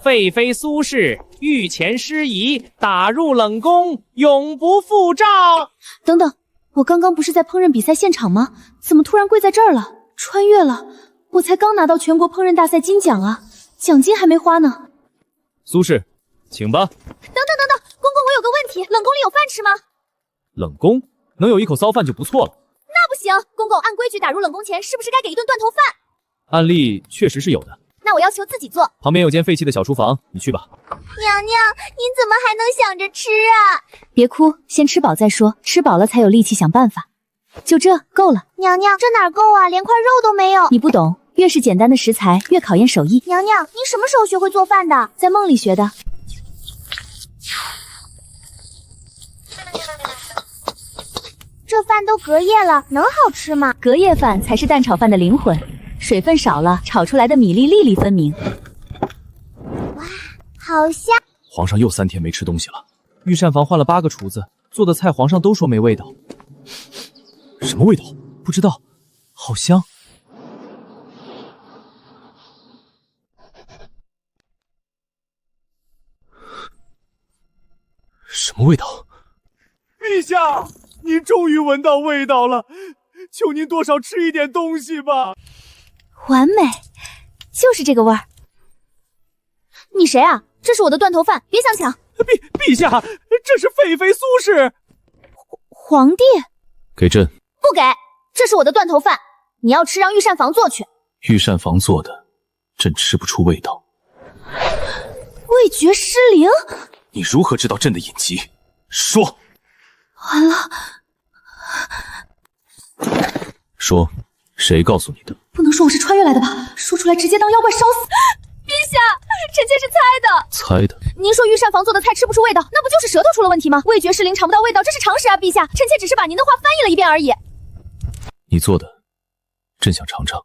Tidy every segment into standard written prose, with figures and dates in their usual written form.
废妃苏氏御前失仪，打入冷宫，永不复召。等等，我刚刚不是在烹饪比赛现场吗？怎么突然跪在这儿了？穿越了？我才刚拿到全国烹饪大赛金奖啊，奖金还没花呢。苏氏，请吧。等，公公，我有个问题，冷宫里有饭吃吗？冷宫能有一口骚饭就不错了。那不行，公公，按规矩打入冷宫前是不是该给一顿断头饭？案例确实是有的。那我要求自己做。旁边有间废弃的小厨房，你去吧。娘娘，您怎么还能想着吃啊？别哭，先吃饱再说，吃饱了才有力气想办法。就这够了。娘娘，这哪够啊？连块肉都没有。你不懂，越是简单的食材越考验手艺。娘娘，您什么时候学会做饭的？在梦里学的。这饭都隔夜了，能好吃吗？隔夜饭才是蛋炒饭的灵魂，水分少了，炒出来的米粒粒粒分明。哇，好香！皇上又3天没吃东西了。御膳房换了8个厨子，做的菜皇上都说没味道。什么味道？不知道，好香。什么味道？陛下，您终于闻到味道了，求您多少吃一点东西吧。完美，就是这个味儿。你谁啊？这是我的断头饭，别想抢。陛下，这是废妃苏氏。皇帝，给朕。不给，这是我的断头饭，你要吃让御膳房做去。御膳房做的，朕吃不出味道。味觉失灵？你如何知道朕的隐疾？说。完了。说，谁告诉你的？不能说我是穿越来的吧？说出来直接当妖怪烧死。陛下，臣妾是猜的。猜的？您说御膳房做的菜吃不出味道，那不就是舌头出了问题吗？味觉失灵尝不到味道，这是常识啊，陛下。臣妾只是把您的话翻译了一遍而已。你做的，朕想尝尝。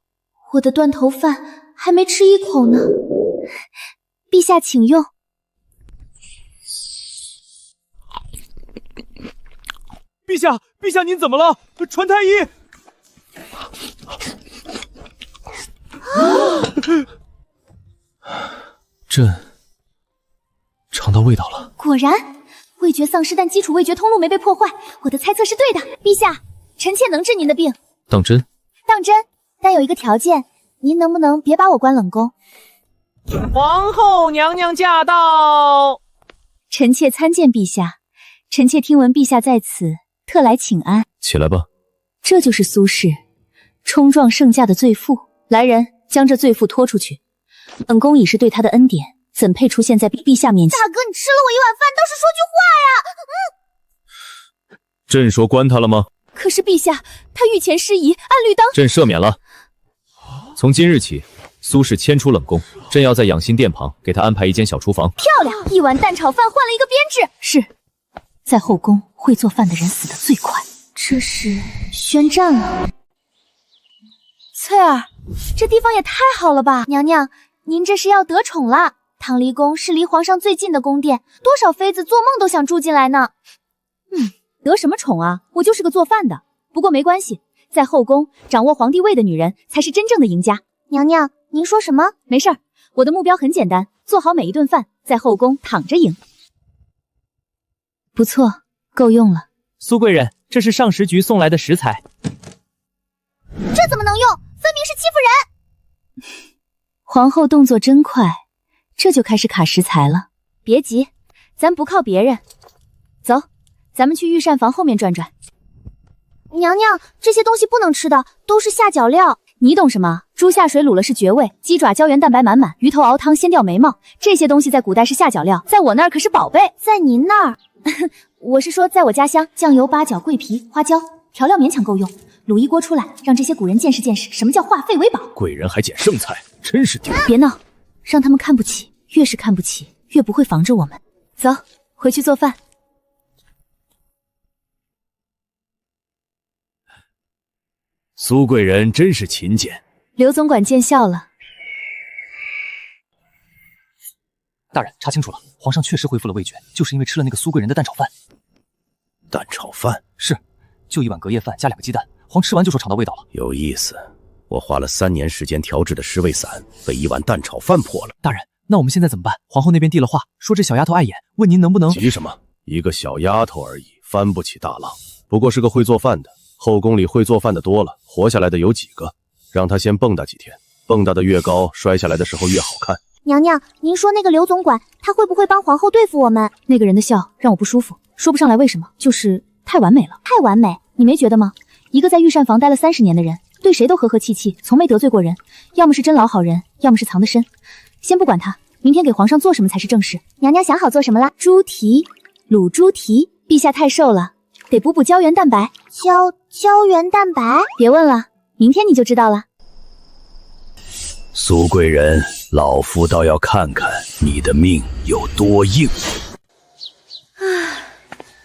我的断头饭还没吃一口呢，陛下请用。陛下您怎么了？传太医。朕尝到味道了。果然，味觉丧失但基础味觉通路没被破坏，我的猜测是对的。陛下，臣妾能治您的病。当真？当真，但有一个条件，您能不能别把我关冷宫？皇后娘娘驾到！臣妾参见陛下。臣妾听闻陛下在此，特来请安。起来吧。这就是苏氏，冲撞圣驾的罪妇。来人，将这罪妇拖出去。本宫已是对她的恩典，怎配出现在陛下面前？大哥，你吃了我一碗饭，倒是说句话呀！朕说关他了吗？可是陛下，他御前失仪，按律当……朕赦免了。从今日起，苏氏迁出冷宫，朕要在养心殿旁给他安排一间小厨房。漂亮，一碗蛋炒饭换了一个编制。是，在后宫会做饭的人死得最快。这是宣战了。翠儿，这地方也太好了吧！娘娘，您这是要得宠了。唐离宫是离皇上最近的宫殿，多少妃子做梦都想住进来呢。得什么宠啊？我就是个做饭的。不过没关系，在后宫掌握皇帝位的女人才是真正的赢家。娘娘，您说什么？没事儿，我的目标很简单，做好每一顿饭，在后宫躺着赢。不错，够用了。苏贵人，这是上食局送来的食材。这怎么能用？分明是欺负人！皇后动作真快，这就开始卡食材了。别急，咱不靠别人。走，咱们去御膳房后面转转。娘娘，这些东西不能吃的，都是下脚料。你懂什么？猪下水卤了是绝味，鸡爪胶原蛋白满满，鱼头熬汤先掉眉毛。这些东西在古代是下脚料，在我那儿可是宝贝。在您那儿，我是说在我家乡，酱油、八角、桂皮、花椒，调料勉强够用。卤一锅出来，让这些古人见识见识什么叫化废为宝。贵人还捡剩菜，真是丢人！别闹，让他们看不起，越是看不起，越不会防着我们。走，回去做饭。苏贵人真是勤俭。刘总管见笑了。大人，查清楚了，皇上确实恢复了味觉，就是因为吃了那个苏贵人的蛋炒饭。蛋炒饭？是，就一碗隔夜饭加2个鸡蛋，皇吃完就说尝到味道了。有意思，我花了3年时间调制的湿味散，被一碗蛋炒饭破了。大人，那我们现在怎么办？皇后那边递了话，说这小丫头碍眼，问您能不能……急什么？一个小丫头而已，翻不起大浪。不过是个会做饭的，后宫里会做饭的多了，活下来的有几个？让她先蹦跶几天，蹦跶的越高，摔下来的时候越好看。娘娘，您说那个刘总管，他会不会帮皇后对付我们？那个人的笑让我不舒服，说不上来为什么，就是太完美了。太完美，你没觉得吗？一个在御膳房待了30年的人，对谁都和和气气，从没得罪过人，要么是真老好人，要么是藏得深。先不管他，明天给皇上做什么才是正事？娘娘想好做什么了？猪蹄，卤猪蹄。陛下太瘦了，得补补胶原蛋白。胶原蛋白？别问了，明天你就知道了。苏贵人，老夫倒要看看你的命有多硬。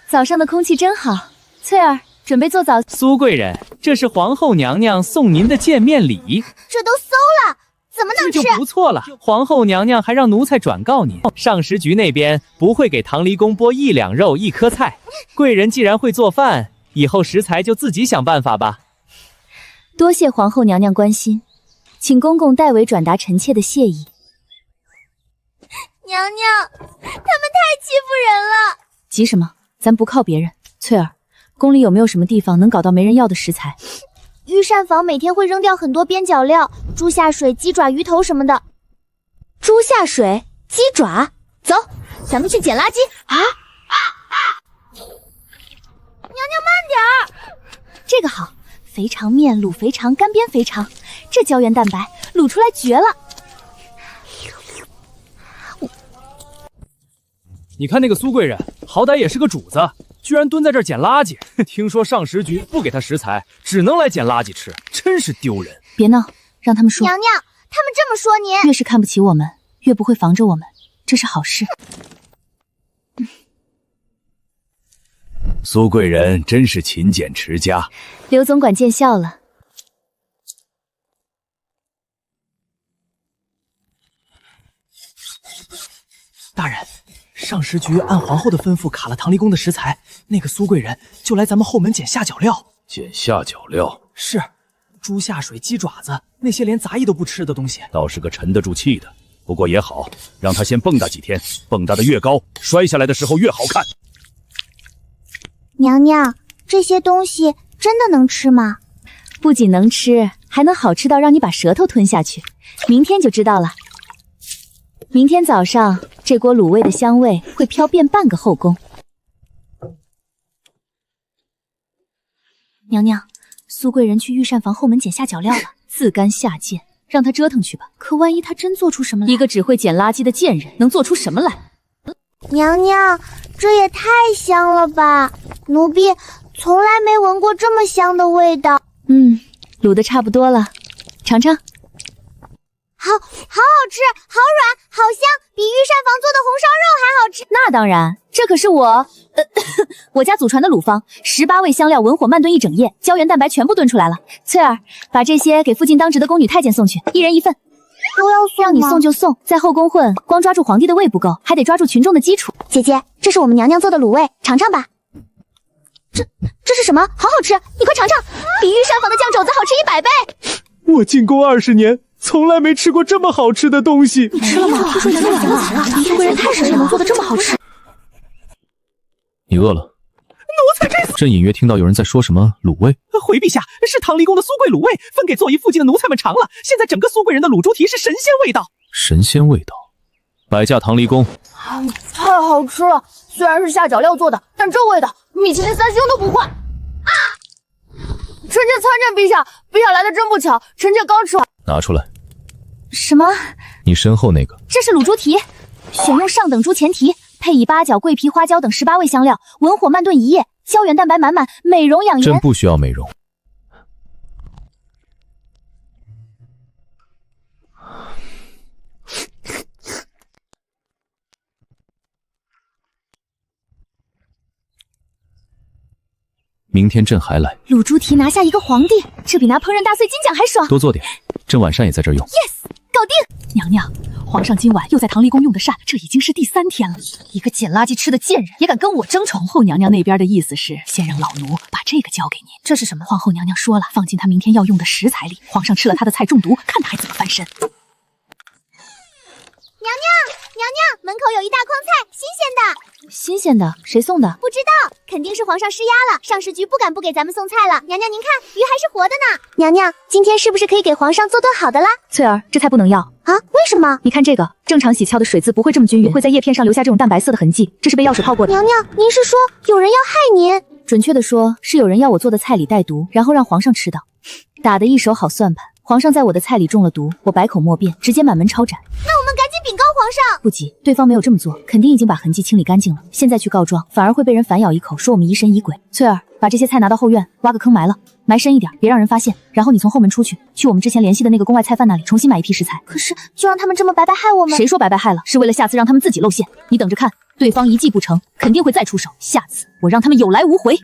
早上的空气真好，翠儿，准备做早。苏贵人，这是皇后娘娘送您的见面礼，这都馊了，怎么能吃？这就不错了。皇后娘娘还让奴才转告您，上食局那边不会给唐离宫拨1两肉1颗菜。贵人既然会做饭，以后食材就自己想办法吧。多谢皇后娘娘关心，请公公代为转达臣妾的谢意。娘娘，他们太欺负人了。急什么？咱不靠别人。翠儿，宫里有没有什么地方能搞到没人要的食材？御膳房每天会扔掉很多边角料，猪下水、鸡爪、鱼头什么的。猪下水、鸡爪，走，咱们去捡垃圾啊！娘娘慢点儿，这个好，肥肠面、卤肥肠、干煸肥肠，这胶原蛋白卤出来绝了。你看那个苏贵人，好歹也是个主子，居然蹲在这儿捡垃圾。听说上食局不给他食材，只能来捡垃圾吃，真是丢人。别闹，让他们说。娘娘，他们这么说您，越是看不起我们，越不会防着我们，这是好事。苏贵人真是勤俭持家。刘总管见笑了。大人，上食局按皇后的吩咐卡了唐离宫的食材，那个苏贵人就来咱们后门捡下脚料。捡下脚料？是，猪下水、鸡爪子，那些连杂役都不吃的东西，倒是个沉得住气的。不过也好，让他先蹦跶几天，蹦跶的越高，摔下来的时候越好看。娘娘，这些东西真的能吃吗？不仅能吃，还能好吃到让你把舌头吞下去。明天就知道了。明天早上，这锅卤味的香味会飘遍半个后宫。娘娘，苏贵人去御膳房后门捡下脚料了，自甘下贱，让他折腾去吧。可万一他真做出什么来？一个只会捡垃圾的贱人，能做出什么来？娘娘，这也太香了吧！奴婢从来没闻过这么香的味道。卤的差不多了，尝尝。好好吃，好软，好香，比御膳房做的红烧肉还好吃。那当然，这可是我家祖传的卤方，18味香料文火慢炖1整夜，胶原蛋白全部炖出来了。翠儿，把这些给附近当值的宫女太监送去，1人1份。都要送吗？让你送就送，在后宫混，光抓住皇帝的胃不够，还得抓住群众的基础。姐姐，这是我们娘娘做的卤味，尝尝吧。这是什么？好好吃，你快尝尝，比御膳房的酱肘子好吃100倍。我进宫20年，从来没吃过这么好吃的东西。你吃了吗？听说已经做完了，苏贵人太神了，能做的这么好吃。你饿了？奴才这朕隐约听到有人在说什么卤味。回陛下，是唐离宫的苏贵卤味分给座椅附近的奴才们尝了，现在整个苏贵人的卤猪蹄是神仙味道。神仙味道？摆驾唐离宫。太好吃了，虽然是下脚料做的，但这味道米其林3星都不换。臣妾参见陛下，陛下来的真不巧，臣妾刚吃完。拿出来。什么？你身后那个？这是卤猪蹄，选用上等猪前蹄，配以八角、桂皮、花椒等18味香料，文火慢炖1夜，胶原蛋白满满，美容养颜。朕不需要美容。明天朕还来。卤猪蹄拿下一个皇帝，这比拿烹饪大碎金奖还爽。多做点，朕晚上也在这儿用。Yes， 搞定。娘娘，皇上今晚又在唐离宫用的膳，这已经是第3天了。一个捡垃圾吃的贱人，也敢跟我争宠？皇后娘娘那边的意思是，先让老奴把这个交给您。这是什么？皇后娘娘说了，放进她明天要用的食材里。皇上吃了她的菜中毒，看她还怎么翻身。娘娘，门口有一大筐菜，新鲜的。新鲜的？谁送的？不知道，肯定是皇上施压了，上食局不敢不给咱们送菜了。娘娘您看，鱼还是活的呢。娘娘，今天是不是可以给皇上做顿好的啦？翠儿，这菜不能要啊？为什么？你看这个，正常洗鞘的水渍不会这么均匀，会在叶片上留下这种淡白色的痕迹，这是被药水泡过的。娘娘，您是说有人要害您？准确的说，是有人要我做的菜里带毒，然后让皇上吃到。打得一手好算盘，皇上在我的菜里中了毒，我百口莫辩，直接满门抄斩。那我们赶紧禀告皇上。不急，对方没有这么做，肯定已经把痕迹清理干净了。现在去告状，反而会被人反咬一口，说我们疑神疑鬼。翠儿，把这些菜拿到后院，挖个坑埋了，埋深一点，别让人发现。然后你从后门出去，去我们之前联系的那个宫外菜贩那里重新买一批食材。可是，就让他们这么白白害我们？谁说白白害了？是为了下次让他们自己露馅。你等着看，对方一计不成，肯定会再出手。下次我让他们有来无回。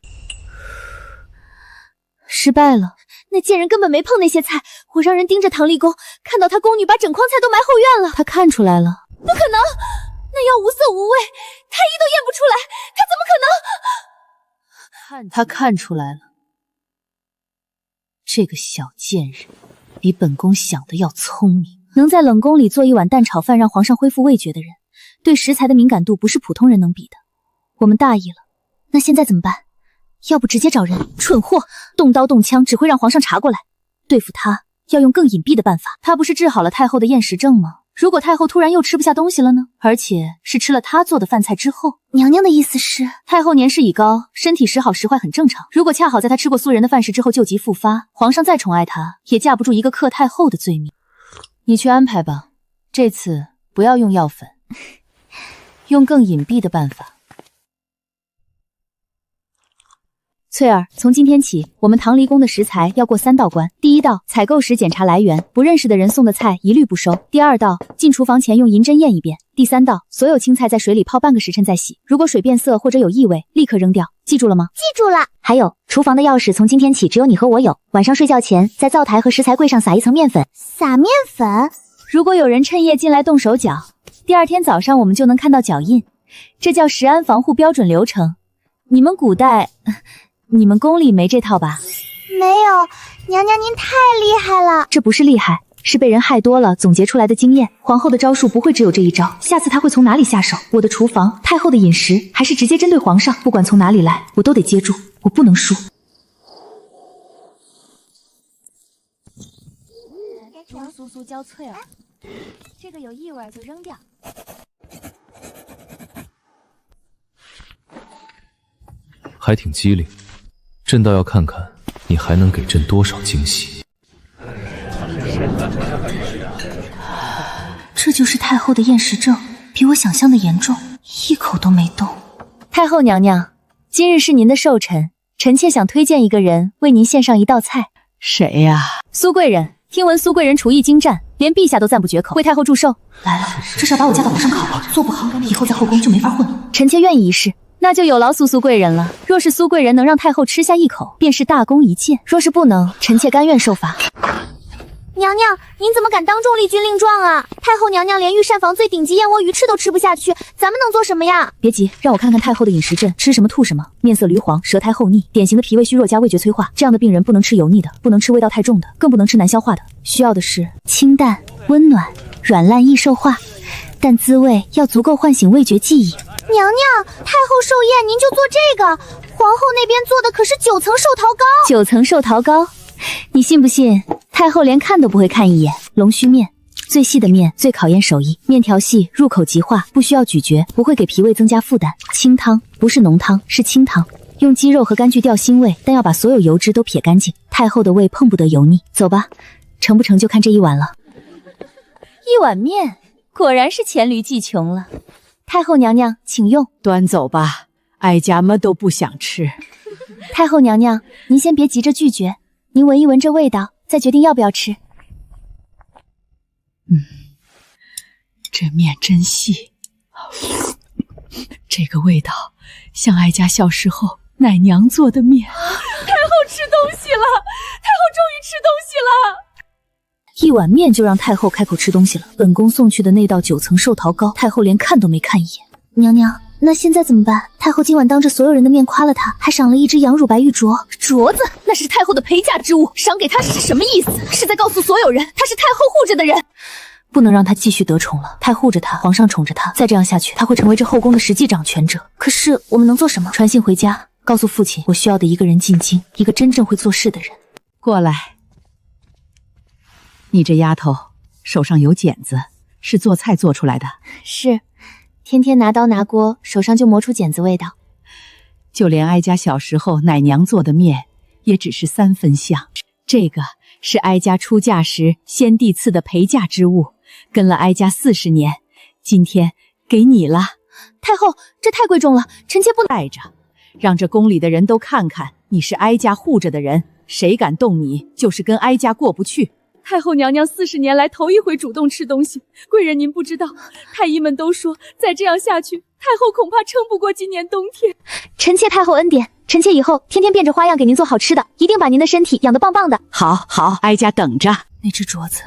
失败了。那贱人根本没碰那些菜，我让人盯着唐立功，看到他宫女把整筐菜都埋后院了。他看出来了？不可能，那药无色无味，太医都验不出来，他怎么可能？他看出来了，这个小贱人比本宫想的要聪明。能在冷宫里做一碗蛋炒饭让皇上恢复味觉的人，对食材的敏感度不是普通人能比的。我们大意了，那现在怎么办？要不直接找人？蠢货，动刀动枪只会让皇上查过来。对付他要用更隐蔽的办法。他不是治好了太后的厌食症吗？如果太后突然又吃不下东西了呢？而且是吃了他做的饭菜之后。娘娘的意思是，太后年事已高，身体时好时坏很正常。如果恰好在她吃过苏人的饭食之后旧疾复发，皇上再宠爱她，也架不住一个克太后的罪名。你去安排吧，这次不要用药粉，用更隐蔽的办法。翠儿，从今天起，我们唐离宫的食材要过3道关。第1道，采购时检查来源，不认识的人送的菜一律不收。第2道，进厨房前用银针验一遍。第3道，所有青菜在水里泡半个时辰再洗，如果水变色或者有异味，立刻扔掉。记住了吗？记住了。还有，厨房的钥匙从今天起只有你和我有。晚上睡觉前，在灶台和食材柜上撒一层面粉。撒面粉？如果有人趁夜进来动手脚，第2天早上我们就能看到脚印，这叫食安防护标准流程。你们古代，你们宫里没这套吧？没有，娘娘您太厉害了。这不是厉害，是被人害多了总结出来的经验。皇后的招数不会只有这一招，下次她会从哪里下手？我的厨房，太后的饮食，还是直接针对皇上？不管从哪里来，我都得接住，我不能输。让苏苏教翠儿，这个有异味就扔掉。还挺机灵，朕倒要看看你还能给朕多少惊喜。这就是太后的厌食症，比我想象的严重，一口都没动。太后娘娘，今日是您的寿辰，臣妾想推荐一个人为您献上一道菜。谁呀？苏贵人，听闻苏贵人厨艺精湛，连陛下都赞不绝口，为太后祝寿。来了，这是要把我架到火上烤了，做不好以后在后宫就没法混了。臣妾愿意一试。那就有劳苏贵人了。若是苏贵人能让太后吃下一口，便是大功一件；若是不能，臣妾甘愿受罚。娘娘，您怎么敢当众立军令状啊？太后娘娘连御膳房最顶级燕窝鱼翅都吃不下去，咱们能做什么呀？别急，让我看看太后的饮食阵，吃什么吐什么，面色驴黄，舌苔厚腻，典型的脾胃虚弱加味觉催化。这样的病人不能吃油腻的，不能吃味道太重的，更不能吃难消化的，需要的是清淡、温暖、软烂易受化，但滋味要足够唤醒味觉记忆。娘娘，太后寿宴您就做这个，皇后那边做的可是9层寿桃糕。9层寿桃糕，你信不信？太后连看都不会看一眼。龙须面，最细的面最考验手艺，面条细，入口即化，不需要咀嚼，不会给脾胃增加负担。清汤，不是浓汤，是清汤，用鸡肉和柑橘调腥味，但要把所有油脂都撇干净。太后的胃碰不得油腻。走吧，成不成就看这一碗了。一碗面，果然是黔驴技穷了。太后娘娘，请用。端走吧，哀家们都不想吃。太后娘娘，您先别急着拒绝，您闻一闻这味道，再决定要不要吃。这面真细，这个味道像哀家小时候奶娘做的面。太后吃东西了，太后终于吃东西了。一碗面就让太后开口吃东西了。本宫送去的那道9层寿桃糕，太后连看都没看一眼。娘娘，那现在怎么办？太后今晚当着所有人的面夸了她，还赏了一只羊乳白玉镯。镯子那是太后的陪嫁之物，赏给她是什么意思？是在告诉所有人她是太后护着的人。不能让他继续得宠了。太护着他，皇上宠着他，再这样下去，他会成为这后宫的实际掌权者。可是我们能做什么？传信回家，告诉父亲，我需要的一个人进京，一个真正会做事的人。过来，你这丫头手上有茧子，是做菜做出来的？是，天天拿刀拿锅，手上就磨出茧子味道。就连哀家小时候奶娘做的面，也只是3分香。这个是哀家出嫁时先帝赐的陪嫁之物，跟了哀家40年，今天给你了。太后，这太贵重了，臣妾不带着，让这宫里的人都看看你是哀家护着的人，谁敢动你，就是跟哀家过不去。太后娘娘40年来头一回主动吃东西，贵人您不知道，太医们都说再这样下去，太后恐怕撑不过今年冬天。臣妾太后恩典，臣妾以后天天变着花样给您做好吃的，一定把您的身体养得棒棒的。好，好，哀家等着。那只镯子，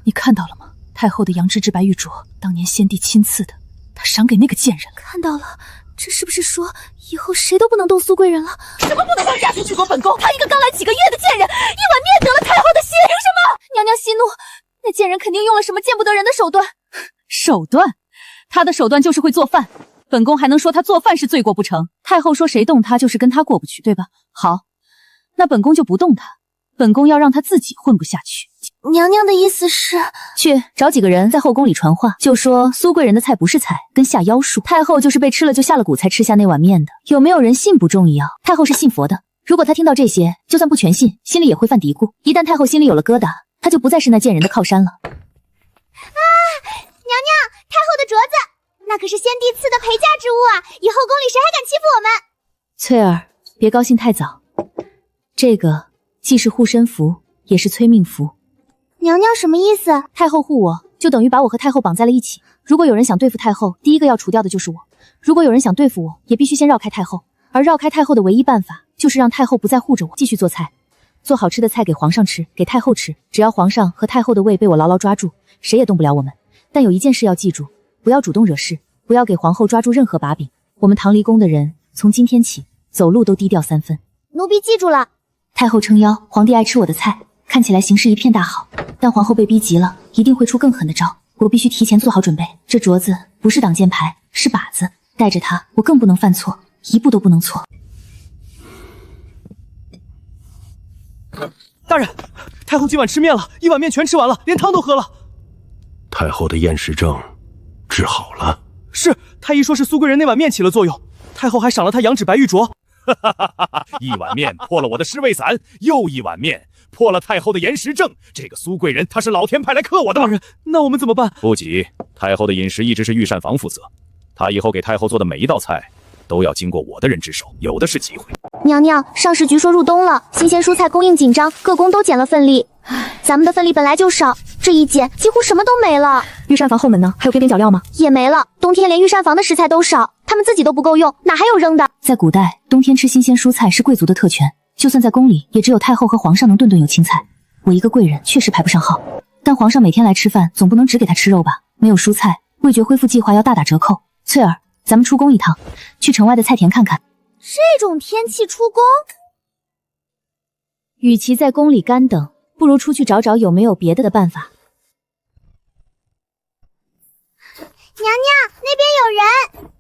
你看到了吗？太后的羊脂之白玉镯，当年先帝亲赐的，他赏给那个贱人。看到了，这是不是说以后谁都不能动苏贵人了？什么不能让贾妃去过本宫？他一个刚来几个月的贱人，一碗面得了太后的心，凭什么？娘娘息怒，那贱人肯定用了什么见不得人的手段。手段？他的手段就是会做饭，本宫还能说他做饭是罪过不成？太后说谁动他就是跟他过不去，对吧？好，那本宫就不动他，本宫要让他自己混不下去。娘娘的意思是，去找几个人在后宫里传话，就说苏贵人的菜不是菜，跟下妖术。太后就是被吃了就下了蛊才吃下那碗面的。有没有人信不重要，太后是信佛的。如果她听到这些，就算不全信，心里也会犯嘀咕。一旦太后心里有了疙瘩，她就不再是那贱人的靠山了。啊，娘娘，太后的镯子，那可是先帝赐的陪嫁之物啊！以后宫里谁还敢欺负我们？翠儿，别高兴太早，这个既是护身符，也是催命符。娘娘什么意思？太后护我，就等于把我和太后绑在了一起。如果有人想对付太后，第一个要除掉的就是我。如果有人想对付我，也必须先绕开太后。而绕开太后的唯一办法，就是让太后不再护着我，继续做菜，做好吃的菜给皇上吃，给太后吃。只要皇上和太后的胃被我牢牢抓住，谁也动不了我们。但有一件事要记住，不要主动惹事，不要给皇后抓住任何把柄。我们唐离宫的人，从今天起走路都低调3分。奴婢记住了。太后撑腰，皇帝爱吃我的菜，看起来形势一片大好。但皇后被逼急了，一定会出更狠的招，我必须提前做好准备。这镯子不是挡箭牌，是靶子，带着它，我更不能犯错，一步都不能错。大人，太后今晚吃面了，一碗面全吃完了，连汤都喝了。太后的厌食症治好了？是，太医说是苏贵人那碗面起了作用，太后还赏了他羊脂白玉镯。一碗面破了我的尸胃散，又一碗面破了太后的厌食症。这个苏贵人，他是老天派来克我的。大人，那我们怎么办？不急，太后的饮食一直是御膳房负责，他以后给太后做的每一道菜都要经过我的人之手，有的是机会。娘娘，上士局说入冬了，新鲜蔬菜供应紧张，各宫都减了份例。咱们的份例本来就少，这一减几乎什么都没了。御膳房后门呢？还有边边角料吗？也没了。冬天连御膳房的食材都少，他们自己都不够用，哪还有扔的？在古代，冬天吃新鲜蔬菜是贵族的特权，就算在宫里，也只有太后和皇上能顿顿有青菜。我一个贵人确实排不上号，但皇上每天来吃饭，总不能只给他吃肉吧？没有蔬菜，味觉恢复计划要大打折扣。翠儿，咱们出宫一趟，去城外的菜田看看。这种天气出宫，与其在宫里干等，不如出去找找有没有别的办法。娘娘，那边有人。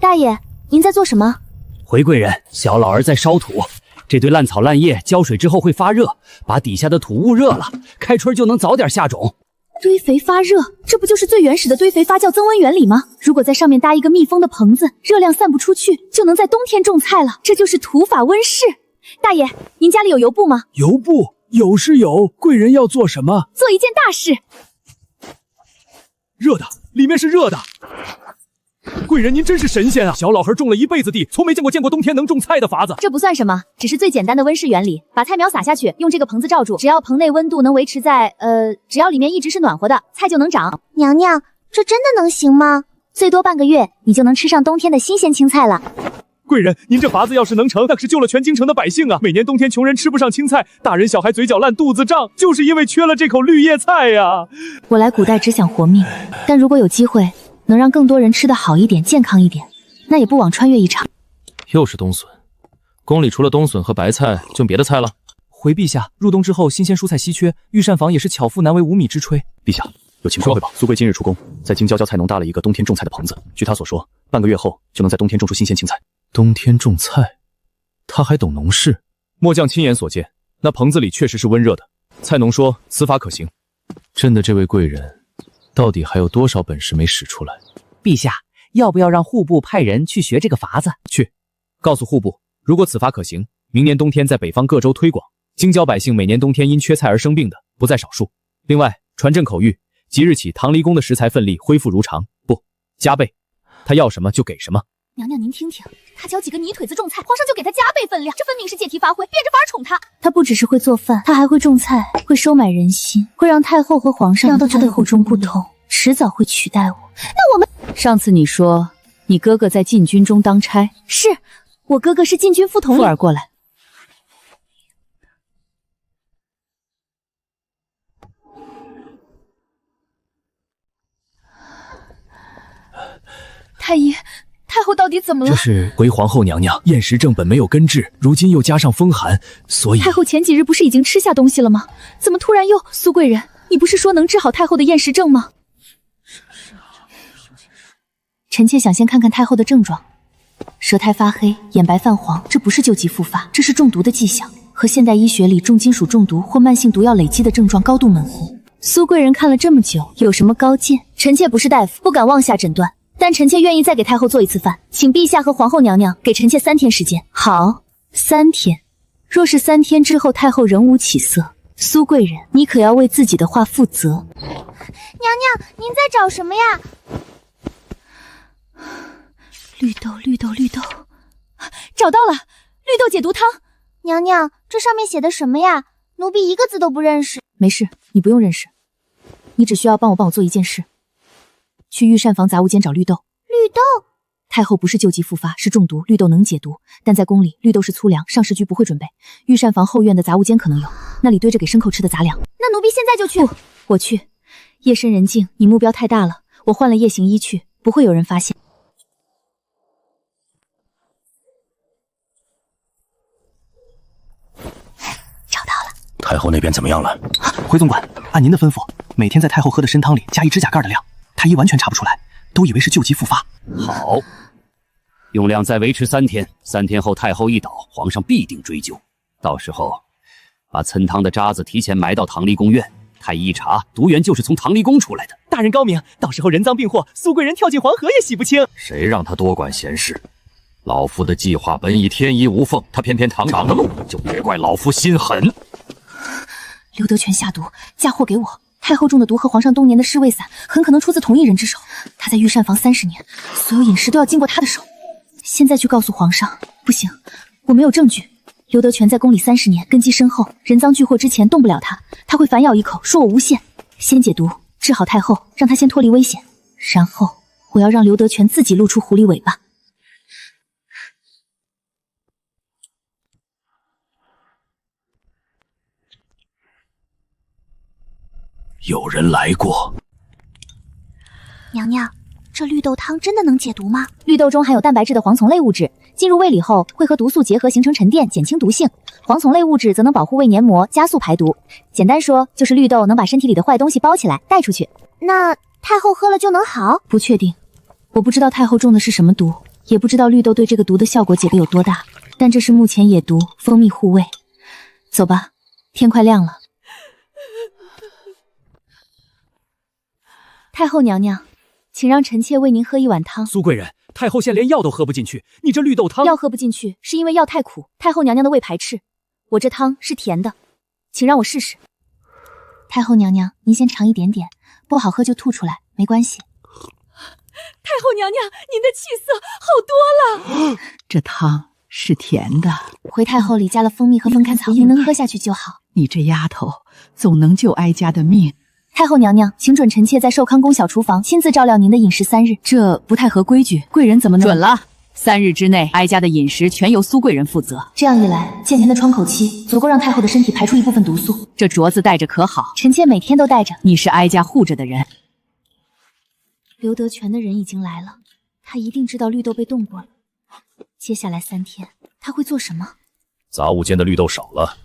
大爷，您在做什么？回贵人，小老儿在烧土。这堆烂草烂叶浇水之后会发热，把底下的土捂热了，开春就能早点下种。堆肥发热，这不就是最原始的堆肥发酵增温原理吗？如果在上面搭一个密封的棚子，热量散不出去，就能在冬天种菜了。这就是土法温室。大爷，您家里有油布吗？油布有是有，贵人要做什么？做一件大事。热的，里面是热的。贵人您真是神仙啊！小老儿种了一辈子地，从没见过冬天能种菜的法子。这不算什么，只是最简单的温室原理。把菜苗撒下去，用这个棚子罩住，只要棚内温度能维持在只要里面一直是暖和的，菜就能长。娘娘，这真的能行吗？最多半个月，你就能吃上冬天的新鲜青菜了。贵人，您这法子要是能成，那可是救了全京城的百姓啊！每年冬天穷人吃不上青菜，大人小孩嘴角烂，肚子胀，就是因为缺了这口绿叶菜呀。我来古代只想活命，但如果有机会能让更多人吃得好一点、健康一点，那也不枉穿越一场。又是冬笋，宫里除了冬笋和白菜，就别的菜了。回陛下，入冬之后新鲜蔬菜稀缺，御膳房也是巧妇难为无米之炊。陛下，有情况汇报，苏贵今日出宫，在京郊菜农搭了一个冬天种菜的棚子。据他所说，半个月后就能在冬天种出新鲜青菜。冬天种菜，他还懂农事？末将亲眼所见，那棚子里确实是温热的。菜农说此法可行。朕的这位贵人，到底还有多少本事没使出来？陛下，要不要让户部派人去学这个法子？去，告诉户部，如果此法可行，明年冬天在北方各州推广。京郊百姓每年冬天因缺菜而生病的不在少数。另外，传朕口谕，即日起唐离宫的食材份例恢复如常，不加倍。他要什么就给什么。娘娘您听听，他教几个泥腿子种菜，皇上就给他加倍分量，这分明是借题发挥，变着法宠他。他不只是会做饭，他还会种菜，会收买人心，会让太后和皇上都觉得与众不同，迟早会取代我。那我们上次你说你哥哥在禁军中当差，是我哥哥是禁军副统领。富儿过来。太医，太后到底怎么了？这是回皇后娘娘，厌食症本没有根治，如今又加上风寒，所以太后前几日不是已经吃下东西了吗？怎么突然又……苏贵人，你不是说能治好太后的厌食症吗？臣妾想先看看太后的症状。舌苔发黑，眼白泛黄，这不是旧疾复发，这是中毒的迹象，和现代医学里重金属中毒或慢性毒药累积的症状高度吻合。苏贵人看了这么久，有什么高见？臣妾不是大夫，不敢妄下诊断。但臣妾愿意再给太后做一次饭，请陛下和皇后娘娘给臣妾3天时间。好，3天。若是3天之后太后仍无起色，苏贵人，你可要为自己的话负责。娘娘，您在找什么呀？绿豆，绿豆，绿豆，找到了，绿豆解毒汤。娘娘，这上面写的什么呀？奴婢一个字都不认识。没事，你不用认识，你只需要帮我做一件事。去御膳房杂物间找绿豆。绿豆？太后不是旧疾复发，是中毒，绿豆能解毒，但在宫里，绿豆是粗粮，上食局不会准备。御膳房后院的杂物间可能有，那里堆着给牲口吃的杂粮。那奴婢现在就去。不，我去。夜深人静，你目标太大了，我换了夜行衣去，不会有人发现。找到了。太后那边怎么样了？回总管，按您的吩咐，每天在太后喝的参汤里加1指甲盖的量。太医完全查不出来，都以为是旧疾复发。好，用量再维持3天，3天后太后一倒，皇上必定追究。到时候把参汤的渣子提前埋到唐离宫院，太医一查，毒源就是从唐离宫出来的。大人高明，到时候人赃并获，苏贵人跳进黄河也洗不清。谁让他多管闲事？老夫的计划本已天衣无缝，他偏偏挡了路，就别怪老夫心狠。刘德全下毒，嫁祸给我。太后中的毒和皇上冬年的侍卫散很可能出自同一人之手。他在御膳房30年，所有饮食都要经过他的手。现在去告诉皇上，不行，我没有证据。刘德全在宫里30年，根基深厚，人赃俱获之前动不了他，他会反咬一口，说我诬陷。先解毒，治好太后，让他先脱离危险，然后我要让刘德全自己露出狐狸尾巴。有人来过。娘娘，这绿豆汤真的能解毒吗？绿豆中含有蛋白质的黄酮类物质，进入胃里后会和毒素结合形成沉淀，减轻毒性。黄酮类物质则能保护胃黏膜，加速排毒。简单说，就是绿豆能把身体里的坏东西包起来带出去。那太后喝了就能好？不确定，我不知道太后中的是什么毒，也不知道绿豆对这个毒的效果解得有多大，但这是目前野毒，蜂蜜护胃。走吧，天快亮了。太后娘娘，请让臣妾为您喝一碗汤。苏贵人，太后现连药都喝不进去，你这绿豆汤……药喝不进去是因为药太苦，太后娘娘的胃排斥。我这汤是甜的，请让我试试。太后娘娘，您先尝一点点，不好喝就吐出来，没关系。太后娘娘，您的气色好多了。这汤是甜的，回太后里加了蜂蜜和风干草，您能喝下去就好。你这丫头总能救哀家的命。太后娘娘，请准臣妾在寿康宫小厨房亲自照料您的饮食3日。这不太合规矩，贵人怎么能……准了，3日之内，哀家的饮食全由苏贵人负责。这样一来，见您的窗口期足够让太后的身体排出一部分毒素。这镯子戴着可好？臣妾每天都戴着。你是哀家护着的人。刘德全的人已经来了，他一定知道绿豆被冻过了。接下来3天，他会做什么？杂物间的绿豆少了，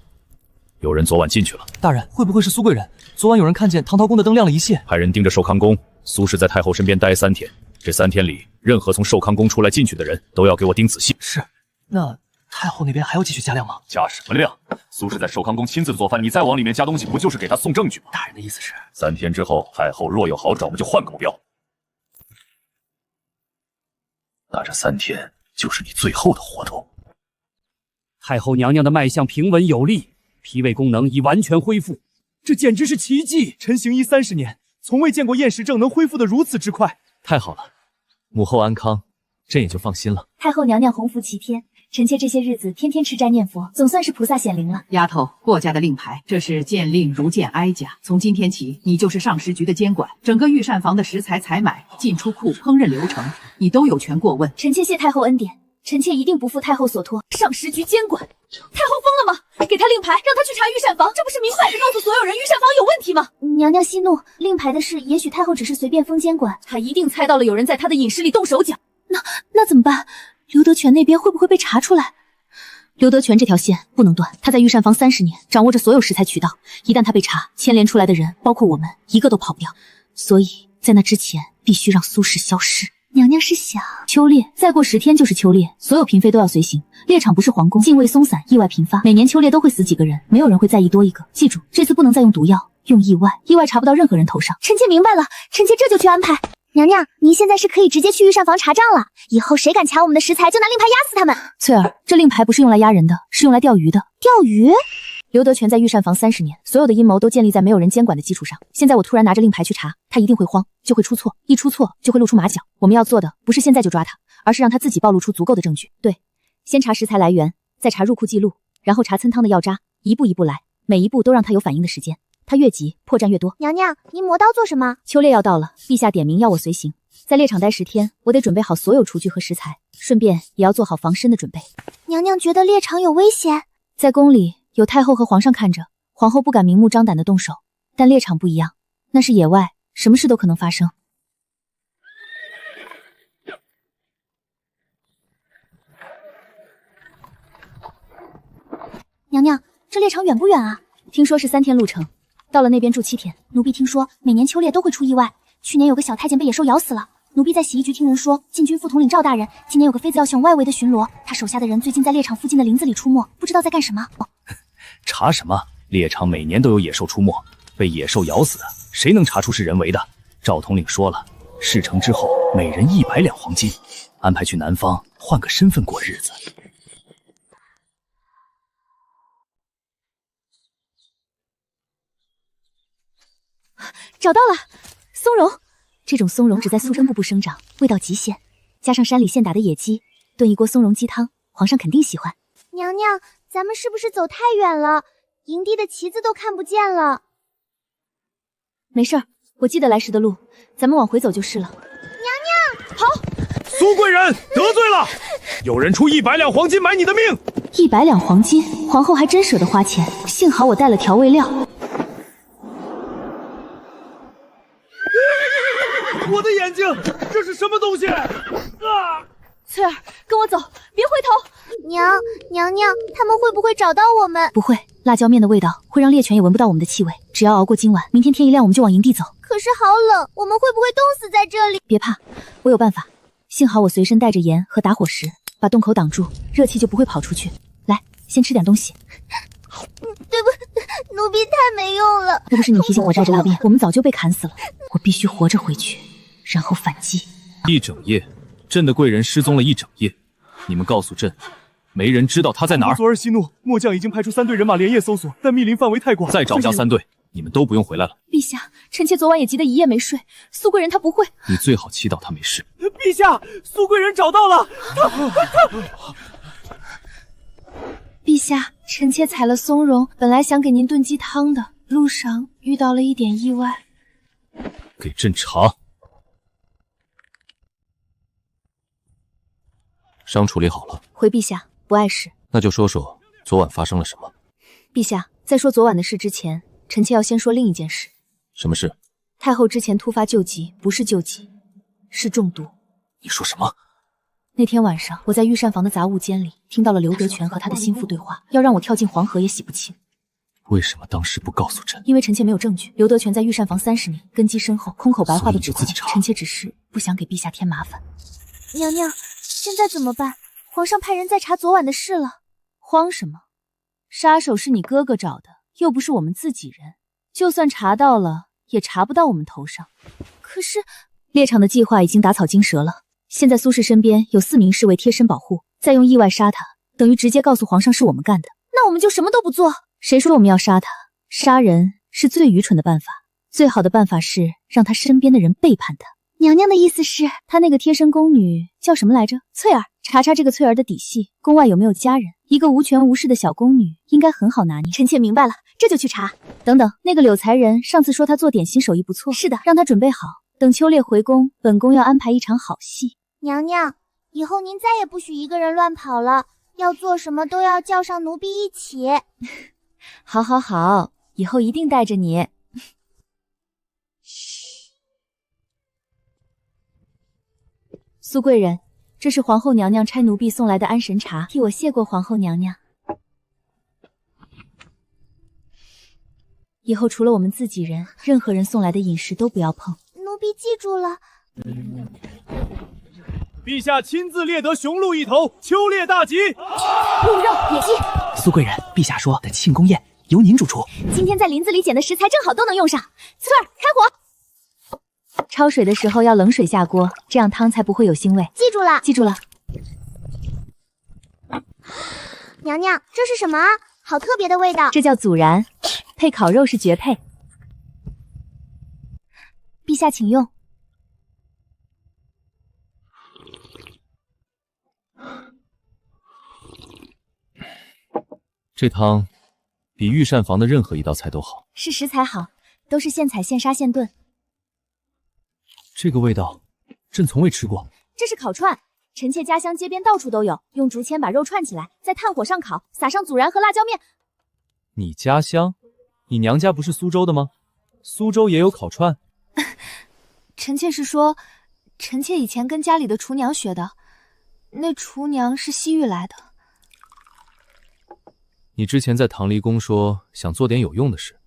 有人昨晚进去了。大人，会不会是苏贵人？昨晚有人看见唐陶宫的灯亮了一线，派人盯着寿康宫。苏氏在太后身边待3天，这3天里，任何从寿康宫出来进去的人都要给我盯仔细。是，那太后那边还要继续加量吗？加什么量？苏氏在寿康宫亲自做饭，你再往里面加东西，不就是给他送证据吗？大人的意思是，3天之后，太后若有好转，我们就换个目标。那这3天就是你最后的活动。太后娘娘的脉象平稳有力，脾胃功能已完全恢复，这简直是奇迹！臣行医30年，从未见过厌食症能恢复得如此之快。太好了，母后安康，朕也就放心了。太后娘娘洪福齐天，臣妾这些日子天天吃斋念佛，总算是菩萨显灵了。丫头，霍家的令牌，这是见令如见哀家。从今天起，你就是上食局的监管，整个御膳房的食材采买、进出库、烹饪流程，你都有权过问。臣妾谢太后恩典，臣妾一定不负太后所托。上食局监管，太后疯了吗？给他令牌，让他去查御膳房，这不是明摆着告诉所有人御膳房有问题吗？娘娘息怒，令牌的事，也许太后只是随便封监管，她一定猜到了有人在她的饮食里动手脚。那怎么办？刘德全那边会不会被查出来？刘德全这条线不能断，他在御膳房30年，掌握着所有食材渠道，一旦他被查，牵连出来的人，包括我们，一个都跑不掉。所以在那之前，必须让苏氏消失。娘娘是想秋猎，再过10天就是秋猎，所有嫔妃都要随行。猎场不是皇宫，禁卫松散，意外频发，每年秋猎都会死几个人，没有人会在意多一个。记住，这次不能再用毒药，用意外，意外查不到任何人头上。臣妾明白了，臣妾这就去安排。娘娘，您现在是可以直接去御膳房查账了，以后谁敢卡我们的食材，就拿令牌压死他们。翠儿，这令牌不是用来压人的，是用来钓鱼的。钓鱼？刘德全在御膳房30年，所有的阴谋都建立在没有人监管的基础上。现在我突然拿着令牌去查，他一定会慌，就会出错，一出错就会露出马脚。我们要做的不是现在就抓他，而是让他自己暴露出足够的证据。对，先查食材来源，再查入库记录，然后查参汤的药渣，一步一步来，每一步都让他有反应的时间。他越急，破绽越多。娘娘，您磨刀做什么？秋猎要到了，陛下点名要我随行，在猎场待10天，我得准备好所有厨具和食材，顺便也要做好防身的准备。娘娘觉得猎场有危险？在宫里有太后和皇上看着，皇后不敢明目张胆的动手，但猎场不一样，那是野外，什么事都可能发生。娘娘，这猎场远不远啊？听说是3天路程，到了那边住7天。奴婢听说每年秋猎都会出意外，去年有个小太监被野兽咬死了。奴婢在洗衣局听人说，禁军副统领赵大人今年有个妃子要向外围的巡逻，他手下的人最近在猎场附近的林子里出没，不知道在干什么。查什么？猎场每年都有野兽出没，被野兽咬死的，谁能查出是人为的？赵统领说了，事成之后每人100两黄金，安排去南方换个身份过日子。找到了，松茸。这种松茸只在苏生部部生长，味道极鲜，加上山里现打的野鸡，炖一锅松茸鸡汤，皇上肯定喜欢。娘娘，咱们是不是走太远了？营地的旗子都看不见了。没事儿，我记得来时的路，咱们往回走就是了。娘娘，跑！苏贵人得罪了，有人出100两黄金买你的命。100两黄金，皇后还真舍得花钱，幸好我带了调味料。我的眼睛，这是什么东西？翠儿，跟我走，别回头。娘娘，他们会不会找到我们？不会，辣椒面的味道会让猎犬也闻不到我们的气味。只要熬过今晚，明天天一亮我们就往营地走。可是好冷，我们会不会冻死在这里？别怕，我有办法。幸好我随身带着盐和打火石，把洞口挡住，热气就不会跑出去。来，先吃点东西。对不，奴婢太没用了。要不是你提醒我带着辣面，我们早就被砍死了。我必须活着回去，然后反击。1整夜，朕的贵人失踪了1整夜，你们告诉朕，没人知道他在哪儿。昨儿息怒，末将已经派出3队人马连夜搜索，但密林范围太广，再找加3队，你们都不用回来了。陛下，臣妾昨晚也急得一夜没睡。苏贵人他不会。你最好祈祷他没事。陛下，苏贵人找到了。陛下，臣妾采了松茸，本来想给您炖鸡汤的，路上遇到了一点意外。给朕查。伤处理好了。回陛下，不碍事。那就说说昨晚发生了什么。陛下，在说昨晚的事之前，臣妾要先说另一件事。什么事？太后之前突发救急，不是救急，是中毒。你说什么？那天晚上，我在御膳房的杂物间里听到了刘德全和他的心腹对话，要让我跳进黄河也洗不清。为什么当时不告诉朕？因为臣妾没有证据。刘德全在御膳房30年，根基深厚，空口白话的指控。臣妾只是不想给陛下添麻烦。娘娘，现在怎么办？皇上派人在查昨晚的事了。慌什么？杀手是你哥哥找的，又不是我们自己人。就算查到了，也查不到我们头上。可是猎场的计划已经打草惊蛇了。现在苏氏身边有4名侍卫贴身保护，再用意外杀他，等于直接告诉皇上是我们干的。那我们就什么都不做。谁说我们要杀他？杀人是最愚蠢的办法，最好的办法是让他身边的人背叛他。娘娘的意思是，他那个贴身宫女叫什么来着？翠儿。查查这个翠儿的底细，宫外有没有家人？一个无权无势的小宫女，应该很好拿捏。臣妾明白了，这就去查。等等，那个柳才人上次说他做点心手艺不错，是的，让他准备好，等秋烈回宫，本宫要安排一场好戏。娘娘，以后您再也不许一个人乱跑了，要做什么都要叫上奴婢一起。好好好，以后一定带着你。苏贵人，这是皇后娘娘差奴婢送来的安神茶，替我谢过皇后娘娘。以后除了我们自己人，任何人送来的饮食都不要碰。奴婢记住了。陛下亲自猎得雄鹿1头，秋猎大吉。鹿肉、野鸡。苏贵人，陛下说的庆功宴由您主厨。今天在林子里捡的食材正好都能用上。翠儿，开火。焯水的时候要冷水下锅，这样汤才不会有腥味。记住了，记住了。娘娘，这是什么啊？好特别的味道。这叫孜然，配烤肉是绝配。陛下请用。这汤比御膳房的任何一道菜都好。是食材好，都是现采现杀现炖。这个味道，朕从未吃过。这是烤串，臣妾家乡街边到处都有，用竹签把肉串起来，在炭火上烤，撒上孜然和辣椒面。你家乡？你娘家不是苏州的吗？苏州也有烤串？臣妾是说，臣妾以前跟家里的厨娘学的，那厨娘是西域来的。你之前在唐离宫说想做点有用的事，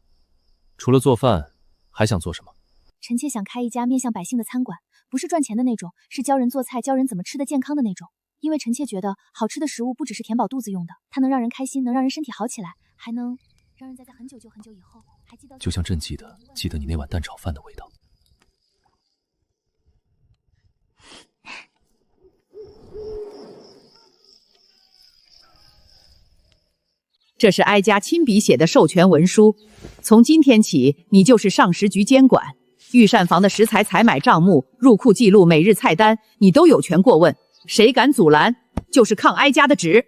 除了做饭，还想做什么？臣妾想开一家面向百姓的餐馆，不是赚钱的那种，是教人做菜，教人怎么吃得健康的那种。因为臣妾觉得好吃的食物不只是填饱肚子用的，它能让人开心，能让人身体好起来，还能让人在很久以后还记得。就像朕记得你那碗蛋炒饭的味道。这是哀家亲笔写的授权文书，从今天起，你就是上食局监管。御膳房的食材采买账目、入库记录、每日菜单，你都有权过问。谁敢阻拦，就是抗哀家的旨。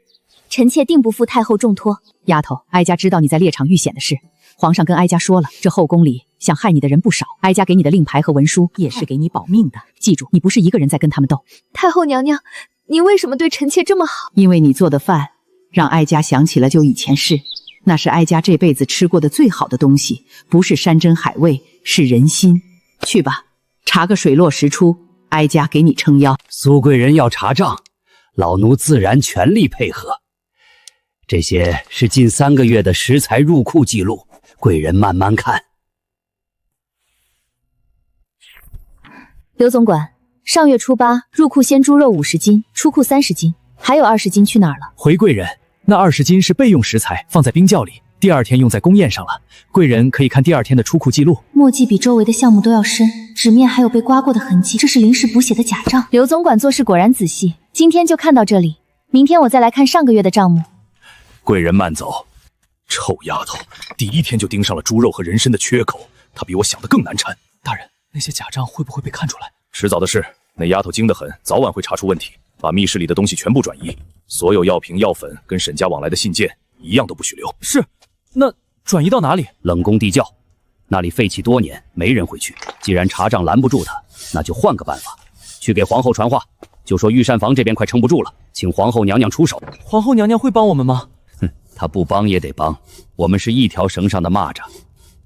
臣妾定不负太后重托。丫头，哀家知道你在猎场遇险的事，皇上跟哀家说了，这后宫里想害你的人不少。哀家给你的令牌和文书也是给你保命的。记住，你不是一个人在跟他们斗。太后娘娘，您为什么对臣妾这么好？因为你做的饭让哀家想起了就以前事，那是哀家这辈子吃过的最好的东西，不是山珍海味，是人心。去吧，查个水落石出，哀家给你撑腰。苏贵人要查账，老奴自然全力配合。这些是近3个月的食材入库记录，贵人慢慢看。刘总管，上月初8入库鲜猪肉50斤，出库30斤，还有20斤去哪儿了？回贵人，那20斤是备用食材，放在冰窖里，第2天用在宫宴上了。贵人可以看第2天的出库记录。墨迹比周围的项目都要深，纸面还有被刮过的痕迹，这是临时补写的假账。刘总管做事果然仔细，今天就看到这里，明天我再来看上个月的账目。贵人慢走。臭丫头，第1天就盯上了猪肉和人参的缺口，她比我想的更难缠。大人，那些假账会不会被看出来？迟早的事，那丫头精得很，早晚会查出问题。把密室里的东西全部转移，所有药瓶、药粉跟沈家往来的信件一样都不许留。是，那转移到哪里？冷宫地窖，那里废弃多年，没人会去。既然查账拦不住他，那就换个办法，去给皇后传话，就说御膳房这边快撑不住了，请皇后娘娘出手。皇后娘娘会帮我们吗？哼，她不帮也得帮，我们是一条绳上的蚂蚱，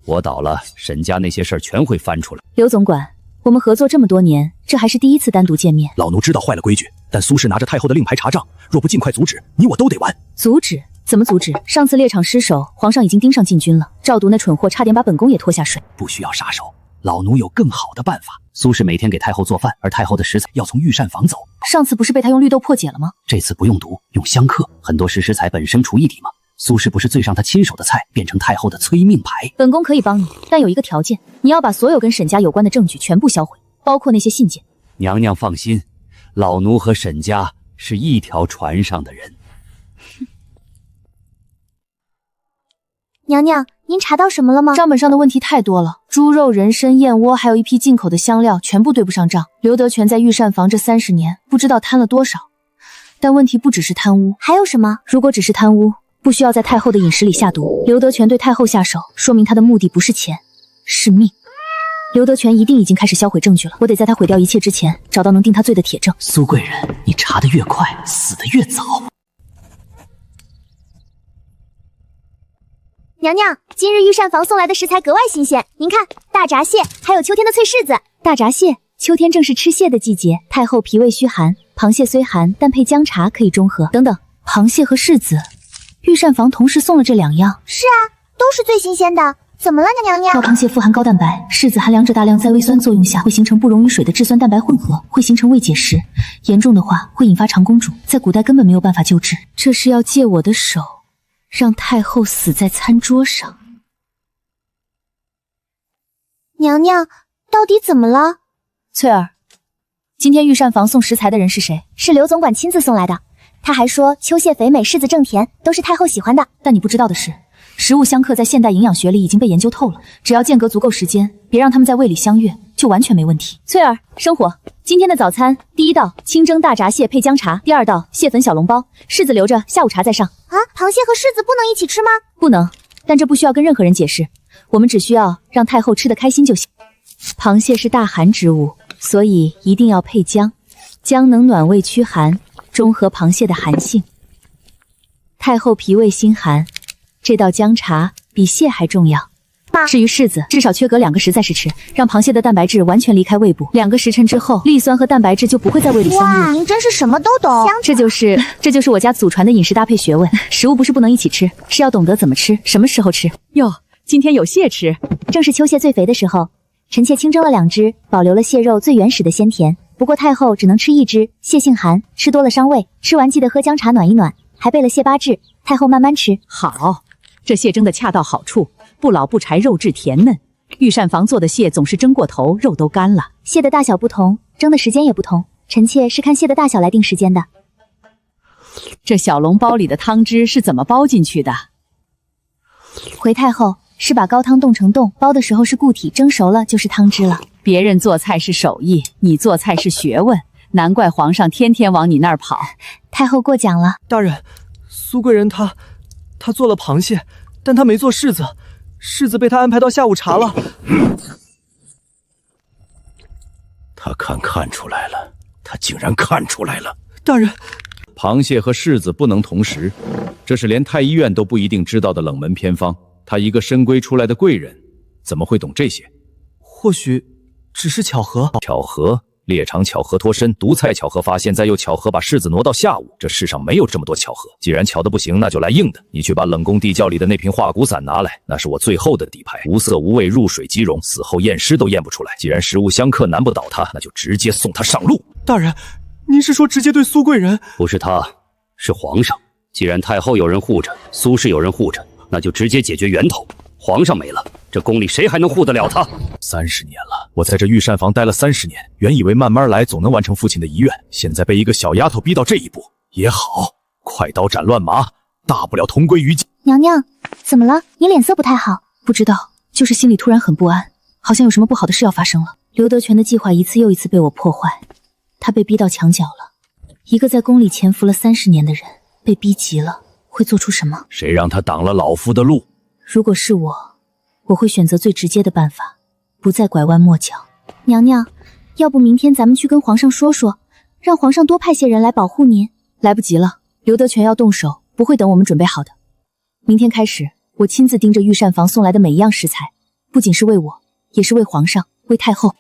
我倒了，沈家那些事儿全会翻出来。刘总管，我们合作这么多年，这还是第1次单独见面。老奴知道坏了规矩，但苏氏拿着太后的令牌查账，若不尽快阻止，你我都得完。阻止？怎么阻止？上次猎场失手，皇上已经盯上禁军了。赵毒那蠢货差点把本宫也拖下水。不需要杀手，老奴有更好的办法。苏氏每天给太后做饭，而太后的食材要从御膳房走。上次不是被他用绿豆破解了吗？这次不用毒，用香克。很多是食材本身厨艺底嘛。苏氏不是最让他亲手的菜变成太后的催命牌。本宫可以帮你，但有一个条件，你要把所有跟沈家有关的证据全部销毁，包括那些信件。娘娘放心，老奴和沈家是一条船上的人。娘娘，您查到什么了吗？账本上的问题太多了，猪肉、人参、燕窝，还有一批进口的香料，全部对不上账。刘德全在御膳房这30年，不知道贪了多少。但问题不只是贪污，还有什么？如果只是贪污，不需要在太后的饮食里下毒。刘德全对太后下手，说明他的目的不是钱，是命。刘德全一定已经开始销毁证据了，我得在他毁掉一切之前，找到能定他罪的铁证。苏贵人，你查得越快，死得越早。娘娘，今日御膳房送来的食材格外新鲜，您看，大闸蟹，还有秋天的脆柿子。大闸蟹，秋天正是吃蟹的季节。太后脾胃虚寒，螃蟹虽寒，但配姜茶可以中和。等等，螃蟹和柿子，御膳房同时送了这2样。是啊，都是最新鲜的。怎么了呢，娘娘？高螃蟹富含高蛋白，柿子含两者大量在胃酸作用下会形成不溶于水的质酸蛋白混合，会形成胃结石，严重的话会引发肠公主，在古代根本没有办法救治。这是要借我的手，让太后死在餐桌上。娘娘，到底怎么了？翠儿，今天御膳房送食材的人是谁？是刘总管亲自送来的。他还说秋蟹肥美，柿子正甜，都是太后喜欢的。但你不知道的是，食物相克在现代营养学里已经被研究透了，只要间隔足够时间，别让它们在胃里相悦，就完全没问题。翠儿，生火。今天的早餐，第1道清蒸大闸蟹配姜茶，第2道蟹粉小笼包，柿子留着下午茶再上。啊，螃蟹和柿子不能一起吃吗？不能，但这不需要跟任何人解释，我们只需要让太后吃得开心就行。螃蟹是大寒之物，所以一定要配姜，姜能暖胃驱寒，中和螃蟹的寒性。太后脾胃心寒，这道姜茶比蟹还重要。至于柿子，至少缺隔2个时在时吃，让螃蟹的蛋白质完全离开胃部，2个时辰之后，粒酸和蛋白质就不会在胃里相遇。哇，您真是什么都懂。这就是我家祖传的饮食搭配学问。食物不是不能一起吃，是要懂得怎么吃，什么时候吃。哟，今天有蟹吃，正是秋蟹最肥的时候，臣妾清蒸了2只，保留了蟹肉最原始的鲜甜。不过太后只能吃1只，蟹性寒，吃多了伤胃。吃完记得喝姜茶暖一暖，还备了蟹八质，太后慢慢吃。好，这蟹蒸的恰到好处，不老不柴，肉质甜嫩。御膳房做的蟹总是蒸过头，肉都干了。蟹的大小不同，蒸的时间也不同，臣妾是看蟹的大小来定时间的。这小笼包里的汤汁是怎么包进去的？回太后，是把高汤冻成冻，包的时候是固体，蒸熟了就是汤汁了。别人做菜是手艺，你做菜是学问，难怪皇上天天往你那儿跑。太后过奖了。大人，苏贵人她做了螃蟹，但她没做柿子，柿子被她安排到下午茶了。他看出来了，他竟然看出来了。大人，螃蟹和柿子不能同时，这是连太医院都不一定知道的冷门偏方。他一个深闺出来的贵人，怎么会懂这些？或许只是巧合。巧合？猎场巧合脱身，毒菜巧合发现，再又巧合把柿子挪到下午。这世上没有这么多巧合。既然巧的不行，那就来硬的。你去把冷宫地窖里的那瓶化骨散拿来，那是我最后的底牌，无色无味，入水即溶，死后验尸都验不出来。既然食物相克难不倒他，那就直接送他上路。大人，您是说直接对苏贵人？不是他，是皇上。既然太后有人护着，苏氏有人护着，那就直接解决源头。皇上没了，这宫里谁还能护得了他？30年了，我在这御膳房待了30年，原以为慢慢来总能完成父亲的遗愿，现在被一个小丫头逼到这一步，也好，快刀斩乱麻，大不了同归于尽。娘娘，怎么了？你脸色不太好。不知道，就是心里突然很不安，好像有什么不好的事要发生了。刘德全的计划一次又一次被我破坏，他被逼到墙角了。一个在宫里潜伏了30年的人，被逼急了，会做出什么？谁让他挡了老夫的路？如果是我会选择最直接的办法，不再拐弯抹角。娘娘，要不明天咱们去跟皇上说说，让皇上多派些人来保护您。来不及了，刘德全要动手，不会等我们准备好的。明天开始，我亲自盯着御膳房送来的每一样食材，不仅是为我，也是为皇上，为太后。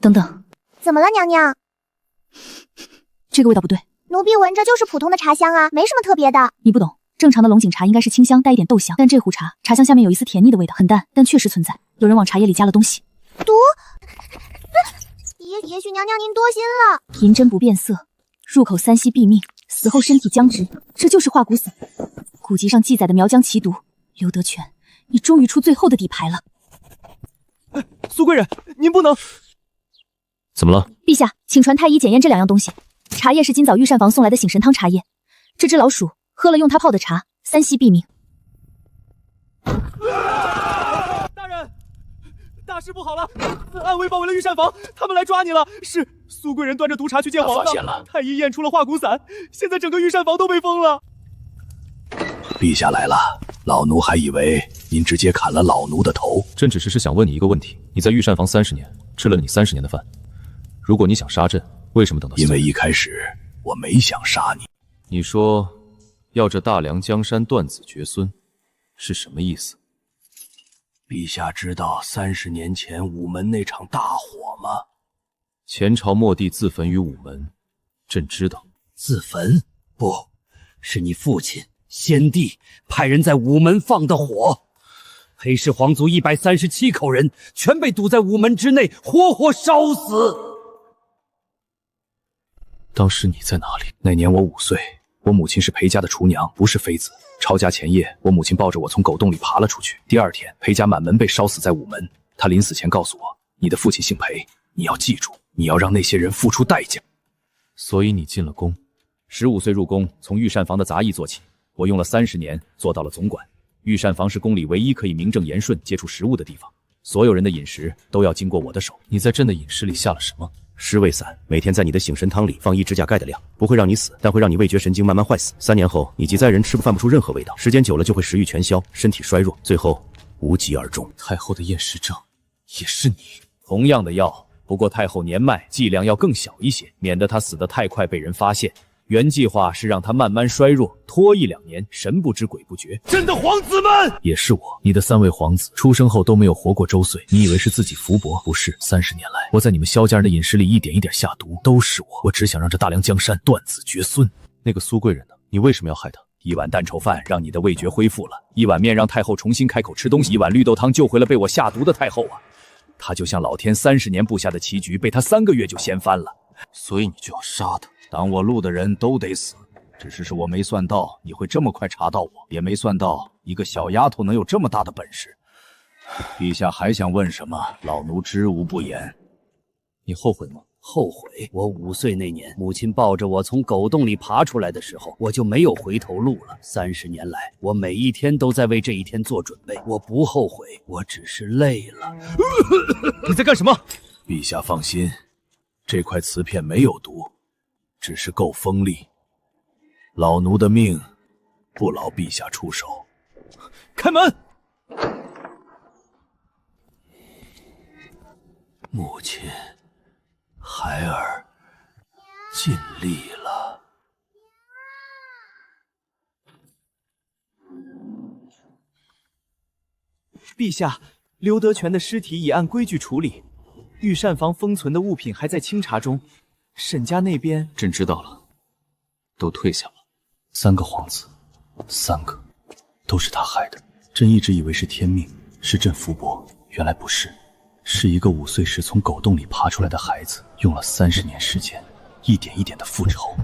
等等，怎么了，娘娘？这个味道不对。奴婢闻着就是普通的茶香啊，没什么特别的。你不懂，正常的龙井茶应该是清香带一点豆香，但这壶茶香下面有一丝甜腻的味道，很淡，但确实存在。有人往茶叶里加了东西。毒？也许娘娘您多心了。银针不变色，入口3息毙命，死后身体僵直，这就是化骨散。古籍上记载的苗疆奇毒。刘德全，你终于出最后的底牌了。苏贵人，您不能。怎么了？陛下，请传太医检验这2样东西。茶叶是今早御膳房送来的醒神汤茶叶，这只老鼠喝了用它泡的茶，3息毙命。大人，大事不好了！暗卫包围了御膳房，他们来抓你了。是苏贵人端着毒茶去见皇上，发现了。太医验出了化骨散，现在整个御膳房都被封了。陛下来了，老奴还以为您直接砍了老奴的头。朕只是想问你一个问题：你在御膳房30年，吃了你30年的饭，如果你想杀朕，为什么等到现在？因为一开始我没想杀你。你说要这大梁江山断子绝孙，是什么意思？陛下知道30年前午门那场大火吗？前朝末帝自焚于午门，朕知道。自焚？不，是你父亲先帝派人在午门放的火。裴氏皇族137口人全被堵在午门之内，活活烧死。当时你在哪里？那年我5岁，我母亲是裴家的厨娘，不是妃子。抄家前夜，我母亲抱着我从狗洞里爬了出去。第2天，裴家满门被烧死在午门。她临死前告诉我，你的父亲姓裴，你要记住，你要让那些人付出代价。所以你进了宫。15岁入宫，从御膳房的杂役做起，我用了30年做到了总管。御膳房是宫里唯一可以名正言顺接触食物的地方，所有人的饮食都要经过我的手。你在朕的饮食里下了什么？尸味散，每天在你的醒神汤里放1指甲盖的量，不会让你死，但会让你味觉神经慢慢坏死。3年后，你及灾人吃饭不出任何味道，时间久了就会食欲全消，身体衰弱，最后无疾而终。太后的厌食症也是你？同样的药，不过太后年迈，剂量要更小一些，免得她死得太快被人发现。原计划是让她慢慢衰弱，拖1-2年，神不知鬼不觉。朕的皇子们，也是我，你的3位皇子出生后都没有活过周岁，你以为是自己福薄？不是，30年来，我在你们萧家人的饮食里一点一点下毒，都是我。我只想让这大梁江山断子绝孙。那个苏贵人呢？你为什么要害他？1碗蛋炒饭让你的味觉恢复了，1碗面让太后重新开口吃东西，1碗绿豆汤救回了被我下毒的太后啊！他就像老天30年布下的棋局，被他3个月就掀翻了。所以你就要杀他。挡我路的人都得死，只是我没算到你会这么快查到我，也没算到一个小丫头能有这么大的本事。陛下还想问什么？老奴知无不言。你后悔吗？后悔？我5岁那年，母亲抱着我从狗洞里爬出来的时候，我就没有回头路了。30年来，我每一天都在为这一天做准备。我不后悔，我只是累了。你在干什么？陛下放心，这块瓷片没有毒，只是够锋利。老奴的命不劳陛下出手。开门！母亲，孩儿尽力了。陛下，刘德全的尸体已按规矩处理，御膳房封存的物品还在清查中。沈家那边，朕知道了，都退下了。3个皇子，3个，都是他害的。朕一直以为是天命，是朕福薄，原来不是，是一个5岁时从狗洞里爬出来的孩子，用了30年时间，一点一点的复仇。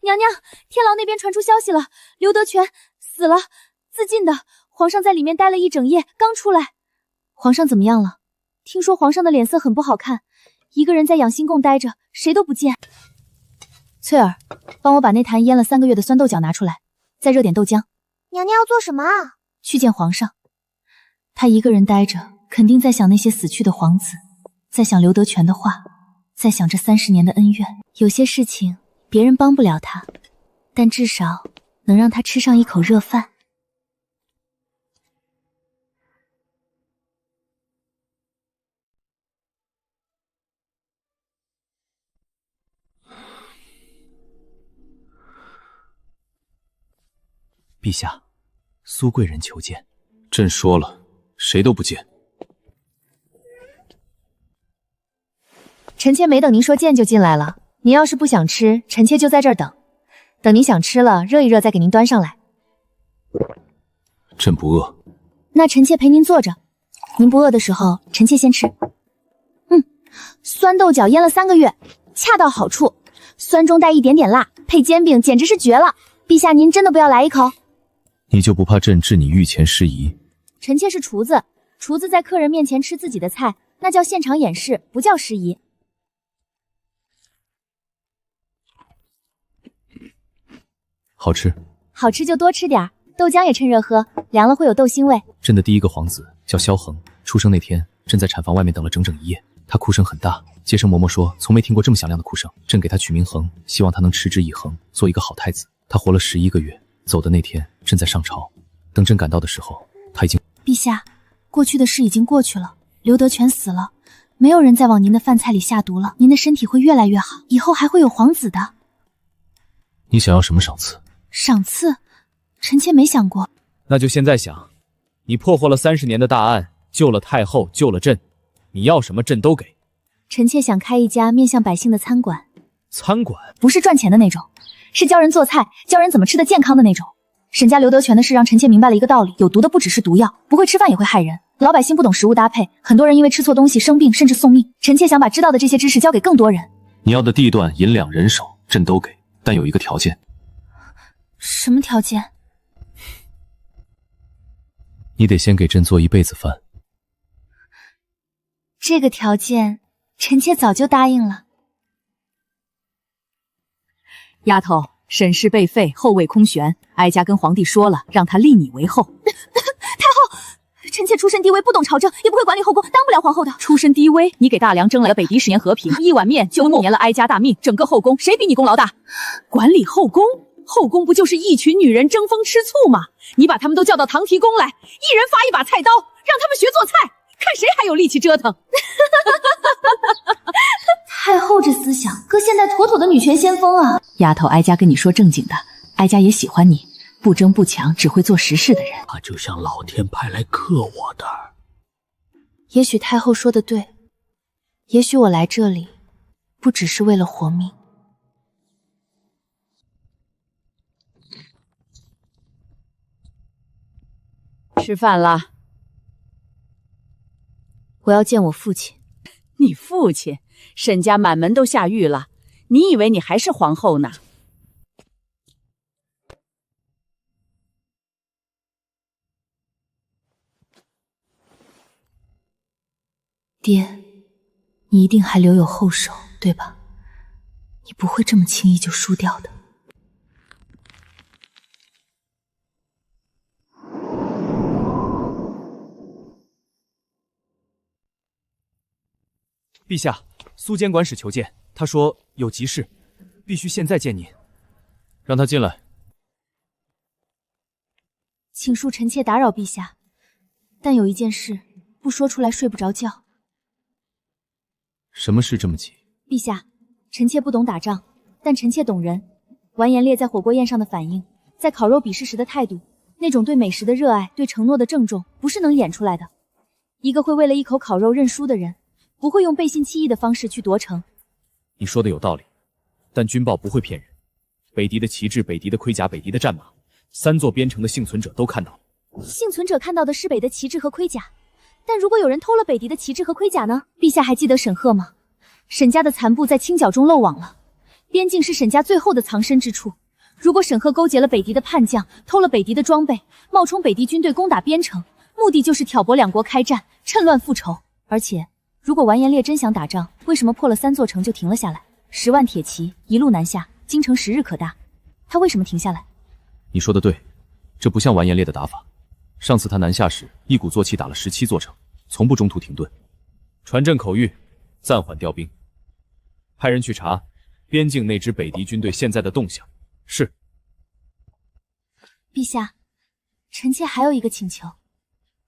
娘娘，天牢那边传出消息了，刘德全死了，自尽的。皇上在里面待了1整夜，刚出来。皇上怎么样了？听说皇上的脸色很不好看，一个人在养心宫待着，谁都不见。翠儿，帮我把那坛腌了3个月的酸豆角拿出来，再热点豆浆。娘娘要做什么啊？去见皇上。他一个人待着，肯定在想那些死去的皇子，在想刘德全的话，在想这30年的恩怨。有些事情别人帮不了他，但至少能让他吃上一口热饭。陛下，苏贵人求见。朕说了，谁都不见。臣妾没等您说见就进来了。您要是不想吃，臣妾就在这儿等。等您想吃了，热一热再给您端上来。朕不饿。那臣妾陪您坐着。您不饿的时候，臣妾先吃。酸豆角腌了3个月，恰到好处，酸中带一点点辣，配煎饼简直是绝了。陛下，您真的不要来一口？你就不怕朕治你御前失仪？臣妾是厨子，厨子在客人面前吃自己的菜，那叫现场演示，不叫失仪。好吃，好吃就多吃点，豆浆也趁热喝，凉了会有豆腥味。朕的第一个皇子叫萧恒，出生那天，朕在产房外面等了整整1夜，他哭声很大。接生嬷嬷说，从没听过这么响亮的哭声。朕给他取名恒，希望他能持之以恒，做一个好太子。他活了11个月，走的那天，朕在上朝。等朕赶到的时候，他已经……陛下，过去的事已经过去了，刘德全死了，没有人再往您的饭菜里下毒了，您的身体会越来越好，以后还会有皇子的。你想要什么赏赐？赏赐？臣妾没想过。那就现在想，你破获了30年的大案，救了太后，救了朕，你要什么朕都给。臣妾想开一家面向百姓的餐馆。餐馆？不是赚钱的那种，是教人做菜，教人怎么吃得健康的那种。沈家刘德全的事让臣妾明白了一个道理，有毒的不只是毒药，不会吃饭也会害人。老百姓不懂食物搭配，很多人因为吃错东西生病，甚至送命。臣妾想把知道的这些知识交给更多人。你要的地段、银两、人手，朕都给，但有一个条件。什么条件？你得先给朕做一辈子饭。这个条件，臣妾早就答应了。丫头，沈氏被废，后位空悬，哀家跟皇帝说了，让他立你为后。太后，臣妾出身低微，不懂朝政，也不会管理后宫，当不了皇后的。出身低微，你给大梁争来了北狄10年和平，一碗面就绵了哀家大命，整个后宫谁比你功劳大？管理后宫？后宫不就是一群女人争风吃醋吗？你把她们都叫到唐提宫来，一人发一把菜刀，让她们学做菜，看谁还有力气折腾。太后这思想，搁现在妥妥的女权先锋啊！丫头，哀家跟你说正经的，哀家也喜欢你，不争不抢，只会做实事的人。他就像老天派来克我的。也许太后说的对，也许我来这里，不只是为了活命。吃饭啦！我要见我父亲。你父亲？沈家满门都下狱了，你以为你还是皇后呢？爹，你一定还留有后手，对吧？你不会这么轻易就输掉的。陛下，苏监管使求见，他说有急事，必须现在见您。让他进来。请恕臣妾打扰陛下，但有一件事不说出来睡不着觉。什么事这么急？陛下，臣妾不懂打仗，但臣妾懂人。完颜烈在火锅宴上的反应，在烤肉比试时的态度，那种对美食的热爱，对承诺的郑重，不是能演出来的。一个会为了一口烤肉认输的人，不会用背信弃义的方式去夺城。你说的有道理，但军报不会骗人。北狄的旗帜、北狄的盔甲、北狄的战马，3座边城的幸存者都看到了。幸存者看到的是北的旗帜和盔甲，但如果有人偷了北狄的旗帜和盔甲呢？陛下还记得沈赫吗？沈家的残部在清剿中漏网了，边境是沈家最后的藏身之处。如果沈赫勾结了北狄的叛将，偷了北狄的装备，冒充北狄军队攻打边城，目的就是挑拨两国开战，趁乱复仇。而且如果完颜烈真想打仗，为什么破了3座城就停了下来？10万铁骑一路南下，京城10日可大，他为什么停下来？你说的对，这不像完颜烈的打法。上次他南下时，一鼓作气打了17座城，从不中途停顿。传朕口谕，暂缓调兵，派人去查边境那支北狄军队现在的动向。是。陛下，臣妾还有一个请求。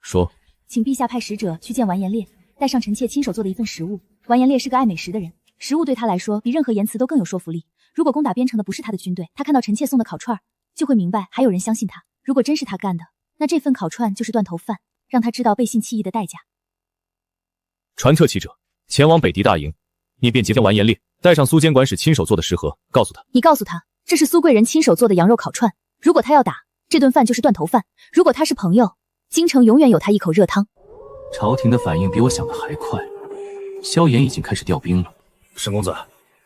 说。请陛下派使者去见完颜烈，带上臣妾亲手做的一份食物。完颜烈是个爱美食的人，食物对他来说比任何言辞都更有说服力。如果攻打边城的不是他的军队，他看到臣妾送的烤串，就会明白还有人相信他。如果真是他干的，那这份烤串就是断头饭，让他知道背信弃义的代价。传特骑者前往北狄大营，你便将完颜烈带上苏监管使亲手做的食盒，告诉他，你告诉他，这是苏贵人亲手做的羊肉烤串。如果他要打，这顿饭就是断头饭；如果他是朋友，京城永远有他一口热汤。朝廷的反应比我想的还快，萧炎已经开始调兵了。沈公子，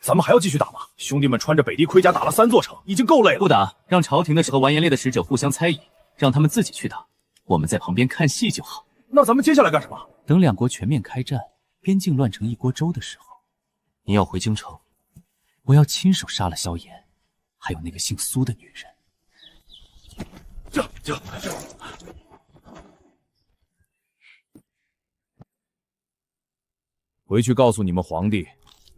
咱们还要继续打吗？兄弟们穿着北狄盔甲打了3座城，已经够累了。不打，让朝廷的和完颜烈的使者互相猜疑，让他们自己去打，我们在旁边看戏就好。那咱们接下来干什么？等两国全面开战，边境乱成一锅粥的时候，你要回京城，我要亲手杀了萧炎，还有那个姓苏的女人。这。回去告诉你们皇帝，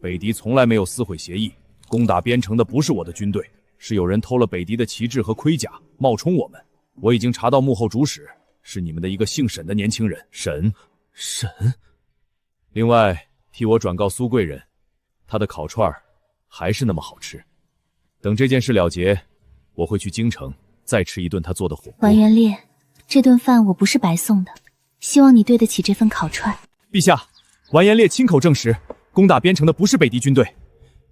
北狄从来没有撕毁协议，攻打边城的不是我的军队，是有人偷了北狄的旗帜和盔甲，冒充我们。我已经查到幕后主使是你们的一个姓沈的年轻人。沈。另外，替我转告苏贵人，他的烤串还是那么好吃。等这件事了结，我会去京城再吃一顿他做的火锅。完颜烈，这顿饭我不是白送的，希望你对得起这份烤串。陛下，完颜烈亲口证实，攻打边城的不是北狄军队，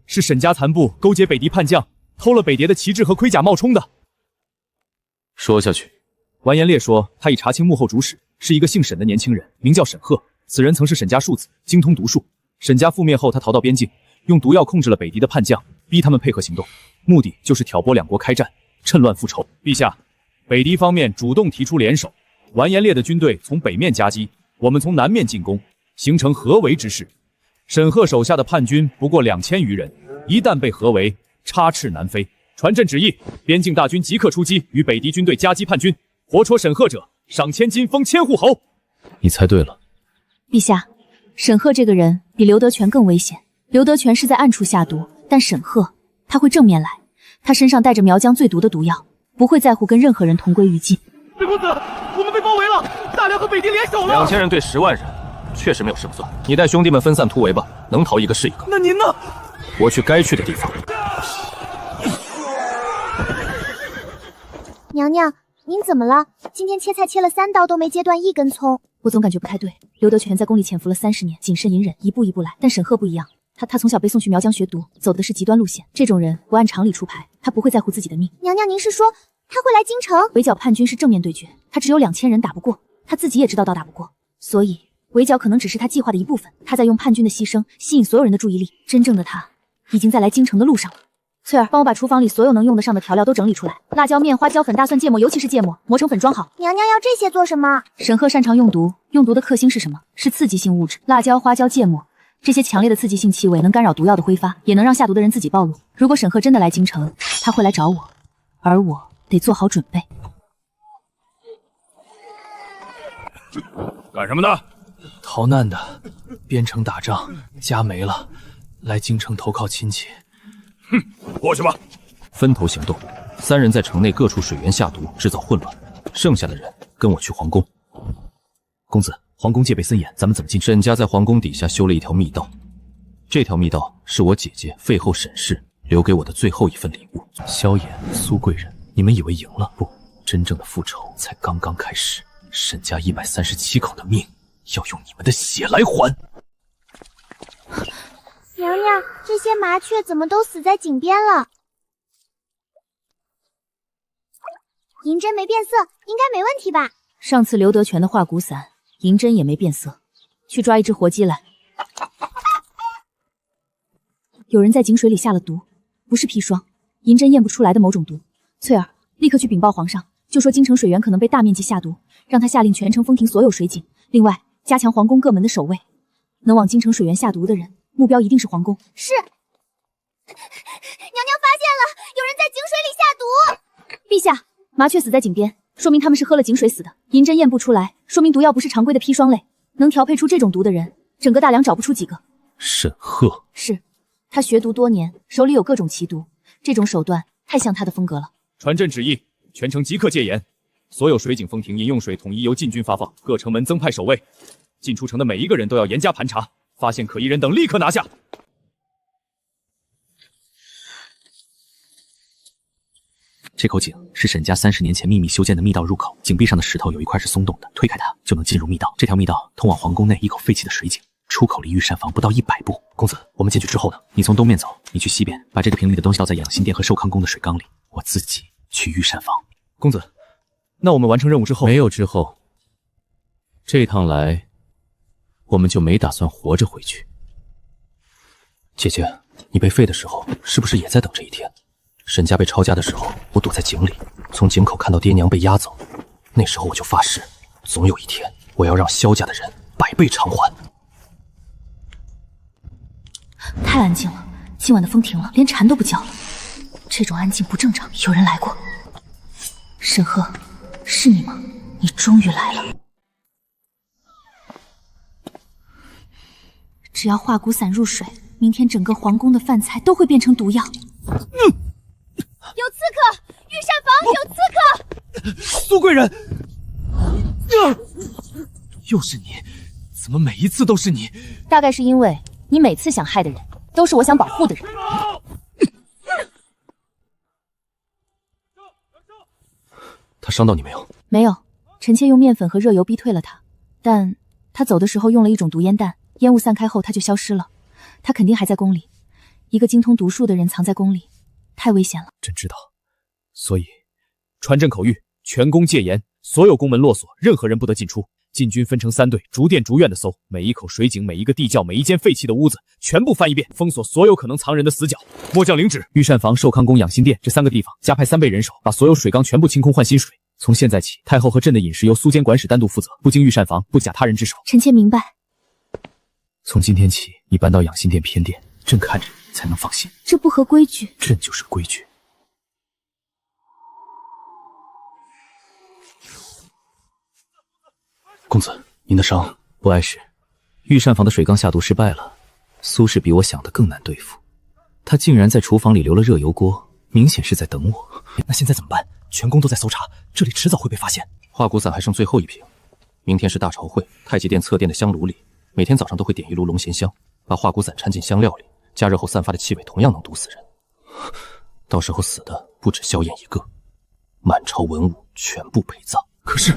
是沈家残部勾结北狄叛将，偷了北狄的旗帜和盔甲冒充的。说下去，完颜烈说他已查清幕后主使是一个姓沈的年轻人，名叫沈赫。此人曾是沈家庶子，精通毒术。沈家覆灭后，他逃到边境，用毒药控制了北狄的叛将，逼他们配合行动，目的就是挑拨两国开战，趁乱复仇。陛下，北狄方面主动提出联手，完颜烈的军队从北面夹击，我们从南面进攻，形成合围之势。沈赫手下的叛军不过2000余人，一旦被合围，插翅难飞。传朕旨意，边境大军即刻出击，与北狄军队夹击叛军，活戳沈赫者，赏千金，封千户侯。你猜对了，陛下，沈赫这个人比刘德全更危险。刘德全是在暗处下毒，但沈赫他会正面来，他身上带着苗疆最毒的毒药，不会在乎跟任何人同归于尽。沈公子，我们被包围了，大梁和北狄联手了。2000人对10万人，确实没有胜算。你带兄弟们分散突围吧，能逃一个是一个。那您呢？我去该去的地方。娘娘，您怎么了？今天切菜切了3刀都没切断一根葱。我总感觉不太对。刘德全在宫里潜伏了30年，谨慎隐忍，一步一步来。但沈赫不一样，他从小被送去苗疆学毒，走的是极端路线。这种人不按常理出牌，他不会在乎自己的命。娘娘，您是说他会来京城？围剿叛军是正面对决，他只有2000人打不过，他自己也知道打不过，所以围剿可能只是他计划的一部分。他在用叛军的牺牲吸引所有人的注意力，真正的他已经在来京城的路上了。翠儿，帮我把厨房里所有能用得上的调料都整理出来，辣椒面、花椒粉、大蒜、芥末，尤其是芥末，磨成粉装好。娘娘要这些做什么？沈赫擅长用毒，用毒的克星是什么？是刺激性物质。辣椒、花椒、芥末这些强烈的刺激性气味能干扰毒药的挥发，也能让下毒的人自己暴露。如果沈赫真的来京城，他会来找我，而我得做好准备。干什么的？逃难的，边城打仗，家没了，来京城投靠亲戚。哼，过去吧。分头行动，3人在城内各处水源下毒，制造混乱，剩下的人跟我去皇宫。公子，皇宫戒备森严，咱们怎么进？沈家在皇宫底下修了一条密道，这条密道是我姐姐废后沈氏留给我的最后一份礼物。萧炎、苏贵人，你们以为赢了？不，真正的复仇才刚刚开始。沈家137口的命，要用你们的血来还。娘娘，这些麻雀怎么都死在井边了？银针没变色，应该没问题吧？上次刘德全的化骨散，银针也没变色。去抓一只活鸡来。有人在井水里下了毒，不是砒霜，银针验不出来的某种毒。翠儿，立刻去禀报皇上，就说京城水源可能被大面积下毒，让他下令全城封停所有水井。另外，加强皇宫各门的守卫，能往京城水源下毒的人，目标一定是皇宫。是。娘娘发现了，有人在井水里下毒。陛下，麻雀死在井边，说明他们是喝了井水死的。银针验不出来，说明毒药不是常规的砒霜类。能调配出这种毒的人，整个大梁找不出几个。沈赫是，他学毒多年，手里有各种奇毒，这种手段太像他的风格了。传朕旨意，全城即刻戒严，所有水井封停，饮用水统一由禁军发放，各城门增派守卫，进出城的每一个人都要严加盘查，发现可疑人等立刻拿下。这口井是沈家30年前秘密修建的密道入口，井壁上的石头有一块是松动的，推开它就能进入密道。这条密道通往皇宫内一口废弃的水井。出口离御膳房不到100步。公子，我们进去之后呢？你从东面走，你去西边，把这个瓶里的东西倒在养心殿和寿康宫的水缸里，我自己去御膳房。公子，那我们完成任务之后，没有之后。这趟来，我们就没打算活着回去。姐姐，你被废的时候，是不是也在等这一天？沈家被抄家的时候，我躲在井里，从井口看到爹娘被押走，那时候我就发誓，总有一天，我要让萧家的人100倍偿还。太安静了，今晚的风停了，连蝉都不叫了。这种安静不正常。有人来过。沈赫，是你吗？你终于来了。只要化骨散入水，明天整个皇宫的饭菜都会变成毒药。有刺客！御膳房有刺客！苏贵人，又是你，怎么每一次都是你？大概是因为你每次想害的人，都是我想保护的人。他伤到你没有？没有，臣妾用面粉和热油逼退了他，但他走的时候用了一种毒烟弹，烟雾散开后他就消失了。他肯定还在宫里，一个精通毒术的人藏在宫里，太危险了。朕知道，所以传朕口谕，全宫戒严，所有宫门落锁，任何人不得进出。禁军分成3队，逐殿逐院的搜，每一口水井，每一个地窖，每一间废弃的屋子，全部翻一遍，封锁所有可能藏人的死角。末将领旨，御膳房、寿康宫、养心殿这3个地方加派3倍人手，把所有水缸全部清空换新水。从现在起，太后和朕的饮食由苏监管使单独负责，不经御膳房，不假他人之手。臣妾明白。从今天起，你搬到养心殿偏殿，朕看着你才能放心。这不合规矩。朕就是规矩。公子，您的伤不碍事。御膳房的水缸下毒失败了，苏氏比我想的更难对付。他竟然在厨房里留了热油锅，明显是在等我。那现在怎么办？全宫都在搜查，这里迟早会被发现。化骨散还剩最后1瓶，明天是大朝会，太极殿侧殿的香炉里，每天早上都会点一炉龙涎香，把化骨散掺进香料里，加热后散发的气味同样能毒死人。到时候死的不止萧衍一个，满朝文武全部陪葬。可是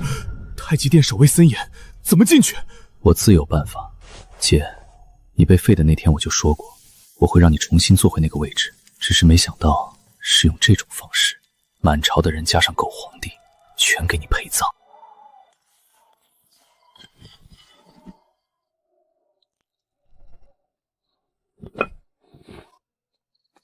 太极殿守卫森严，怎么进去？我自有办法。姐，你被废的那天我就说过，我会让你重新坐回那个位置，只是没想到是用这种方式，满朝的人加上狗皇帝，全给你陪葬。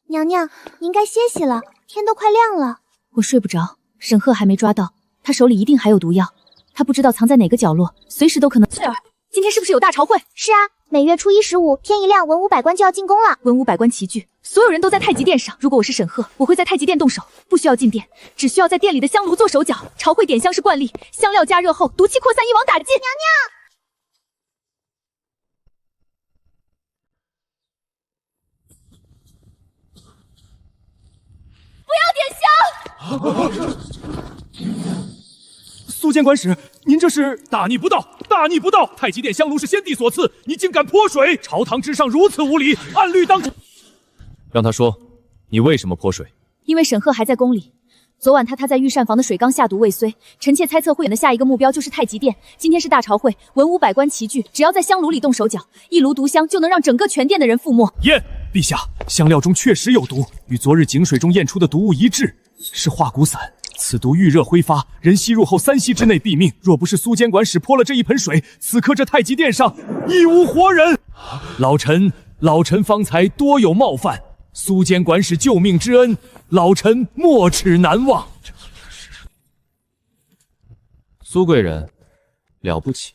娘娘，您该歇息了，天都快亮了。我睡不着，沈赫还没抓到，他手里一定还有毒药，他不知道藏在哪个角落，随时都可能。翠儿，今天是不是有大朝会？是啊，每月初1、15，天一亮，文武百官就要进宫了。文武百官齐聚，所有人都在太极殿上。如果我是沈赫，我会在太极殿动手，不需要进殿，只需要在殿里的香炉做手脚。朝会点香是惯例，香料加热后，毒气扩散，一网打尽。娘娘。不要点香！苏监管使，您这是大逆不道！大逆不道！太极殿香炉是先帝所赐，你竟敢泼水！朝堂之上如此无礼，按律当。让他说，你为什么泼水？因为沈赫还在宫里。昨晚他在御膳房的水缸下毒未遂，臣妾猜测慧远的下一个目标就是太极殿。今天是大朝会，文武百官齐聚，只要在香炉里动手脚，一炉毒香就能让整个全殿的人覆没。验，陛下，香料中确实有毒，与昨日井水中验出的毒物一致，是化骨散。此毒遇热挥发，人吸入后3息之内毙命。若不是苏监管使泼了这一盆水，此刻这太极殿上亦无活人。老臣方才多有冒犯，苏监管使救命之恩，老臣没齿难忘。苏贵人，了不起，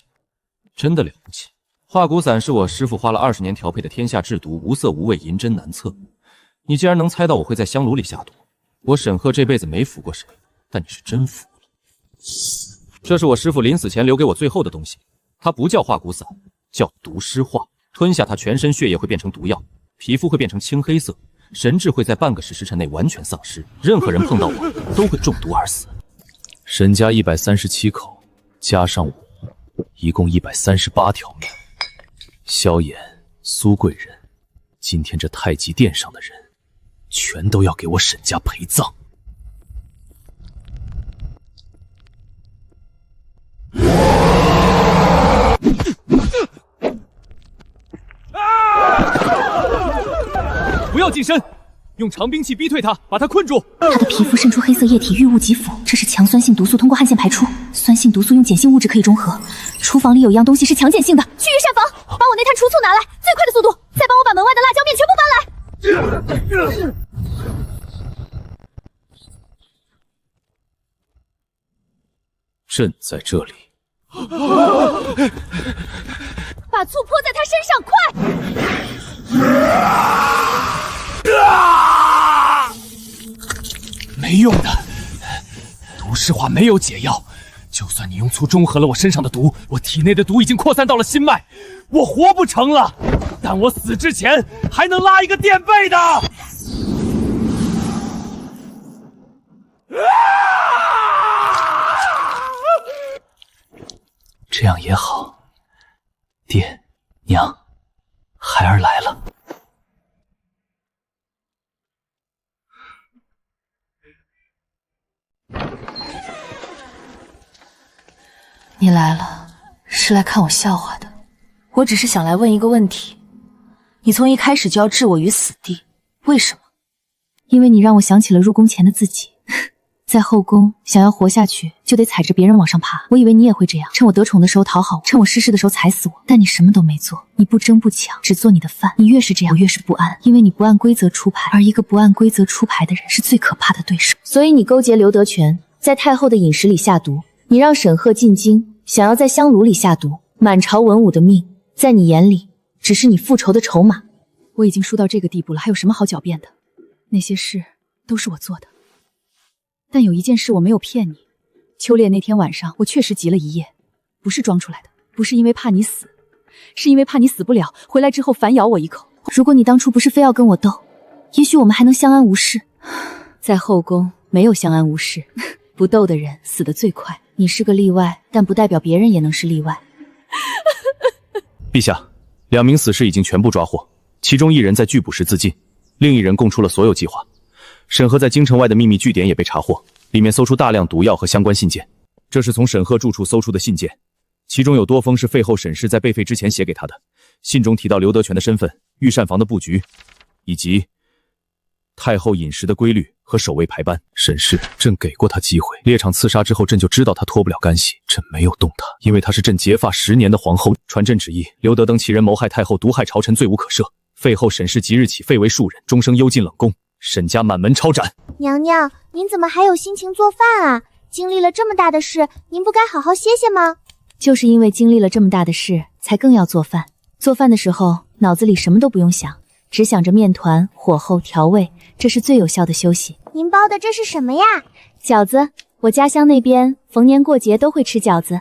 真的了不起。化骨散是我师父花了20年调配的天下制毒，无色无味，银针难测。你竟然能猜到我会在香炉里下毒，我沈赫这辈子没服过谁，但你是真服了。这是我师父临死前留给我最后的东西，它不叫化骨散，叫毒尸化。吞下它，全身血液会变成毒药，皮肤会变成青黑色，神智会在半个时辰内完全丧失，任何人碰到我都会中毒而死。沈家137口，加上我，一共138条命。萧衍、苏贵人，今天这太极殿上的人，全都要给我沈家陪葬。要近身，用长兵器逼退他，把他困住。他的皮肤渗出黑色液体，遇物即腐，这是强酸性毒素通过汗腺排出。酸性毒素用碱性物质可以中和。厨房里有样东西是强碱性的，去御膳房把我那摊除醋拿来，最快的速度。再帮我把门外的辣椒面全部搬来。朕在这里。把醋泼在他身上，快！没用的，毒尸化没有解药。就算你用醋中和了我身上的毒，我体内的毒已经扩散到了心脉，我活不成了。但我死之前还能拉一个垫背的。这样也好，爹娘，孩儿来了。你来了，是来看我笑话的。我只是想来问一个问题：你从一开始就要置我于死地，为什么？因为你让我想起了入宫前的自己。在后宫，想要活下去，就得踩着别人往上爬。我以为你也会这样，趁我得宠的时候讨好我，趁我失势的时候踩死我。但你什么都没做，你不争不抢，只做你的饭。你越是这样，我越是不安，因为你不按规则出牌，而一个不按规则出牌的人是最可怕的对手。所以你勾结刘德全，在太后的饮食里下毒，你让沈赫进京，想要在香炉里下毒。满朝文武的命，在你眼里，只是你复仇的筹码。我已经输到这个地步了，还有什么好狡辩的？那些事都是我做的。但有一件事我没有骗你，秋猎那天晚上我确实急了一夜，不是装出来的，不是因为怕你死，是因为怕你死不了，回来之后反咬我一口。如果你当初不是非要跟我斗，也许我们还能相安无事。在后宫没有相安无事，不斗的人死得最快。你是个例外，但不代表别人也能是例外。陛下，2名死士已经全部抓获，其中1人在拒捕时自尽，另1人供出了所有计划。沈赫在京城外的秘密据点也被查获，里面搜出大量毒药和相关信件。这是从沈赫住处搜出的信件，其中有多封是废后沈氏在被废之前写给他的。信中提到刘德全的身份、御膳房的布局，以及太后饮食的规律和守卫排班。沈氏，朕给过他机会，猎场刺杀之后，朕就知道他脱不了干系，朕没有动他，因为她是朕结发10年的皇后。传朕旨意，刘德等其人谋害太后、毒害朝臣，罪无可赦。废后沈氏即日起废为庶人，终生幽禁冷宫。沈家满门抄斩。娘娘，您怎么还有心情做饭啊？经历了这么大的事，您不该好好歇歇吗？就是因为经历了这么大的事，才更要做饭。做饭的时候，脑子里什么都不用想，只想着面团、火候、调味，这是最有效的休息。您包的这是什么呀？饺子，我家乡那边逢年过节都会吃饺子。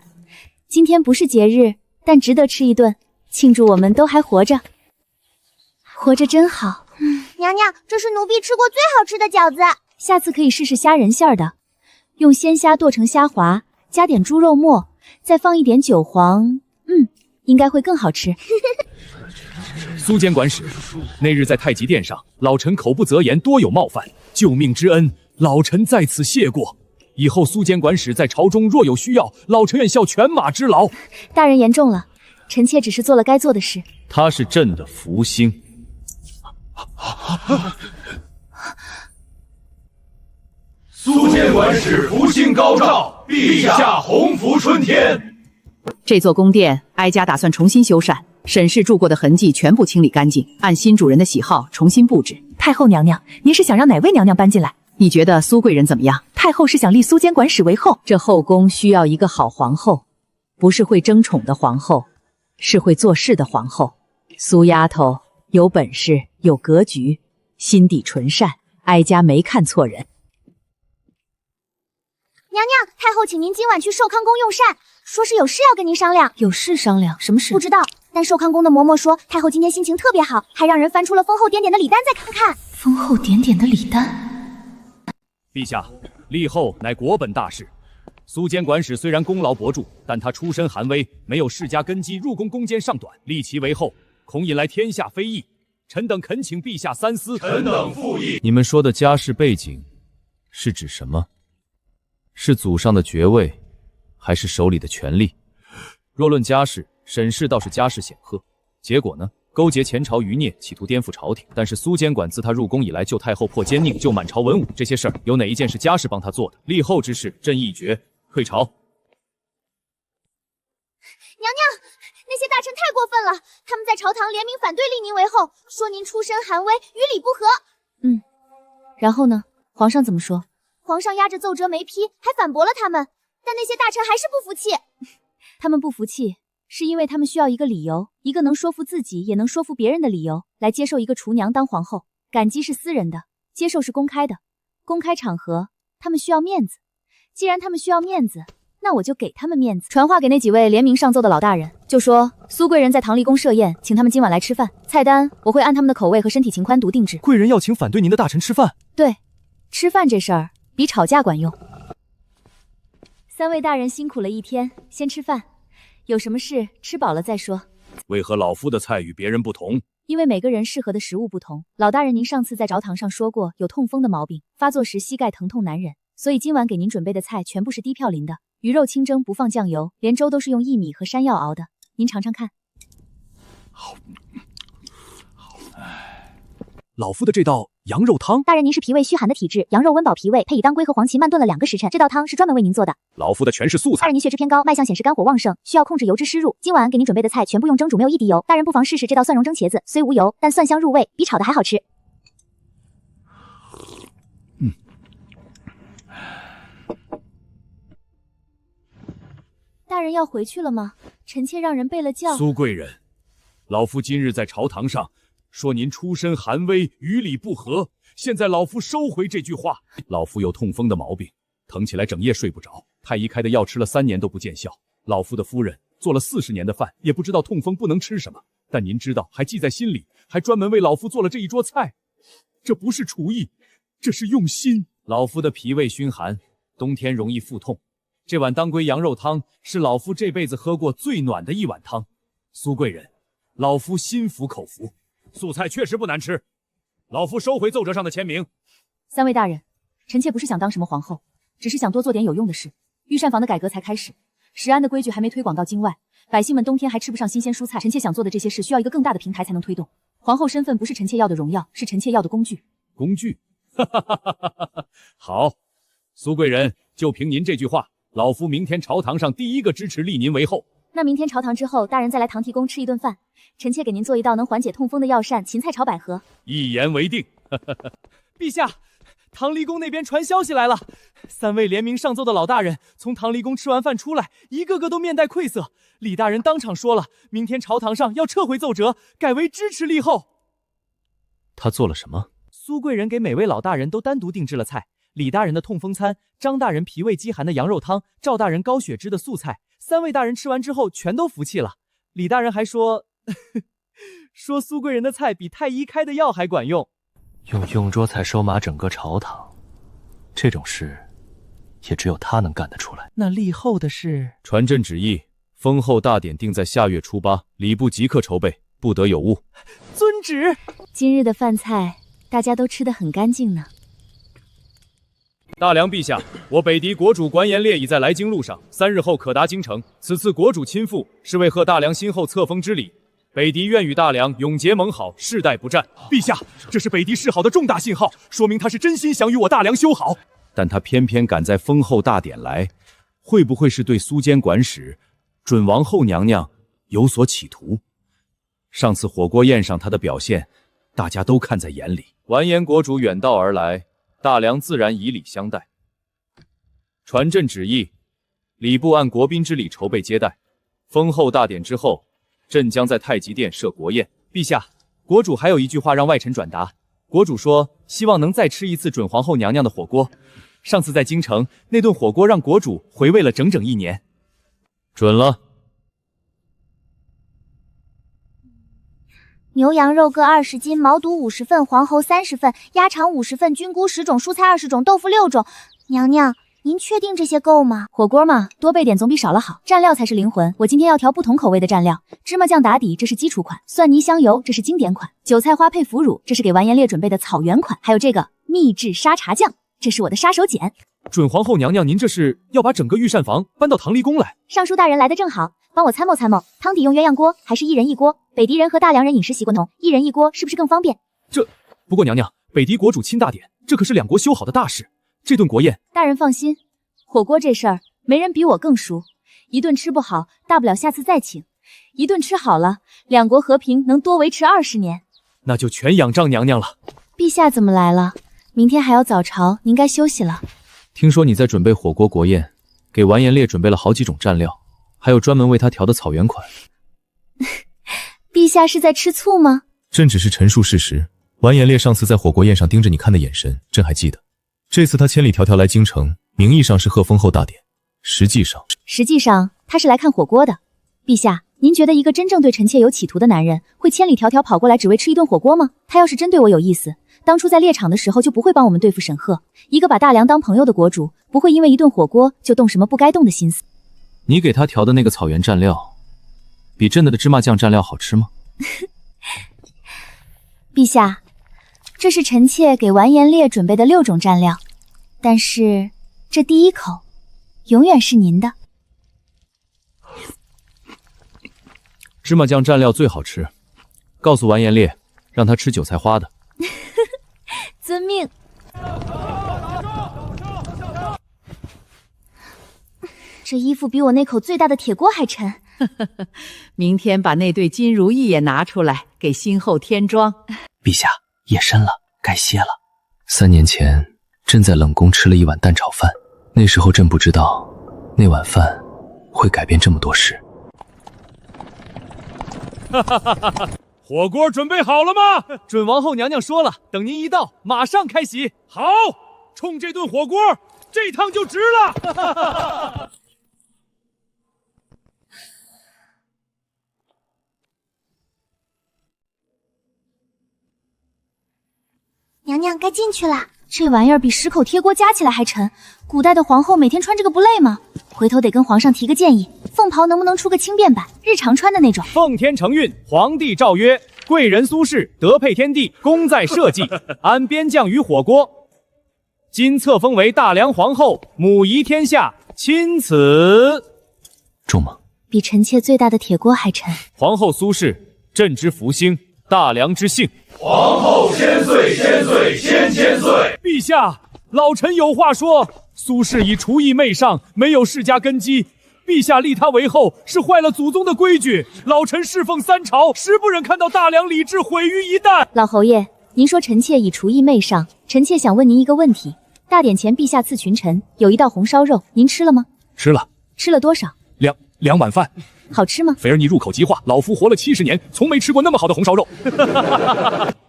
今天不是节日，但值得吃一顿，庆祝我们都还活着。活着真好。娘娘，这是奴婢吃过最好吃的饺子，下次可以试试虾仁馅的，用鲜虾剁成虾滑，加点猪肉末，再放一点韭黄，应该会更好吃。苏监管使，那日在太极殿上，老臣口不择言，多有冒犯，救命之恩，老臣在此谢过。以后苏监管使在朝中若有需要，老臣愿效犬马之劳。大人言重了，臣妾只是做了该做的事。他是朕的福星。苏监管使福星高照，陛下洪福春天。这座宫殿，哀家打算重新修缮，沈氏住过的痕迹全部清理干净，按新主人的喜好重新布置。太后娘娘，您是想让哪位娘娘搬进来？你觉得苏贵人怎么样？太后是想立苏监管使为后。这后宫需要一个好皇后，不是会争宠的皇后，是会做事的皇后。苏丫头有本事，有格局，心地纯善，哀家没看错人。娘娘，太后请您今晚去寿康宫用膳，说是有事要跟您商量。有事商量？什么事？不知道，但寿康宫的嬷嬷说太后今天心情特别好，还让人翻出了封后点点的礼单再看看。封后点点的礼单？陛下，立后乃国本大事。苏监管使虽然功劳卓著，但他出身寒微，没有世家根基，入宫攻坚尚短，立其为后，恐引来天下非议。臣等恳请陛下三思。臣等附议。你们说的家世背景是指什么？是祖上的爵位，还是手里的权力？若论家世，沈氏倒是家世显赫，结果呢，勾结前朝余孽，企图颠覆朝廷。但是苏监管自他入宫以来，救太后、破奸佞、救满朝文武，这些事儿有哪一件是家事帮他做的？立后之事，朕一决退朝。娘娘，那些大臣太过分了，他们在朝堂联名反对立您为后，说您出身寒微，与礼不合。然后呢？皇上怎么说？皇上压着奏折没批，还反驳了他们。但那些大臣还是不服气。他们不服气，是因为他们需要一个理由，一个能说服自己也能说服别人的理由，来接受一个厨娘当皇后。感激是私人的，接受是公开的。公开场合，他们需要面子。既然他们需要面子，那我就给他们面子。传话给那几位联名上奏的老大人，就说苏贵人在唐离宫设宴，请他们今晚来吃饭。菜单我会按他们的口味和身体情宽独定制。贵人要请反对您的大臣吃饭？对，吃饭这事儿比吵架管用。3位大人辛苦了一天，先吃饭。有什么事吃饱了再说。为何老夫的菜与别人不同？因为每个人适合的食物不同。老大人，您上次在朝堂上说过有痛风的毛病，发作时膝盖疼痛难忍，所以今晚给您准备的菜全部是低嘌呤的，鱼肉清蒸不放酱油，连粥都是用薏米和山药熬的，您尝尝看。老夫的这道羊肉汤，大人您是脾胃虚寒的体质，羊肉温饱脾胃，配以当归和黄芪慢炖了2个时辰，这道汤是专门为您做的。老夫的全是素菜。大人您血脂偏高，脉象显示肝火旺盛，需要控制油脂湿入。今晚给您准备的菜全部用蒸煮，没有一滴油。大人不妨试试这道蒜蓉蒸茄子，虽无油，但蒜香入味，比炒的还好吃。大人要回去了吗？臣妾让人备了轿。苏贵人，老夫今日在朝堂上说您出身寒微，与礼不合，现在老夫收回这句话。老夫有痛风的毛病，疼起来整夜睡不着，太医开的药吃了3年都不见效。老夫的夫人做了40年的饭，也不知道痛风不能吃什么，但您知道，还记在心里，还专门为老夫做了这一桌菜。这不是厨艺，这是用心。老夫的脾胃熏寒，冬天容易腹痛，这碗当归羊肉汤是老夫这辈子喝过最暖的一碗汤。苏贵人，老夫心服口服。素菜确实不难吃，老夫收回奏折上的签名。3位大人，臣妾不是想当什么皇后，只是想多做点有用的事。御膳房的改革才开始，食安的规矩还没推广到京外，百姓们冬天还吃不上新鲜蔬菜。臣妾想做的这些事需要一个更大的平台才能推动。皇后身份不是臣妾要的荣耀，是臣妾要的工具。工具？好，苏贵人，就凭您这句话，老夫明天朝堂上第一个支持立您为后。那明天朝堂之后，大人再来唐提宫吃一顿饭，臣妾给您做一道能缓解痛风的药膳芹菜炒百合。一言为定。陛下，唐离宫那边传消息来了，3位联名上奏的老大人从唐离宫吃完饭出来，一个个都面带愧色。李大人当场说了，明天朝堂上要撤回奏折，改为支持立后。他做了什么？苏贵人给每位老大人都单独定制了菜，李大人的痛风餐，张大人脾胃饥寒的羊肉汤，赵大人高血脂的素菜。3位大人吃完之后全都服气了。李大人还说说苏贵人的菜比太医开的药还管用。用用桌菜收买整个朝堂，这种事也只有他能干得出来。那立后的事，传朕旨意，封后大典定在下月初8，礼部即刻筹备，不得有误。遵旨。今日的饭菜大家都吃得很干净呢。大梁陛下，我北狄国主管延烈已在来京路上，3日后可达京城。此次国主亲赴，是为贺大梁先后册封之礼。北狄愿与大梁永结盟好，世代不战。陛下，这是北狄示好的重大信号，说明他是真心想与我大梁修好。但他偏偏赶在封后大典来，会不会是对苏监管使、准王后娘娘有所企图？上次火锅宴上他的表现，大家都看在眼里。完颜国主远道而来，大梁自然以礼相待。传朕旨意，礼部按国宾之礼筹备接待。封后大典之后，朕将在太极殿设国宴。陛下，国主还有一句话让外臣转达。国主说，希望能再吃一次准皇后娘娘的火锅。上次在京城那顿火锅，让国主回味了整整1年。准了。牛羊肉各20斤，毛肚50份，黄喉30份，鸭肠50份，菌菇10种，蔬菜20种，豆腐6种。娘娘，您确定这些够吗？火锅嘛，多备点总比少了好。蘸料才是灵魂，我今天要调不同口味的蘸料。芝麻酱打底，这是基础款；蒜泥香油，这是经典款；韭菜花配腐乳，这是给完颜烈准备的草原款；还有这个秘制沙茶酱，这是我的杀手锏。准皇后娘娘，您这是要把整个御膳房搬到唐离宫来？尚书大人来的正好，帮我参谋参谋，汤底用鸳鸯锅还是1人1锅？北狄人和大梁人饮食习惯不同，一人一锅是不是更方便？不过娘娘，北狄国主钦大典，这可是两国修好的大事。这顿国宴，大人放心，火锅这事儿没人比我更熟。一顿吃不好，大不了下次再请；一顿吃好了，两国和平能多维持20年。那就全仰仗娘娘了。陛下怎么来了？明天还要早朝，您该休息了。听说你在准备火锅国宴，给完颜烈准备了好几种蘸料，还有专门为他调的草原款。陛下是在吃醋吗？朕只是陈述事实。完颜烈上次在火锅宴上盯着你看的眼神，朕还记得。这次他千里迢迢来京城，名义上是贺封后大典，实际上他是来看火锅的。陛下，您觉得一个真正对臣妾有企图的男人，会千里迢迢跑过来只为吃一顿火锅吗？他要是真对我有意思，当初在猎场的时候就不会帮我们对付沈赫。一个把大梁当朋友的国主，不会因为一顿火锅就动什么不该动的心思。你给他调的那个草原蘸料，比朕的芝麻酱蘸料好吃吗？陛下，这是臣妾给完颜烈准备的6种蘸料，但是这第一口永远是您的。芝麻酱蘸料最好吃，告诉完颜烈，让他吃韭菜花的。遵命。这衣服比我那口最大的铁锅还沉。明天把那对金如意也拿出来，给新后添妆。陛下，夜深了，该歇了。3年前，朕在冷宫吃了一碗蛋炒饭，那时候朕不知道，那碗饭会改变这么多事。火锅准备好了吗？准王后娘娘说了，等您一到，马上开席。好，冲这顿火锅，这趟就值了。娘娘该进去了。这玩意儿比10口铁锅加起来还沉，古代的皇后每天穿这个不累吗？回头得跟皇上提个建议，凤袍能不能出个轻便版，日常穿的那种。奉天承运，皇帝诏曰：贵人苏轼德配天地，功在社稷，安边将于火锅。今册封为大梁皇后，母仪天下，钦此。重吗？比臣妾最大的铁锅还沉。皇后苏轼，朕之福星，大梁之幸。皇后千岁，千岁，千岁！陛下，老臣有话说。苏轼以厨艺媚上，没有世家根基。陛下立他为后，是坏了祖宗的规矩。老臣侍奉3朝，实不忍看到大梁礼制毁于一旦。老侯爷，您说臣妾以厨艺媚上，臣妾想问您一个问题：大典前陛下赐群臣有一道红烧肉，您吃了吗？吃了。吃了多少？2碗饭。好吃吗？菲儿，你入口即化，老夫活了70年，从没吃过那么好的红烧肉。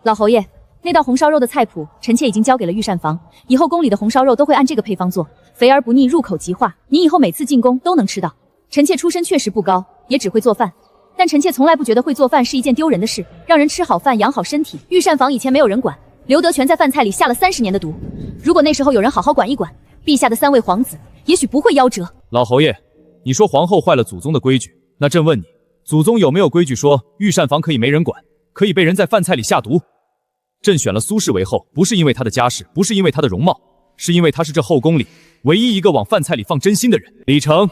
老侯爷，那道红烧肉的菜谱，臣妾已经交给了御膳房，以后宫里的红烧肉都会按这个配方做，肥而不腻，入口即化。您以后每次进宫都能吃到。臣妾出身确实不高，也只会做饭，但臣妾从来不觉得会做饭是一件丢人的事。让人吃好饭，养好身体。御膳房以前没有人管，刘德全在饭菜里下了30年的毒。如果那时候有人好好管一管，陛下的3位皇子也许不会夭折。老侯爷，你说皇后坏了祖宗的规矩，那朕问你，祖宗有没有规矩说御膳房可以没人管，可以被人在饭菜里下毒？朕选了苏轼为后，不是因为他的家世，不是因为他的容貌，是因为他是这后宫里唯一一个往饭菜里放真心的人。李成，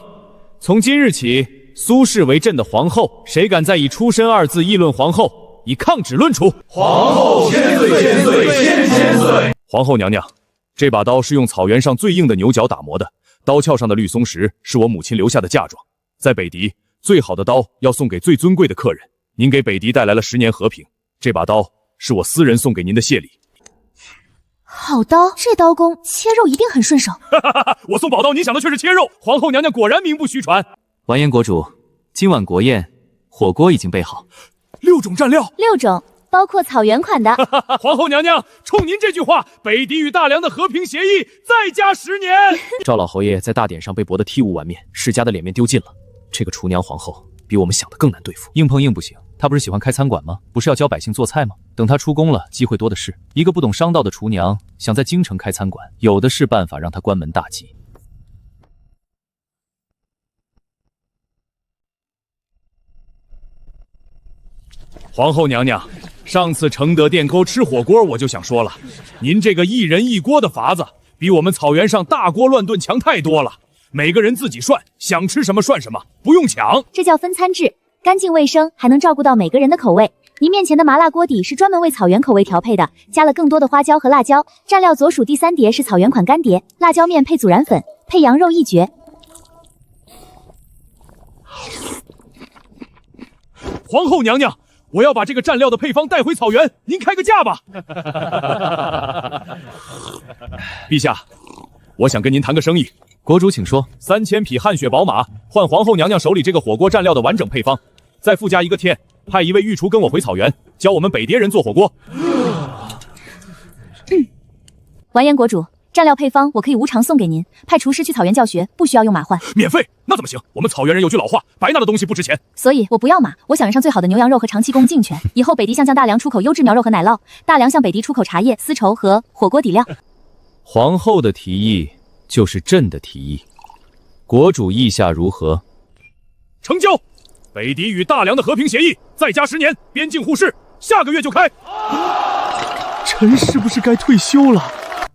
从今日起，苏轼为朕的皇后，谁敢再以出身2字议论皇后，以抗旨论处。皇后千岁，千岁，千岁！皇后娘娘，这把刀是用草原上最硬的牛角打磨的，刀鞘上的绿松石是我母亲留下的嫁妆。在北狄，最好的刀要送给最尊贵的客人。您给北狄带来了10年和平，这把刀是我私人送给您的谢礼。好刀，这刀工切肉一定很顺手。我送宝刀，您想的却是切肉。皇后娘娘果然名不虚传。完颜国主，今晚国宴火锅已经备好，6种蘸料，6种，包括草原款的。皇后娘娘，冲您这句话，北狄与大梁的和平协议再加10年。赵老侯爷在大典上被驳得体无完面，世家的脸面丢尽了。这个厨娘皇后比我们想的更难对付，硬碰硬不行。她不是喜欢开餐馆吗？不是要教百姓做菜吗？等她出宫了，机会多的是。一个不懂商道的厨娘，想在京城开餐馆，有的是办法让她关门大吉。皇后娘娘，上次承德殿沟吃火锅，我就想说了，您这个一人一锅的法子，比我们草原上大锅乱炖强太多了。每个人自己涮，想吃什么涮什么，不用抢。这叫分餐制。干净卫生，还能照顾到每个人的口味。您面前的麻辣锅底是专门为草原口味调配的，加了更多的花椒和辣椒。蘸料左数第3碟是草原款干碟，辣椒面配孜然粉，配羊肉一绝。皇后娘娘，我要把这个蘸料的配方带回草原，您开个价吧。陛下，我想跟您谈个生意。国主请说。3000匹汗血宝马换皇后娘娘手里这个火锅蘸料的完整配方，再附加一个天，派一位御厨跟我回草原，教我们北狄人做火锅。完颜国主，蘸料配方我可以无偿送给您，派厨师去草原教学，不需要用马换。免费？那怎么行？我们草原人有句老话，白拿的东西不值钱。所以我不要马，我想要上最好的牛羊肉和长期供竞权。以后北狄向大梁出口优质苗肉和奶酪，大梁向北狄出口茶叶、丝绸和火锅底料。皇后的提议就是朕的提议，国主意下如何？成交。北狄与大梁的和平协议，再加10年，边境互市，下个月就开。臣是不是该退休了？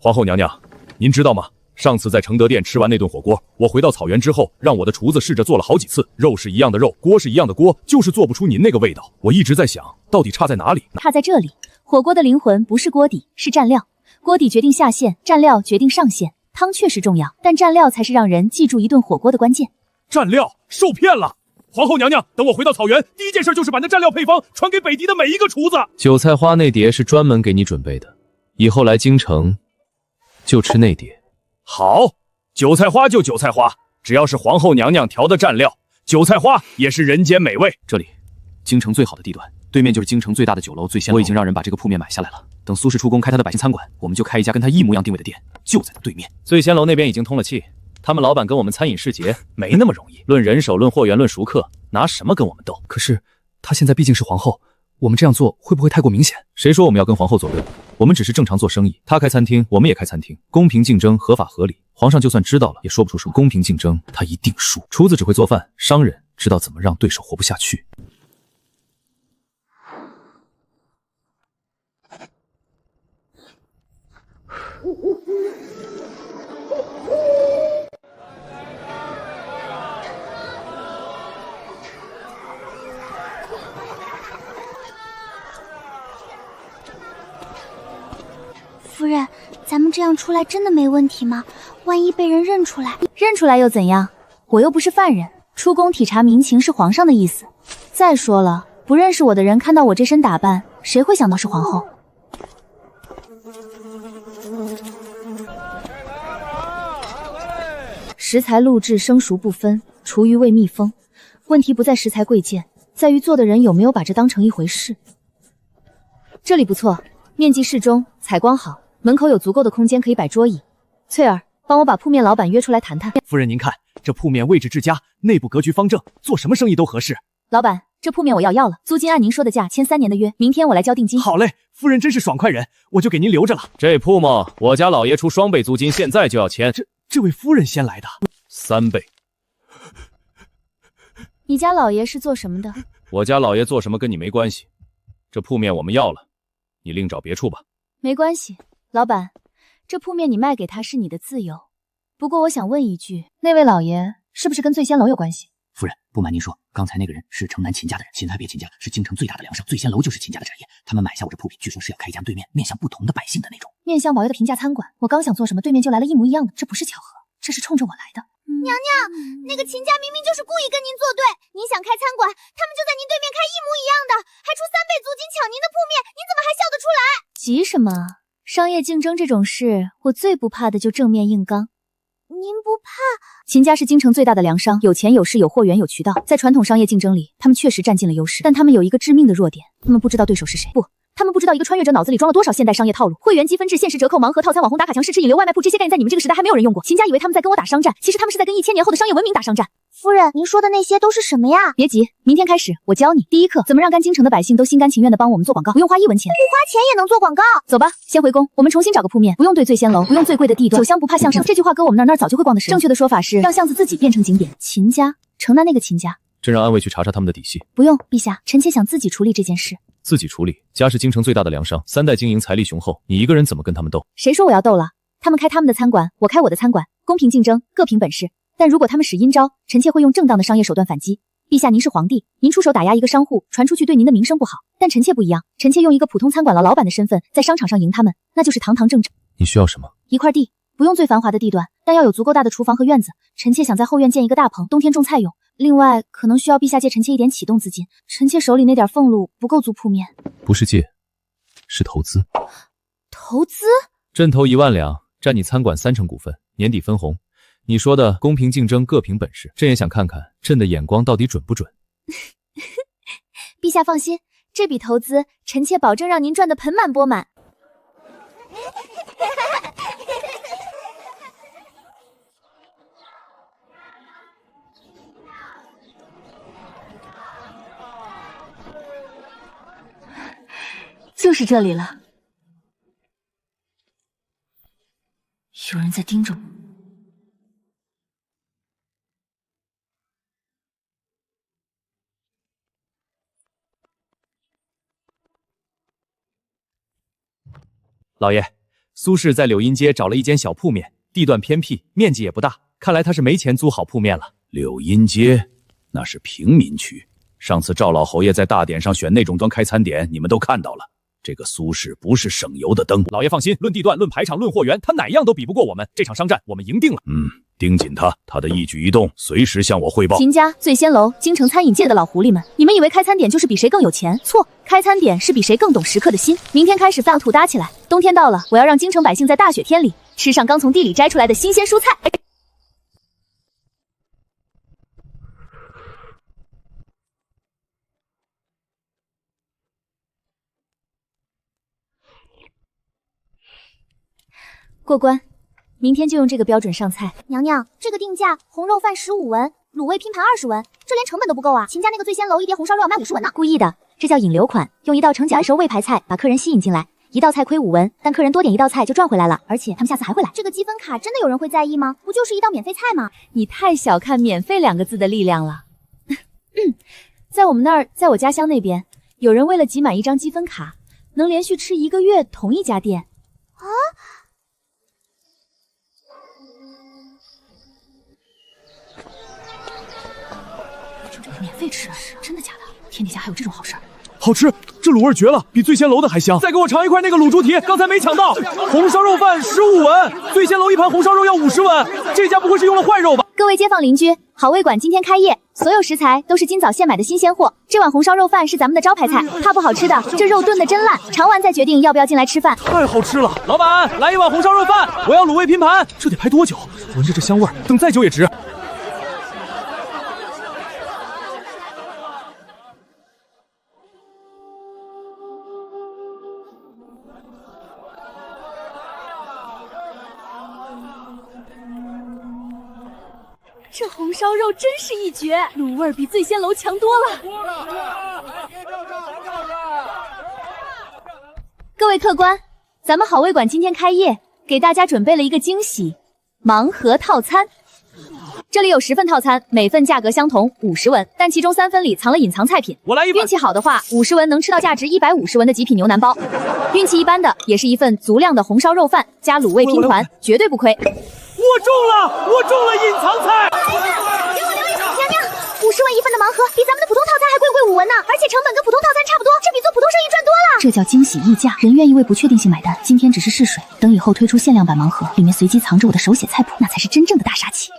皇后娘娘，您知道吗？上次在承德殿吃完那顿火锅，我回到草原之后，让我的厨子试着做了好几次，肉是一样的肉，锅是一样的锅，就是做不出您那个味道。我一直在想，到底差在哪里？差在这里，火锅的灵魂不是锅底，是蘸料。锅底决定下限，蘸料决定上限。汤确实重要，但蘸料才是让人记住一顿火锅的关键。蘸料受骗了！皇后娘娘，等我回到草原，第一件事就是把那蘸料配方传给北狄的每一个厨子。韭菜花那碟是专门给你准备的，以后来京城就吃那碟。好，韭菜花就韭菜花，只要是皇后娘娘调的蘸料，韭菜花也是人间美味。这里，京城最好的地段，对面就是京城最大的酒楼醉仙楼。我已经让人把这个铺面买下来了，等苏轼出宫开他的百姓餐馆，我们就开一家跟他一模一样定位的店，就在他对面。醉仙楼那边已经通了气，他们老板跟我们餐饮世杰没那么容易，论人手、论货源、论熟客，拿什么跟我们斗？可是她现在毕竟是皇后，我们这样做会不会太过明显？谁说我们要跟皇后作对？我们只是正常做生意，她开餐厅，我们也开餐厅，公平竞争，合法合理。皇上就算知道了，也说不出什么公平竞争，他一定输。厨子只会做饭，商人知道怎么让对手活不下去。夫人，咱们这样出来真的没问题吗？万一被人认出来，认出来又怎样？我又不是犯人，出宫体察民情是皇上的意思。再说了，不认识我的人看到我这身打扮，谁会想到是皇后？食材录制生熟不分，厨余未密封。问题不在食材贵贱，在于做的人有没有把这当成一回事。这里不错，面积适中，采光好，门口有足够的空间可以摆桌椅。翠儿，帮我把铺面老板约出来谈谈。夫人您看，这铺面位置至佳，内部格局方正，做什么生意都合适。老板，这铺面我要了，租金按您说的价，签3年的约，明天我来交定金。好嘞，夫人真是爽快人，我就给您留着了。这铺嘛，我家老爷出双倍租金，现在就要签。这位夫人先来的，3倍。你家老爷是做什么的？我家老爷做什么跟你没关系。这铺面我们要了，你另找别处吧。没关系，老板，这铺面你卖给他是你的自由。不过我想问一句，那位老爷是不是跟醉仙楼有关系？夫人，不瞒您说，刚才那个人是城南秦家的人，秦台别秦家是京城最大的粮商，醉仙楼就是秦家的产业。他们买下我这铺面，据说是要开一家对面面向不同的百姓的那种。面向保佑的平价餐馆，我刚想做什么，对面就来了一模一样的，这不是巧合，这是冲着我来的。娘娘，那个秦家明明就是故意跟您作对，您想开餐馆，他们就在您对面开一模一样的，还出3倍租金抢您的铺面，您怎么还笑得出来？急什么？商业竞争这种事，我最不怕的就正面硬刚。您不怕？秦家是京城最大的粮商，有钱有势有货源有渠道，在传统商业竞争里，他们确实占尽了优势，但他们有一个致命的弱点，他们不知道对手是谁。不，他们不知道一个穿越者脑子里装了多少现代商业套路，会员积分制、限时折扣、盲盒套餐、网红打卡、强试吃、引流外卖铺，这些概念在你们这个时代还没有人用过。秦家以为他们在跟我打商战，其实他们是在跟1000年后的商业文明打商战。夫人，您说的那些都是什么呀？别急，明天开始我教你。第一课，怎么让甘京城的百姓都心甘情愿的帮我们做广告，不用花1文钱，不花钱也能做广告。走吧，先回宫，我们重新找个铺面，不用对醉仙楼，不用最贵的地段，酒香不怕巷上。这句话搁我们那儿早就会逛的是。正确的说法是让巷子自己变成景点。秦家，城南那个秦家。朕让安卫去查查他们的底细。不用，陛下，臣妾想自己处理这件事。自己处理？家是京城最大的粮商，3代经营，财力雄厚，你一个人怎么跟他们斗？谁说我要斗了？他们开他们的餐馆，我开我的餐馆，公平竞争，各凭本事。但如果他们使阴招，臣妾会用正当的商业手段反击。陛下，您是皇帝，您出手打压一个商户，传出去对您的名声不好。但臣妾不一样，臣妾用一个普通餐馆老板的身份，在商场上赢他们，那就是堂堂正正。你需要什么？一块地，不用最繁华的地段，但要有足够大的厨房和院子。臣妾想在后院建一个大棚，冬天种菜用。另外，可能需要陛下借臣妾一点启动资金，臣妾手里那点俸禄不够足铺面。不是借，是投资。投资？朕投1万两，占你餐馆30%股份，年底分红。你说的公平竞争，各凭本事，朕也想看看朕的眼光到底准不准。陛下放心，这笔投资，臣妾保证让您赚得盆满钵满。就是这里了，有人在盯着我。老爷，苏氏在柳荫街找了一间小铺面，地段偏僻，面积也不大，看来他是没钱租好铺面了。柳荫街那是平民区，上次赵老侯爷在大典上选那种端开餐点，你们都看到了。这个苏氏不是省油的灯。老爷放心，论地段、论排场、论货源，他哪样都比不过我们。这场商战我们赢定了。盯紧他的一举一动，随时向我汇报。秦家、醉仙楼、京城餐饮界的老狐狸们，你们以为开餐点就是比谁更有钱？错，开餐点是比谁更懂食客的心。明天开始饭土搭起来，冬天到了，我要让京城百姓在大雪天里吃上刚从地里摘出来的新鲜蔬菜。过关，明天就用这个标准上菜。娘娘，这个定价，红肉饭15文，卤味拼盘20文，这连成本都不够啊！秦家那个醉仙楼一碟红烧肉要卖50文呢。故意的，这叫引流款，用一道成2熟味牌菜把客人吸引进来，一道菜亏5文，但客人多点一道菜就赚回来了，而且他们下次还会来。这个积分卡真的有人会在意吗？不就是一道免费菜吗？你太小看免费2个字的力量了。在我们那儿，在我家乡那边，有人为了集满1张积分卡，能连续吃1个月同一家店。啊？免费吃，真的假的？天底下还有这种好事？好吃，这卤味绝了，比醉仙楼的还香。再给我尝一块那个卤猪蹄，刚才没抢到。红烧肉饭15文，醉仙楼一盘红烧肉要50文，这家不会是用了坏肉吧？各位街坊邻居，好味馆今天开业，所有食材都是今早现买的新鲜货。这碗红烧肉饭是咱们的招牌菜，怕不好吃的，这肉炖的真烂，尝完再决定要不要进来吃饭。太好吃了，老板，来一碗红烧肉饭，我要卤味拼盘。这得排多久？闻着这香味儿，等再久也值。这红烧肉真是一绝，卤味比醉仙楼强多了。各位客官，咱们好味馆今天开业，给大家准备了一个惊喜——盲盒套餐。这里有10份套餐，每份价格相同50文，但其中3份里藏了隐藏菜品。我来一份。运气好的话，50文能吃到价值150文的极品牛腩包；运气一般的，也是一份足量的红烧肉饭加卤味拼团，绝对不亏。我中了，我中了隐藏菜！给我留一个，娘娘，50文一份的盲盒比咱们的普通套餐还贵5文呢，而且成本跟普通套餐差不多，这比做普通生意赚多了。这叫惊喜溢价，人愿意为不确定性买单。今天只是试水，等以后推出限量版盲盒，里面随机藏着我的手写菜谱，那才是真正的大杀器。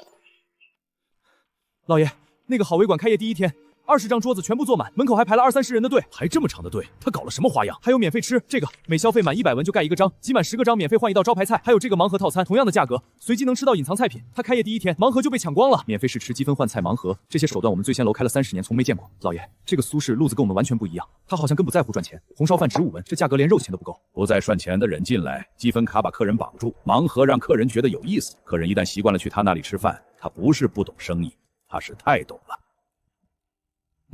老爷，那个好味馆开业第1天，20张桌子全部坐满，门口还排了20-30人的队，排这么长的队，他搞了什么花样？还有免费吃，这个每消费满100文就盖1个章，集满10个章免费换一道招牌菜，还有这个盲盒套餐，同样的价格，随机能吃到隐藏菜品。他开业第1天，盲盒就被抢光了，免费试吃、积分换菜、盲盒，这些手段我们醉仙楼开了30年，从没见过。老爷，这个苏氏路子跟我们完全不一样，他好像更不在乎赚钱。红烧饭值5文，这价格连肉钱都不够。不再赚钱的人进来，积分卡把客人绑住，盲盒让客人觉得有意思。客人一旦习惯了去他那里吃饭，他不是不懂生意，他是太懂了。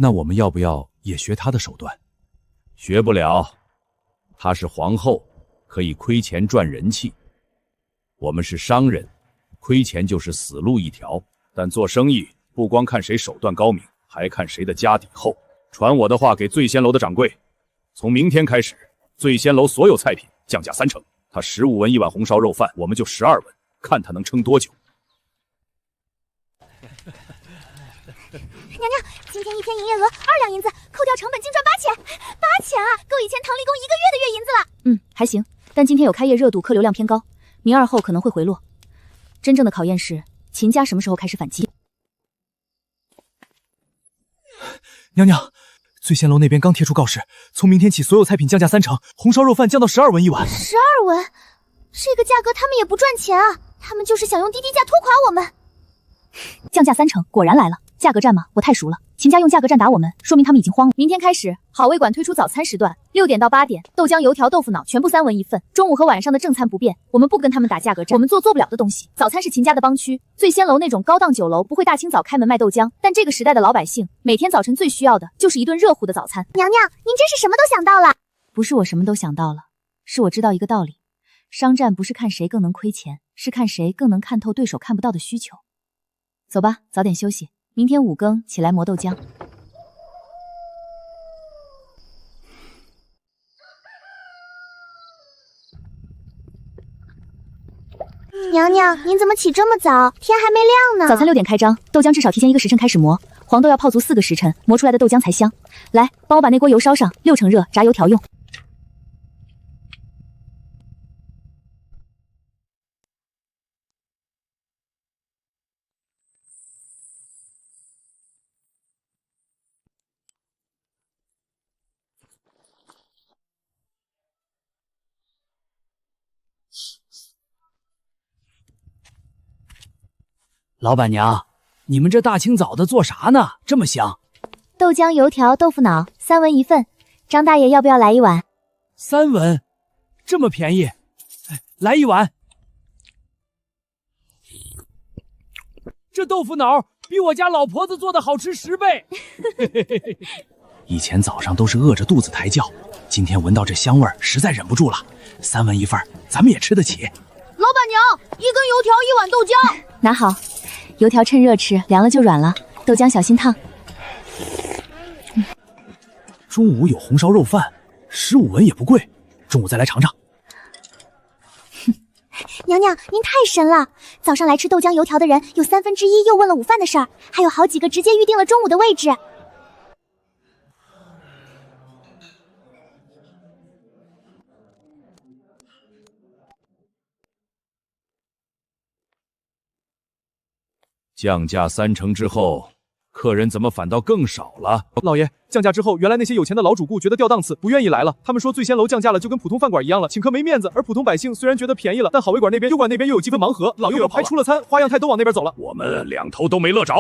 那我们要不要也学他的手段？学不了，她是皇后，可以亏钱赚人气。我们是商人，亏钱就是死路一条。但做生意不光看谁手段高明，还看谁的家底厚。传我的话给醉仙楼的掌柜，从明天开始，醉仙楼所有菜品降价30%。他15文一碗红烧肉饭，我们就12文，看他能撑多久。娘娘，今天一天营业额2两银子，扣掉成本净赚8钱，8钱啊，够以前唐丽宫1个月的月银子了。还行，但今天有开业热度，客流量偏高，明2后可能会回落。真正的考验是秦家什么时候开始反击。娘娘，醉仙楼那边刚贴出告示，从明天起所有菜品降价3成，红烧肉饭降到12文一碗。12文，这个价格他们也不赚钱啊，他们就是想用低价拖垮我们。降价3成，果然来了。价格战嘛，我太熟了。秦家用价格战打我们，说明他们已经慌了。明天开始，好味馆推出早餐时段，6点到8点，豆浆、油条、豆腐脑全部3文一份。中午和晚上的正餐不变，我们不跟他们打价格战，我们做不了的东西。早餐是秦家的帮区，醉仙楼那种高档酒楼不会大清早开门卖豆浆，但这个时代的老百姓每天早晨最需要的就是一顿热乎的早餐。娘娘，您真是什么都想到了。不是我什么都想到了，是我知道一个道理：商战不是看谁更能亏钱，是看谁更能看透对手看不到的需求。走吧，早点休息。明天5更起来磨豆浆。娘娘，您怎么起这么早？天还没亮呢。早餐6点开张，豆浆至少提前1个时辰开始磨，黄豆要泡足4个时辰，磨出来的豆浆才香。来，帮我把那锅油烧上，6成热，炸油条用。老板娘，你们这大清早的做啥呢？这么香！豆浆、油条、豆腐脑3文一份，张大爷要不要来一碗？3文，这么便宜，来一碗。这豆腐脑比我家老婆子做的好吃10倍。以前早上都是饿着肚子抬轿，今天闻到这香味儿，实在忍不住了。3文一份，咱们也吃得起。老板娘，1根油条，1碗豆浆。拿好，油条趁热吃，凉了就软了。豆浆小心烫。中午有红烧肉饭，15文也不贵，中午再来尝尝。娘娘，您太神了！早上来吃豆浆油条的人有1/3又问了午饭的事儿，还有好几个直接预定了中午的位置。降价3成之后，客人怎么反倒更少了？老爷，降价之后，原来那些有钱的老主顾觉得掉档次，不愿意来了。他们说醉仙楼降价了，就跟普通饭馆一样了，请客没面子。而普通百姓虽然觉得便宜了，但好味馆那边、油馆那边又有积分盲盒，老又还出了餐，花样菜都往那边走了。我们2头都没乐着。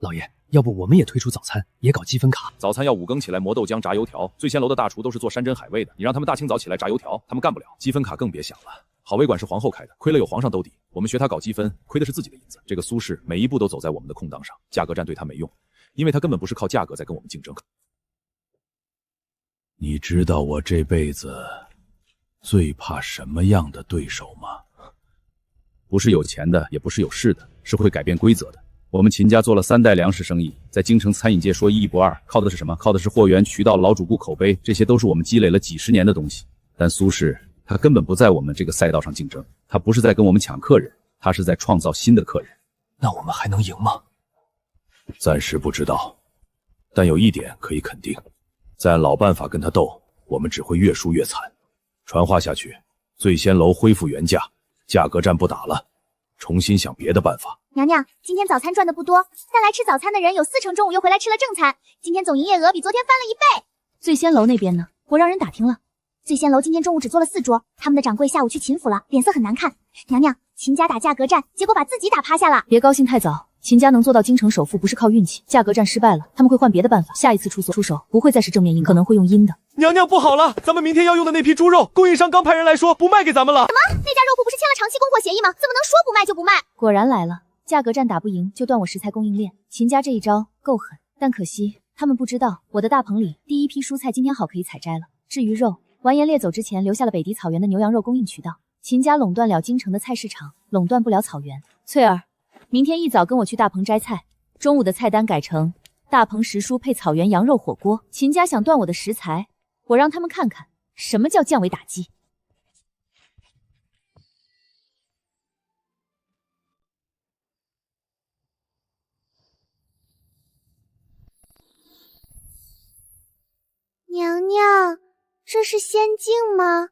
老爷，要不我们也推出早餐，也搞积分卡。早餐要5更起来磨豆浆、炸油条。醉仙楼的大厨都是做山珍海味的，你让他们大清早起来炸油条，他们干不了。积分卡更别想了。好味馆是皇后开的，亏了有皇上兜底。我们学他搞积分，亏的是自己的银子。这个苏轼每一步都走在我们的空档上，价格战对他没用，因为他根本不是靠价格在跟我们竞争。你知道我这辈子最怕什么样的对手吗？不是有钱的，也不是有势的，是会改变规则的。我们秦家做了3代粮食生意，在京城餐饮界说一不二，靠的是什么？靠的是货源、渠道、老主顾口碑，这些都是我们积累了几十年的东西。但苏轼他根本不在我们这个赛道上竞争，他不是在跟我们抢客人，他是在创造新的客人。那我们还能赢吗？暂时不知道，但有一点可以肯定，再按老办法跟他斗，我们只会越输越惨。传话下去，醉仙楼恢复原价，价格战不打了，重新想别的办法。娘娘，今天早餐赚的不多，但来吃早餐的人有4成中午又回来吃了正餐，今天总营业额比昨天翻了1倍。醉仙楼那边呢？我让人打听了。醉仙楼今天中午只做了4桌，他们的掌柜下午去秦府了，脸色很难看。娘娘，秦家打价格战，结果把自己打趴下了。别高兴太早，秦家能做到京城首富不是靠运气，价格战失败了，他们会换别的办法，下一次出手不会再是正面硬，可能会用阴的。娘娘不好了，咱们明天要用的那批猪肉，供应商刚派人来说不卖给咱们了。什么？那家肉铺不是签了长期供货协议吗？怎么能说不卖就不卖？果然来了，价格战打不赢就断我食材供应链。秦家这一招够狠，但可惜他们不知道，我的大棚里第一批蔬菜今天好可以采摘了。至于肉，完颜烈走之前留下了北狄草原的牛羊肉供应渠道，秦家垄断了京城的菜市场，垄断不了草原。翠儿，明天一早跟我去大棚摘菜，中午的菜单改成大棚时蔬配草原羊肉火锅。秦家想断我的食材，我让他们看看什么叫降维打击。这是仙境吗？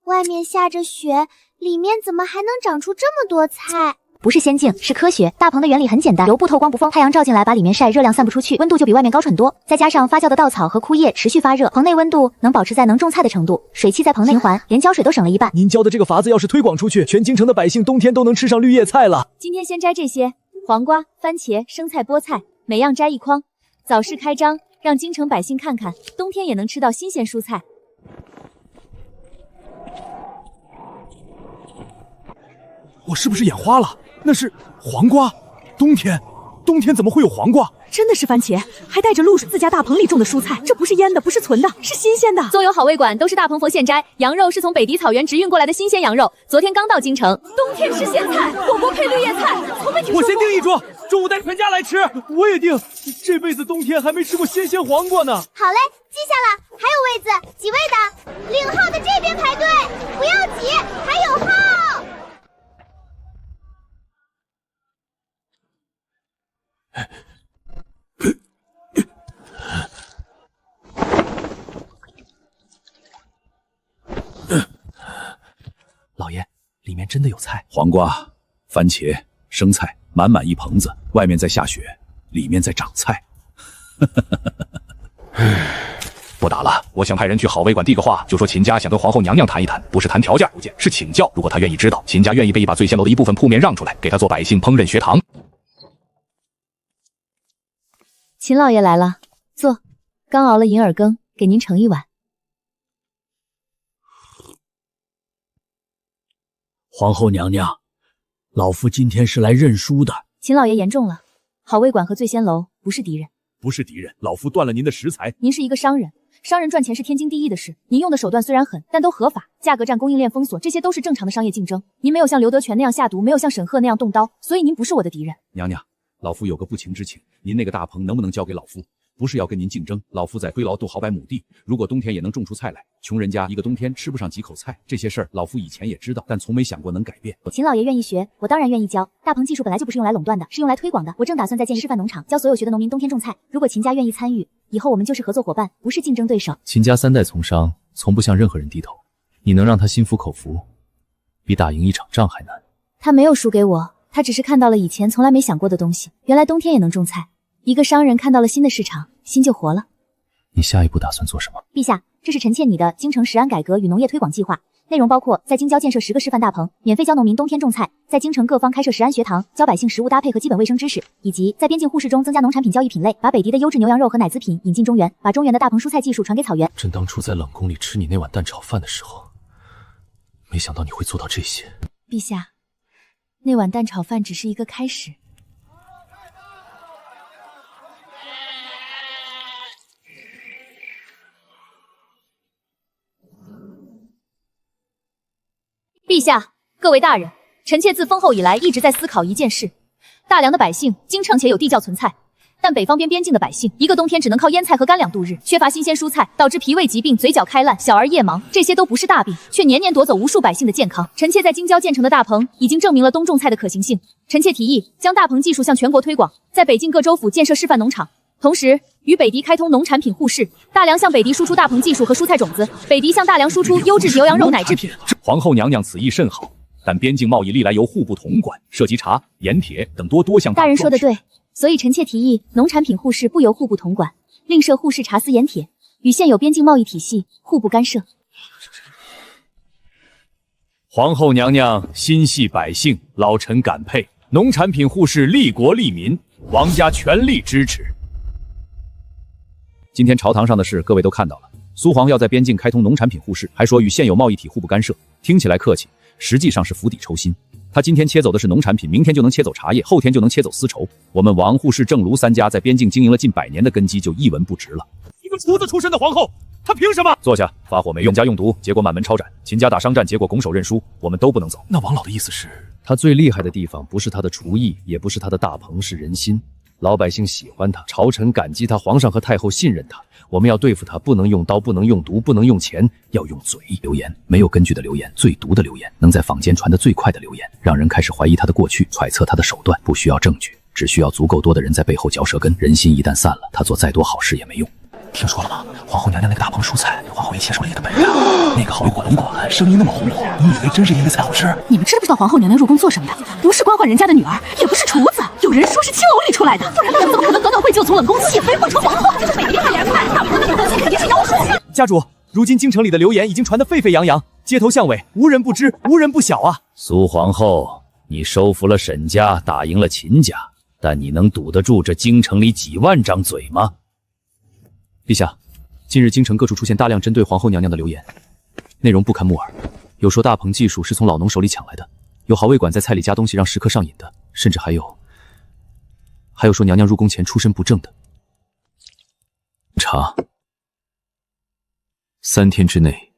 外面下着雪，里面怎么还能长出这么多菜？不是仙境，是科学。大棚的原理很简单，油不透光不封，太阳照进来把里面晒，热量散不出去，温度就比外面高很多。再加上发酵的稻草和枯叶持续发热，棚内温度能保持在能种菜的程度，水汽在棚内循环，连浇水都省了一半。您教的这个法子要是推广出去，全京城的百姓冬天都能吃上绿叶菜了。今天先摘这些黄瓜、番茄、生菜、菠菜，每样摘一筐，早市开张，让京城百姓看看，冬天也能吃到新鲜蔬菜。我是不是眼花了？那是黄瓜，冬天怎么会有黄瓜？真的是番茄，还带着露水，自家大棚里种的蔬菜，这不是腌的，不是存的，是新鲜的。纵有好味馆都是大棚佛现摘，羊肉是从北狄草原直运过来的新鲜羊肉，昨天刚到京城。冬天吃鲜菜，火锅配绿叶菜，从没听说过。我先订一桌，中午带全家来吃。我也订，这辈子冬天还没吃过鲜黄瓜呢。好嘞，记下了。还有位子，几位的？领号的这边排队，不要挤，还有号。老爷，里面真的有菜，黄瓜、番茄、生菜，满满一棚子。外面在下雪，里面在长菜。不打了，我想派人去好味馆递个话，就说秦家想跟皇后娘娘谈一谈，不是谈条件，是请教。如果她愿意知道，秦家愿意被把醉仙楼的一部分铺面让出来，给她做百姓烹饪学堂。秦老爷来了，坐。刚熬了银耳羹，给您盛一碗。皇后娘娘，老夫今天是来认输的。秦老爷言重了，好味馆和醉仙楼不是敌人，不是敌人，老夫断了您的食材。您是一个商人，商人赚钱是天经地义的事。您用的手段虽然狠，但都合法，价格战、供应链封锁，这些都是正常的商业竞争。您没有像刘德全那样下毒，没有像沈赫那样动刀，所以您不是我的敌人。娘娘，老夫有个不情之请，您那个大棚能不能交给老夫？不是要跟您竞争，老夫在归劳度好百亩地，如果冬天也能种出菜来，穷人家一个冬天吃不上几口菜，这些事儿老夫以前也知道，但从没想过能改变。秦老爷愿意学，我当然愿意教。大棚技术本来就不是用来垄断的，是用来推广的。我正打算再建一示范农场，教所有学的农民冬天种菜。如果秦家愿意参与，以后我们就是合作伙伴，不是竞争对手。秦家3代从商，从不向任何人低头，你能让他心服口服，比打赢一场仗还难。他没有输给我，他只是看到了以前从来没想过的东西，原来冬天也能种菜。一个商人看到了新的市场，心就活了。你下一步打算做什么？陛下，这是臣妾拟的京城食安改革与农业推广计划，内容包括在京郊建设10个示范大棚，免费教农民冬天种菜；在京城各方开设食安学堂，教百姓食物搭配和基本卫生知识；以及在边境互市中增加农产品交易品类，把北狄的优质牛羊肉和奶制品引进中原，把中原的大棚蔬菜技术传给草原。朕当初在冷宫里吃你那碗蛋炒饭的时候，没想到你会做到这些。陛下，那碗蛋炒饭只是一个开始。陛下，各位大人，臣妾自封后以来一直在思考一件事：大梁的百姓京城且有地窖存菜，但北方边境的百姓一个冬天只能靠腌菜和干粮度日，缺乏新鲜蔬菜，导致脾胃疾病、嘴角开烂、小儿夜盲，这些都不是大病，却年年夺走无数百姓的健康。臣妾在京郊建成的大棚已经证明了冬种菜的可行性。臣妾提议将大棚技术向全国推广，在北境各州府建设示范农场，同时与北狄开通农产品互市，大梁向北狄输出大棚技术和蔬菜种子，北狄向大梁输出优质牛羊肉奶制品。皇后娘娘此意甚好，但边境贸易历来由户部统管，涉及茶、盐、铁等多项。大人说的对，所以臣妾提议农产品互市不由户部统管，另设互市茶丝盐铁，与现有边境贸易体系互不干涉。皇后娘娘心系百姓，老臣感佩。农产品互市利国利民，王家全力支持。今天朝堂上的事，各位都看到了。苏皇要在边境开通农产品互市，还说与现有贸易体互不干涉，听起来客气，实际上是釜底抽薪。他今天切走的是农产品，明天就能切走茶叶，后天就能切走丝绸。我们王护士、郑卢3家在边境经营了近100年的根基就一文不值了。一个厨子出身的皇后，她凭什么？坐下，发火没用，家用毒，结果满门抄斩；秦家打商战，结果拱手认输，我们都不能走。那王老的意思是，他最厉害的地方不是他的厨艺，也不是他的大棚，是人心。老百姓喜欢他，朝臣感激他，皇上和太后信任他。我们要对付他，不能用刀，不能用毒，不能用钱，要用嘴。流言，没有根据的流言，最毒的流言，能在坊间传得最快的流言，让人开始怀疑他的过去，揣测他的手段。不需要证据，只需要足够多的人在背后嚼舌根。人心一旦散了，他做再多好事也没用。听说了吗？皇后娘娘那个大棚蔬菜，皇后爷亲手里的本事啊！那个好用果龙馆，声音那么洪亮，你以为真是因为菜好吃？你们知不知道皇后娘娘入宫做什么的？不是官宦人家的女儿，也不是厨子，有人说是青楼里出来的，不然他们怎么可能短短会就从冷宫起飞蹦成皇后？这个美丽的脸蛋，大棚的女德性肯定是妖术。家主，如今京城里的流言已经传得沸沸扬扬，街头巷尾无人不知，无人不晓啊！苏皇后，你收服了沈家，打赢了秦家，但你能堵得住这京城里几万张嘴吗？陛下，近日京城各处出现大量针对皇后娘娘的流言，内容不堪木耳。有说大棚技术是从老农手里抢来的，有好味馆在菜里加东西让食客上瘾的，甚至还有说娘娘入宫前出身不正的。查，3天之内，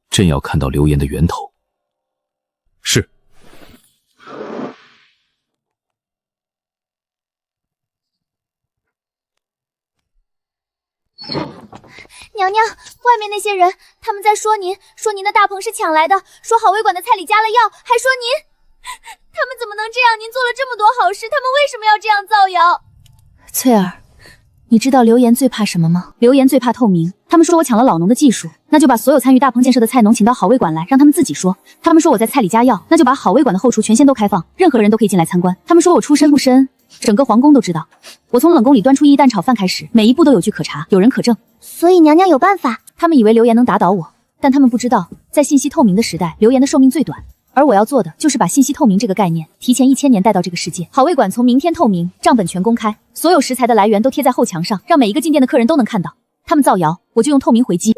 朕要看到流言的源头。是。娘娘，外面那些人，他们在说您的大棚是抢来的，说好味馆的菜里加了药，还说您，他们怎么能这样？您做了这么多好事，他们为什么要这样造谣？翠儿，你知道流言最怕什么吗？流言最怕透明。他们说我抢了老农的技术，那就把所有参与大棚建设的菜农请到好味馆来，让他们自己说。他们说我在菜里加药，那就把好味馆的后厨权限都开放，任何人都可以进来参观。他们说我出身不深，整个皇宫都知道。我从冷宫里端出1蛋炒饭开始，每一步都有据可查，有人可证。所以娘娘有办法。他们以为流言能打倒我，但他们不知道，在信息透明的时代，流言的寿命最短。而我要做的就是把信息透明这个概念提前1000年带到这个世界。好味馆从明天透明，账本全公开，所有食材的来源都贴在后墙上，让每一个进店的客人都能看到。他们造谣，我就用透明回击。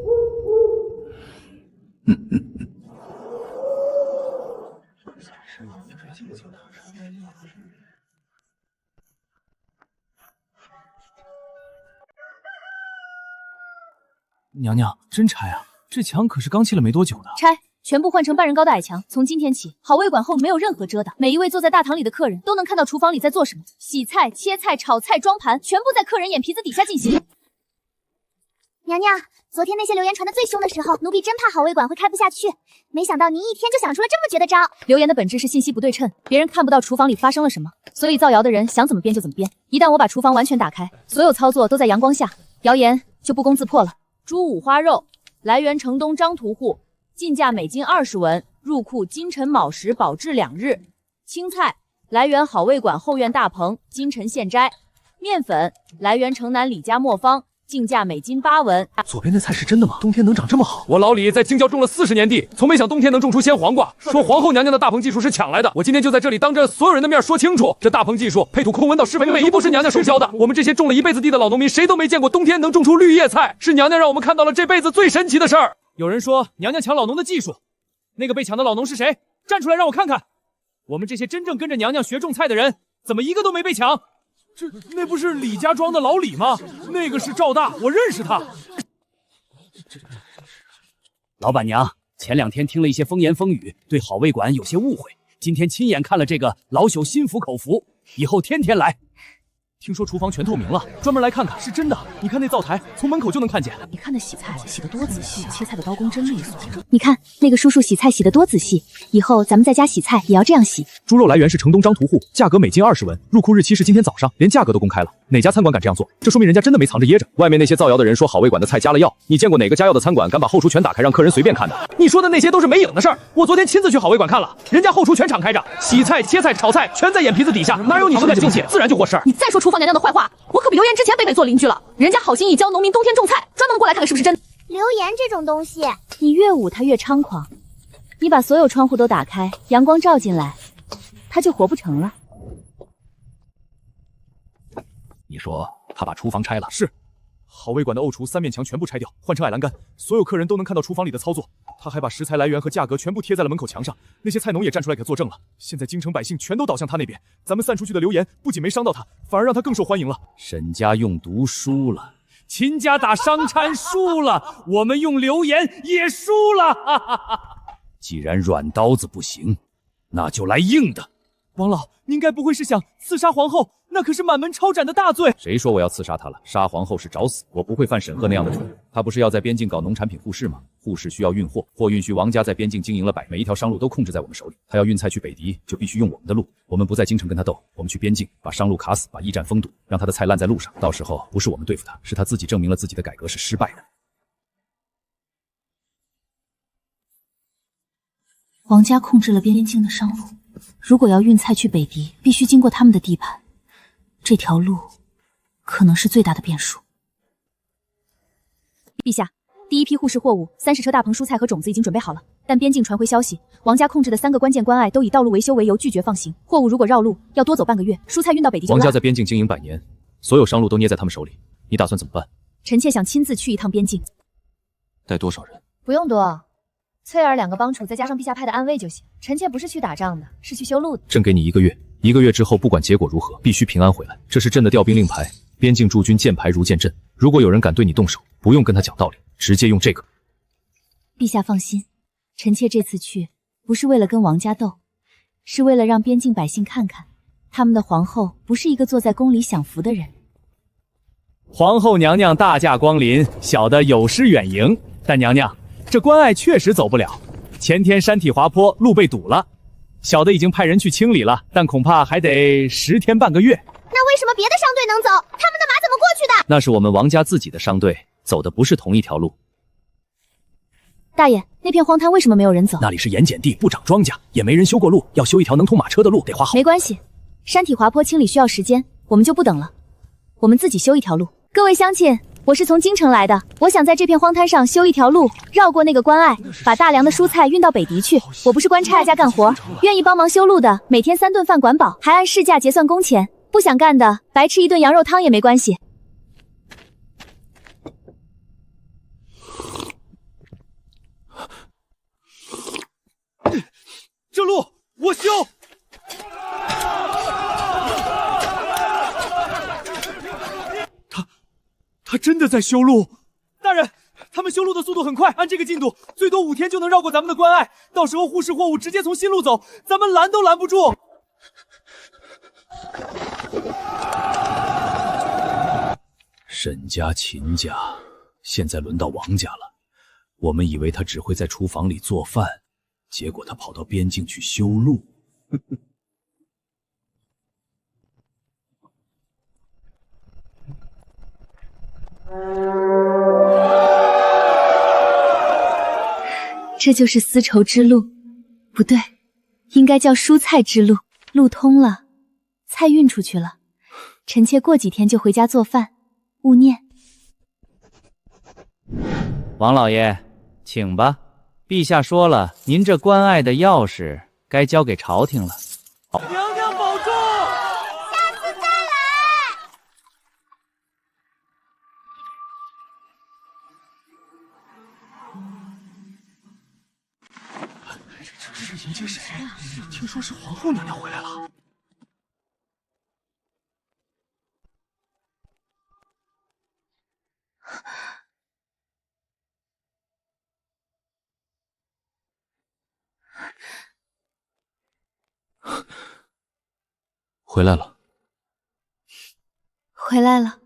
娘娘，真拆啊！这墙可是刚砌了没多久呢。拆，全部换成半人高的矮墙。从今天起，好味馆后没有任何遮挡，每一位坐在大堂里的客人都能看到厨房里在做什么，洗菜、切菜、炒菜、装盘，全部在客人眼皮子底下进行。娘娘，昨天那些流言传得最凶的时候，奴婢真怕好味馆会开不下去，没想到您一天就想出了这么绝的招。流言的本质是信息不对称，别人看不到厨房里发生了什么，所以造谣的人想怎么编就怎么编。一旦我把厨房完全打开，所有操作都在阳光下，谣言就不攻自破了。猪五花肉来源城东张屠户，进价每斤20文，入库金晨卯时保质2日。青菜来源好味馆后院大棚，今晨现摘。面粉来源城南李家磨坊，进价每斤8文。左边那菜是真的吗？冬天能长这么好？我老李在京郊种了40年地，从没想冬天能种出鲜黄瓜。说皇后娘娘的大棚技术是抢来的，我今天就在这里当着所有人的面说清楚，这大棚技术配土控温到施肥，每一步是娘娘手教的。我们这些种了一辈子地的老农民，谁都没见过冬天能种出绿叶菜，是娘娘让我们看到了这辈子最神奇的事儿。有人说娘娘抢老农的技术，那个被抢的老农是谁？站出来让我看看。我们这些真正跟着娘娘学种菜的人，怎么一个都没被抢？那不是李家庄的老李吗？那个是赵大，我认识他。老板娘，前2天听了一些风言风语，对好味馆有些误会。今天亲眼看了这个，老朽心服口服，以后天天来。听说厨房全透明了，专门来看看，是真的。你看那灶台，从门口就能看见。你看那洗菜洗得多仔细，切菜的刀工真利索。你看那个叔叔洗菜洗得多仔细，以后咱们在家洗菜也要这样洗。猪肉来源是城东张屠户，价格每斤20文，入库日期是今天早上，连价格都公开了。哪家餐馆敢这样做？这说明人家真的没藏着掖着。外面那些造谣的人说好味馆的菜加了药，你见过哪个加药的餐馆敢把后厨全打开让客人随便看的？你说的那些都是没影的事儿。我昨天亲自去好味馆看了，人家后厨全敞开着，洗菜、切菜、炒菜全在眼皮子底下，哪有你说的这么写？自然就过事儿。你再说厨房娘娘的坏话，我可比流言之前贝贝做邻居了。人家好心意教农民冬天种菜，专门过来看看是不是真的。流言这种东西，你越捂它越猖狂。你把所有窗户都打开，阳光照进来，它就活不成了。你说他把厨房拆了？是。好味馆的欧厨3面墙全部拆掉，换成矮栏杆，所有客人都能看到厨房里的操作。他还把食材来源和价格全部贴在了门口墙上，那些菜农也站出来给作证了。现在京城百姓全都倒向他那边，咱们散出去的流言不仅没伤到他，反而让他更受欢迎了。沈家用毒输了，秦家打商掺输了，我们用流言也输了。哈哈哈。既然软刀子不行，那就来硬的。王老，您该不会是想刺杀皇后？那可是满门抄斩的大罪。谁说我要刺杀她了？杀皇后是找死，我不会犯沈赫那样的蠢。他不是要在边境搞农产品互市吗？护士需要运货，货运需王家在边境经营了每一条商路都控制在我们手里。他要运菜去北狄，就必须用我们的路。我们不在京城跟他斗，我们去边境把商路卡死，把驿站封堵，让他的菜烂在路上。到时候不是我们对付他，是他自己证明了自己的改革是失败的。王家控制了边境的商路，如果要运菜去北狄，必须经过他们的地盘，这条路可能是最大的变数。陛下，第一批护士货物30车大棚蔬菜和种子已经准备好了，但边境传回消息，王家控制的3个关键关隘都以道路维修为由拒绝放行，货物如果绕路，要多走半个月，蔬菜运到北狄就王家在边境经营100年，所有商路都捏在他们手里，你打算怎么办？臣妾想亲自去一趟边境。带多少人？不用多，翠儿2个帮厨再加上陛下派的暗卫就行。臣妾不是去打仗的，是去修路的。朕给你1个月，1个月之后不管结果如何，必须平安回来。这是朕的调兵令牌，边境驻军箭牌如见朕。如果有人敢对你动手，不用跟他讲道理，直接用这个。陛下放心，臣妾这次去不是为了跟王家斗，是为了让边境百姓看看，他们的皇后不是一个坐在宫里享福的人。皇后娘娘大驾光临，小的有失远迎。但娘娘，这关隘确实走不了，前天山体滑坡，路被堵了，小的已经派人去清理了，但恐怕还得10天半个月。那为什么别的商队能走，他们的马怎么过去的？那是我们王家自己的商队，走的不是同一条路。大爷，那片荒滩为什么没有人走？那里是盐碱地，不长庄稼，也没人修过路，要修一条能通马车的路，得花好。没关系，山体滑坡清理需要时间，我们就不等了，我们自己修一条路。各位乡亲，我是从京城来的，我想在这片荒滩上修一条路，绕过那个关隘，把大粮的蔬菜运到北狄去。我不是官差家干活，愿意帮忙修路的，每天3顿饭管饱，还按市价结算工钱。不想干的，白吃一顿羊肉汤也没关系。这路我修。他真的在修路。大人，他们修路的速度很快，按这个进度，最多5天就能绕过咱们的关隘。到时候护士货物直接从新路走，咱们拦都拦不住。沈家、秦家，现在轮到王家了。我们以为他只会在厨房里做饭，结果他跑到边境去修路。这就是丝绸之路，不对，应该叫蔬菜之路。路通了，菜运出去了，臣妾过几天就回家做饭，勿念。王老爷，请吧。陛下说了，您这关隘的钥匙该交给朝廷了。娘娘保重，下次再来。这迎接谁？听说是皇后娘娘回来了。回来了，回来了。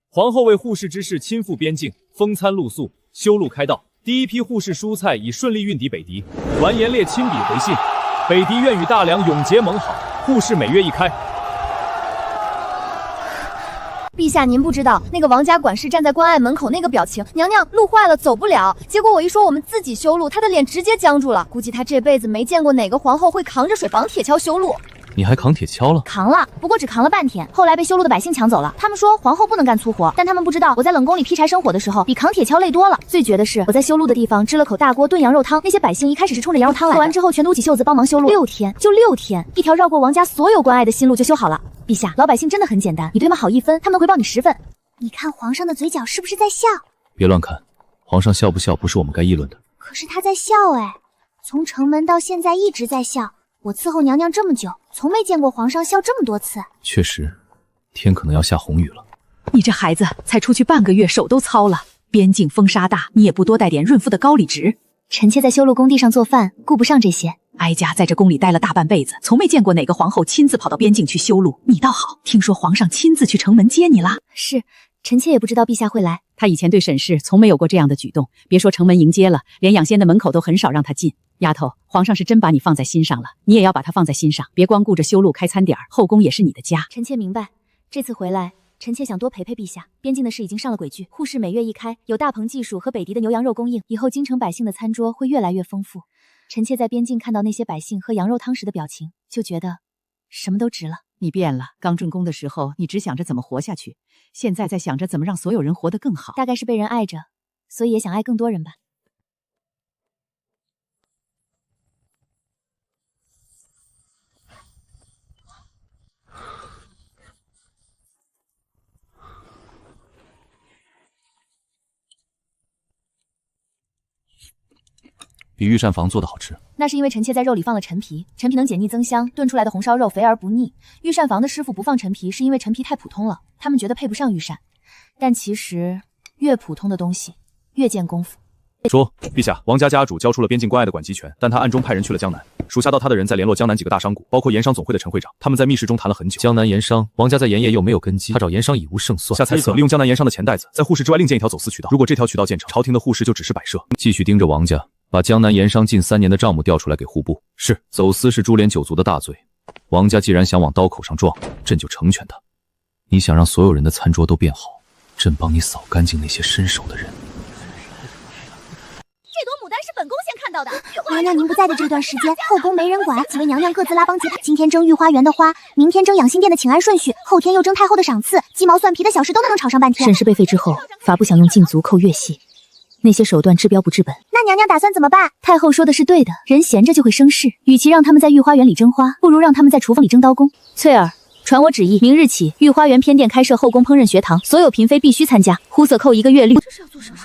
皇后为护士之事亲赴边境，风餐露宿，修路开道。第一批护士蔬菜已顺利运抵北狄。完颜烈亲笔回信，北狄愿与大梁永结盟好，护士每月1开。陛下，您不知道那个王家管事站在关隘门口那个表情，娘娘路坏了走不了。结果我一说我们自己修路，他的脸直接僵住了。估计他这辈子没见过哪个皇后会扛着水绑铁锹修路。你还扛铁锹了？扛了，不过只扛了半天，后来被修路的百姓抢走了。他们说皇后不能干粗活，但他们不知道我在冷宫里劈柴生火的时候，比扛铁锹累多了。最绝的是，我在修路的地方支了口大锅炖羊肉汤，那些百姓一开始是冲着羊肉汤来的，做完之后全都起袖子帮忙修路。6天，就6天，一条绕过王家所有关隘的新路就修好了。陛下，老百姓真的很简单，你对他们好1分，他们能回报你10分。你看皇上的嘴角是不是在笑？别乱看，皇上笑不笑不是我们该议论的。可是他在笑哎，从城门到现在一直在笑。我伺候娘娘这么久，从没见过皇上笑这么多次。确实，天可能要下红雨了。你这孩子才出去半个月，手都糙了。边境风沙大，你也不多带点润肤的高里值。臣妾在修路工地上做饭，顾不上这些。哀家在这宫里待了大半辈子，从没见过哪个皇后亲自跑到边境去修路。你倒好，听说皇上亲自去城门接你了。是，臣妾也不知道陛下会来。他以前对沈氏从没有过这样的举动，别说城门迎接了，连养仙的门口都很少让他进。丫头，皇上是真把你放在心上了，你也要把他放在心上，别光顾着修路开餐点，后宫也是你的家。臣妾明白，这次回来，臣妾想多陪陪陛下。边境的事已经上了轨距，沪市每月一开，有大棚技术和北狄的牛羊肉供应，以后京城百姓的餐桌会越来越丰富。臣妾在边境看到那些百姓喝羊肉汤时的表情，就觉得什么都值了。你变了，刚进宫的时候，你只想着怎么活下去，现在在想着怎么让所有人活得更好。大概是被人爱着，所以也想爱更多人吧。比御膳房做的好吃。那是因为臣妾在肉里放了陈皮，陈皮能解腻增香，炖出来的红烧肉肥而不腻。御膳房的师傅不放陈皮，是因为陈皮太普通了，他们觉得配不上御膳。但其实越普通的东西越见功夫。说，陛下，王家家主交出了边境关隘的管辖权，但他暗中派人去了江南，属下到他的人在联络江南几个大商贾，包括盐商总会的陈会长，他们在密室中谈了很久。江南盐商，王家在盐业又没有根基，他找盐商已无胜算。下猜测，利用江南盐商的钱袋子，在沪市之外另建一条走私渠道。如果这条渠道建成，朝廷的沪市就只是摆设。继续盯着王家，把江南盐商近3年的账目调出来给户部。是，走私是株连九族的大罪，王家既然想往刀口上撞，朕就成全他。你想让所有人的餐桌都变好，朕帮你扫干净那些伸手的人。这朵牡丹是本宫先看到的。娘娘您不在的这段时间，后宫没人管，几位娘娘各自拉帮结派。今天争御花园的花，明天争养心殿的请安顺序，后天又争太后的赏赐，鸡毛蒜皮的小事都能吵上半天。沈氏被废之后，罚不想用禁足扣月系，那些手段治标不治本。那娘娘打算怎么办？太后说的是对的，人闲着就会生事，与其让他们在御花园里争花，不如让他们在厨房里争刀工。翠儿，传我旨意，明日起，御花园偏殿开设后宫烹饪学堂，所有嫔妃必须参加，呼色扣1个月律。这是要做什么？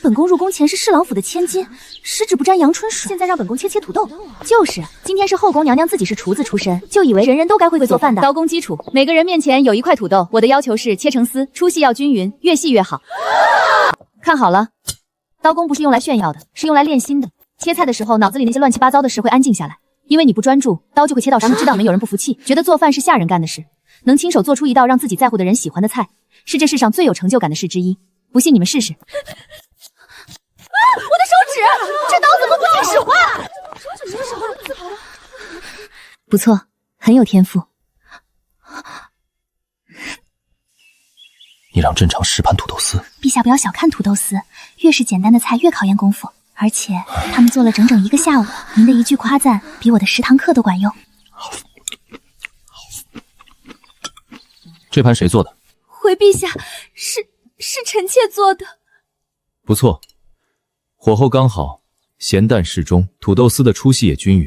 本宫入宫前是侍郎府的千金，十指不沾阳春水，现在让本宫切土豆。就是，今天是后宫娘娘自己是厨子出身，就以为人人都该会做饭的。刀工基础，每个人面前有1块土豆，我的要求是切成丝，粗细要均匀，越细越好。看好了，刀工不是用来炫耀的，是用来练心的。切菜的时候，脑子里那些乱七八糟的事会安静下来，因为你不专注，刀就会切到实。知道没有人不服气，觉得做饭是下人干的事，能亲手做出一道让自己在乎的人喜欢的菜，是这世上最有成就感的事之一。不信你们试试。我的手指，这刀怎么不听使唤？手指说什么？不错，很有天赋。你让朕尝10盘土豆丝。陛下不要小看土豆丝，越是简单的菜越考验功夫，而且他们做了整整1个下午，您的一句夸赞比我的10堂课都管用。这盘谁做的？回陛下，是臣妾做的。不错，火候刚好，咸淡适中，土豆丝的粗细也均匀，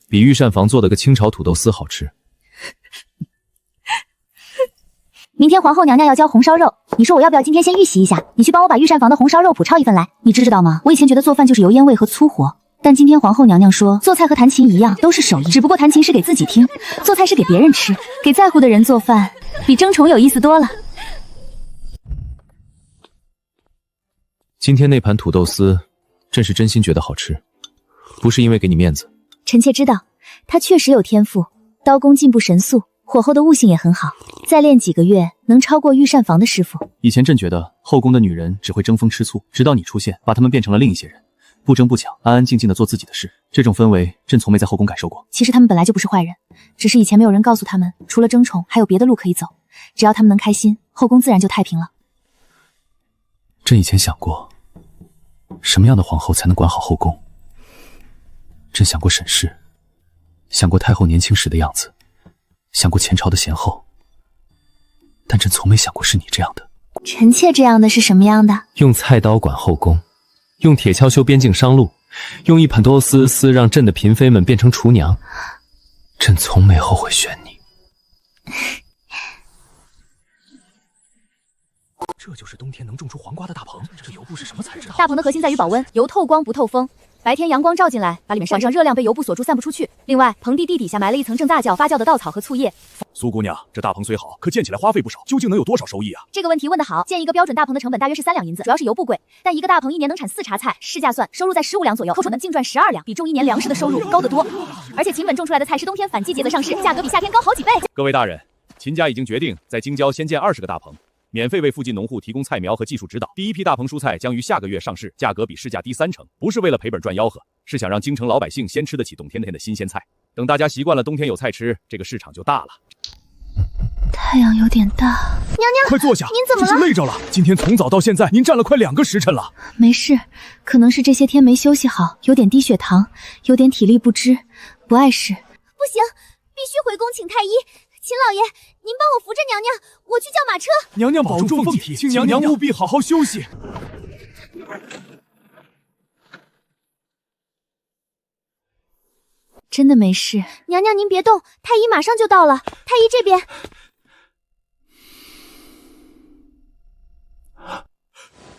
比御膳房做的个清炒土豆丝好吃。明天皇后娘娘要教红烧肉，你说我要不要今天先预习一下？你去帮我把御膳房的红烧肉谱抄1份来。你知道吗？我以前觉得做饭就是油烟味和粗活，但今天皇后娘娘说，做菜和弹琴一样，都是手艺，只不过弹琴是给自己听，做菜是给别人吃。给在乎的人做饭，比争宠有意思多了。今天那盘土豆丝，朕是真心觉得好吃，不是因为给你面子。臣妾知道，他确实有天赋，刀工进步神速，火候的悟性也很好，再练几个月能超过御膳房的师傅。以前朕觉得后宫的女人只会争风吃醋，直到你出现，把她们变成了另一些人，不争不抢，安安静静的做自己的事。这种氛围，朕从没在后宫感受过。其实他们本来就不是坏人，只是以前没有人告诉他们，除了争宠，还有别的路可以走。只要他们能开心，后宫自然就太平了。朕以前想过，什么样的皇后才能管好后宫？朕想过沈氏，想过太后年轻时的样子，想过前朝的贤后，但朕从没想过是你这样的。臣妾这样的是什么样的？用菜刀管后宫，用铁锹修边境商路，用1盘多丝让朕的嫔妃们变成厨娘。朕从没后悔选你。这就是冬天能种出黄瓜的大棚，这油布是什么材质的？大棚的核心在于保温，油透光不透风。白天阳光照进来，把里面晚上热量被油布锁住，散不出去。另外，棚地底下埋了一层正大酵发酵的稻草和醋叶。苏姑娘，这大棚虽好，可建起来花费不少，究竟能有多少收益啊？这个问题问得好，建一个标准大棚的成本大约是3两银子，主要是油布贵。但一个大棚1年能产4茬菜，市价算收入在15两左右，扣除能净赚12两，比种1年粮食的收入高得多。而且秦本种出来的菜是冬天反季节的上市，价格比夏天高好几倍。各位大人，秦家已经决定在京郊先建20个大棚。免费为附近农户提供菜苗和技术指导。第一批大棚蔬菜将于下个月上市，价格比市价低30%，不是为了赔本赚吆喝，是想让京城老百姓先吃得起冬天的新鲜菜。等大家习惯了冬天有菜吃，这个市场就大了。太阳有点大，娘娘，快坐下。您怎么了？这是累着了。今天从早到现在，您站了快2个时辰了。没事，可能是这些天没休息好，有点低血糖，有点体力不支，不碍事。不行，必须回宫请太医。秦老爷，您帮我扶着娘娘，我去叫马车。娘娘保重凤体，请娘娘务必好好休息。真的没事。娘娘您别动，太医马上就到了。太医这边。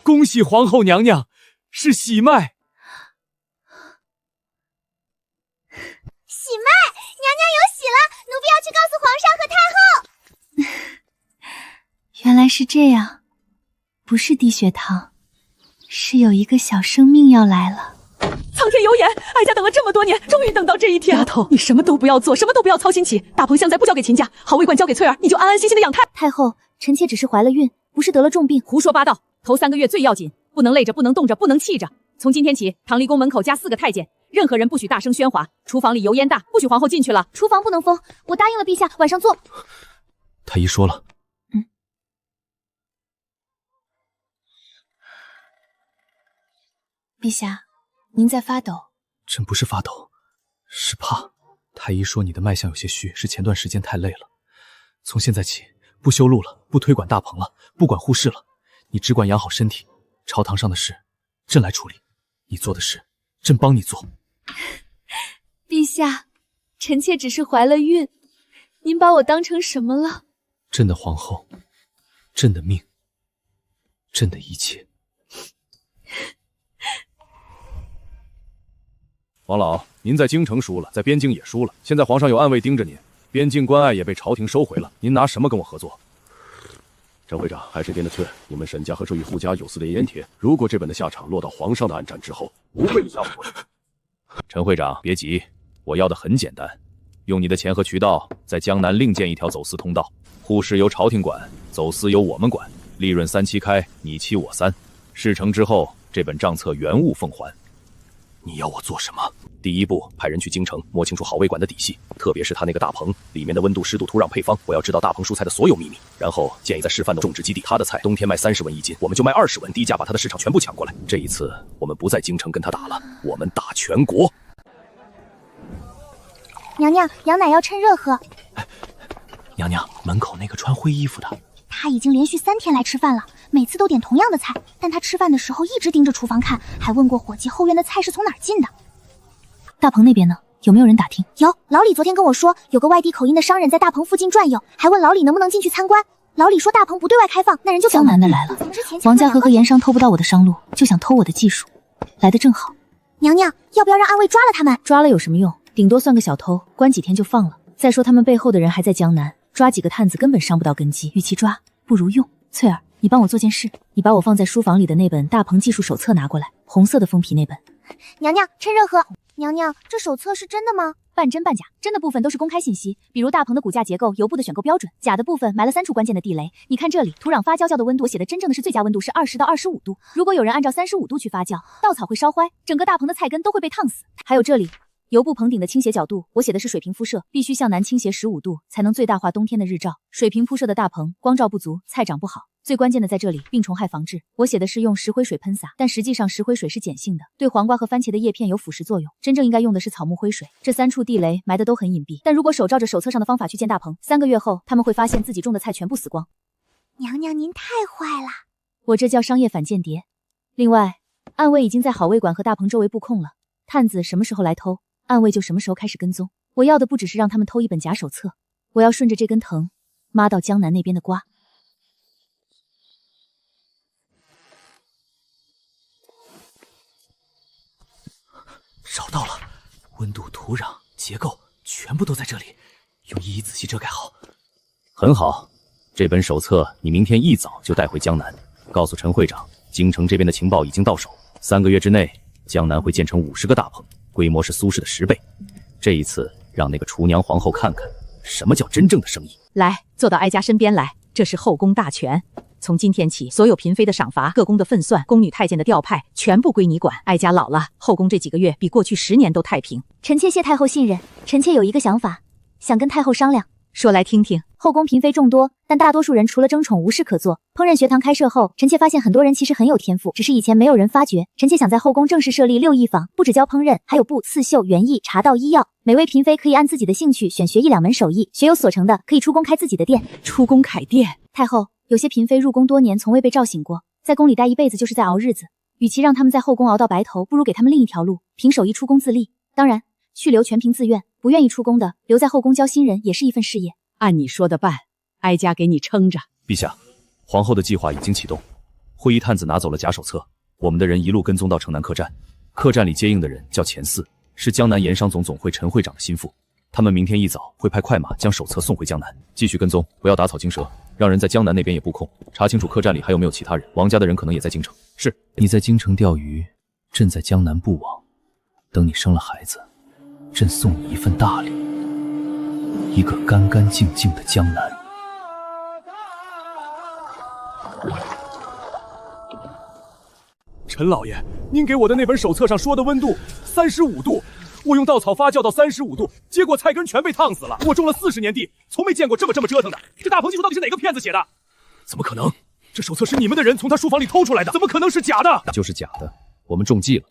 恭喜皇后娘娘，是喜脉。喜脉，娘娘有喜了，奴婢要去告诉皇上和太后。原来是这样，不是低血糖，是有一个小生命要来了。苍天有眼，哀家等了这么多年，终于等到这一天。丫头，你什么都不要做，什么都不要操心起。大棚现在不交给秦家，好卫馆交给翠儿，你就安安心心的养胎。太后，臣妾只是怀了孕，不是得了重病。胡说八道！头3个月最要紧，不能累着，不能动着，不能气着。从今天起，唐离宫门口加4个太监，任何人不许大声喧哗。厨房里油烟大，不许皇后进去了。厨房不能封，我答应了陛下，晚上做。太医说了。陛下，您在发抖。朕不是发抖，是怕。太医说你的脉象有些虚，是前段时间太累了。从现在起，不修路了，不推管大棚了，不管护士了，你只管养好身体。朝堂上的事，朕来处理。你做的事，朕帮你做。陛下，臣妾只是怀了孕，您把我当成什么了？朕的皇后，朕的命，朕的一切。王老，您在京城输了，在边境也输了，现在皇上有暗卫盯着您，边境关隘也被朝廷收回了，您拿什么跟我合作？陈会长，还是颠的翠，你们沈家和这与傅家有私的烟帖，如果这本的下场落到皇上的暗战之后，不会下不来。陈会长，别急，我要的很简单，用你的钱和渠道，在江南另建一条走私通道，护市由朝廷管，走私由我们管，利润3期开，你7我3，事成之后，这本账册原物奉还。你要我做什么？第一步，派人去京城摸清楚好卫馆的底细，特别是他那个大棚里面的温度、湿度、土壤配方，我要知道大棚蔬菜的所有秘密。然后建议在示范的种植基地，他的菜冬天卖30文1斤，我们就卖20文，低价把他的市场全部抢过来。这一次我们不在京城跟他打了，我们打全国。娘娘，羊奶要趁热喝。娘娘，门口那个穿灰衣服的，他已经连续3天来吃饭了，每次都点同样的菜，但他吃饭的时候一直盯着厨房看，还问过伙计后院的菜是从哪儿进的。大棚那边呢？有没有人打听？有，老李昨天跟我说，有个外地口音的商人在大棚附近转悠，还问老李能不能进去参观。老李说大棚不对外开放，那人就江南的来了。王家河和盐商偷不到我的商路，就想偷我的技术，来得正好。娘娘，要不要让暗卫抓了他们？抓了有什么用？顶多算个小偷，关几天就放了。再说他们背后的人还在江南，抓几个探子根本伤不到根基，与其抓，不如用。翠儿，你帮我做件事，你把我放在书房里的那本大棚技术手册拿过来，红色的封皮那本。娘娘，趁热喝。娘娘，这手册是真的吗？半真半假，真的部分都是公开信息，比如大棚的骨架结构、油布的选购标准；假的部分埋了3处关键的地雷。你看这里，土壤发酵的温度，我写的真正的是最佳温度是20到25度。如果有人按照35度去发酵，稻草会烧坏，整个大棚的菜根都会被烫死。还有这里，油布棚顶的倾斜角度，我写的是水平铺设，必须向南倾斜15度，才能最大化冬天的日照。水平铺设的大棚，光照不足，菜长不好。最关键的在这里，病虫害防治，我写的是用石灰水喷洒，但实际上石灰水是碱性的，对黄瓜和番茄的叶片有腐蚀作用。真正应该用的是草木灰水。这3处地雷埋的都很隐蔽，但如果手照着手册上的方法去建大棚，3个月后他们会发现自己种的菜全部死光。娘娘您太坏了，我这叫商业反间谍。另外，暗卫已经在好卫馆和大棚周围布控了，探子什么时候来偷，暗卫就什么时候开始跟踪。我要的不只是让他们偷一本假手册，我要顺着这根藤抹到江南那边的瓜。找到了，温度、土壤、结构全部都在这里，用一一仔细遮盖好。很好，这本手册你明天一早就带回江南，告诉陈会长，京城这边的情报已经到手，3个月之内，江南会建成50个大棚，规模是苏氏的10倍。这一次，让那个厨娘皇后看看什么叫真正的生意。来，坐到哀家身边来，这是后宫大权。从今天起，所有嫔妃的赏罚、各宫的分算、宫女太监的调派，全部归你管。哀家老了，后宫这几个月比过去10年都太平。臣妾谢太后信任，臣妾有一个想法，想跟太后商量。说来听听。后宫嫔妃众多，但大多数人除了争宠无事可做。烹饪学堂开设后，臣妾发现很多人其实很有天赋，只是以前没有人发掘。臣妾想在后宫正式设立6艺坊，不只教烹饪，还有布、刺绣、园艺、茶道、医药。每位嫔妃可以按自己的兴趣选学1、2门手艺，学有所成的可以出宫开自己的店。出宫开店？太后，有些嫔妃入宫多年，从未被召醒过，在宫里待一辈子就是在熬日子。与其让他们在后宫熬到白头，不如给他们另一条路，凭手艺出宫自立。当然，去留全凭自愿，不愿意出宫的，留在后宫教新人也是一份事业。按你说的办，哀家给你撑着。陛下，皇后的计划已经启动。会议探子拿走了假手册，我们的人一路跟踪到城南客栈。客栈里接应的人叫钱四，是江南盐商总会陈会长的心腹。他们明天一早会派快马将手册送回江南，继续跟踪，不要打草惊蛇，让人在江南那边也布控，查清楚客栈里还有没有其他人。王家的人可能也在京城。是。你在京城钓鱼，朕在江南布网。等你生了孩子，朕送你一份大礼，一个干干净净的江南。陈老爷，您给我的那本手册上说的温度35度，我用稻草发酵到35度，结果菜根全被烫死了。我种了40年地，从没见过这么折腾的。这大棚技术到底是哪个骗子写的？怎么可能？这手册是你们的人从他书房里偷出来的，怎么可能是假的？就是假的，我们中计了。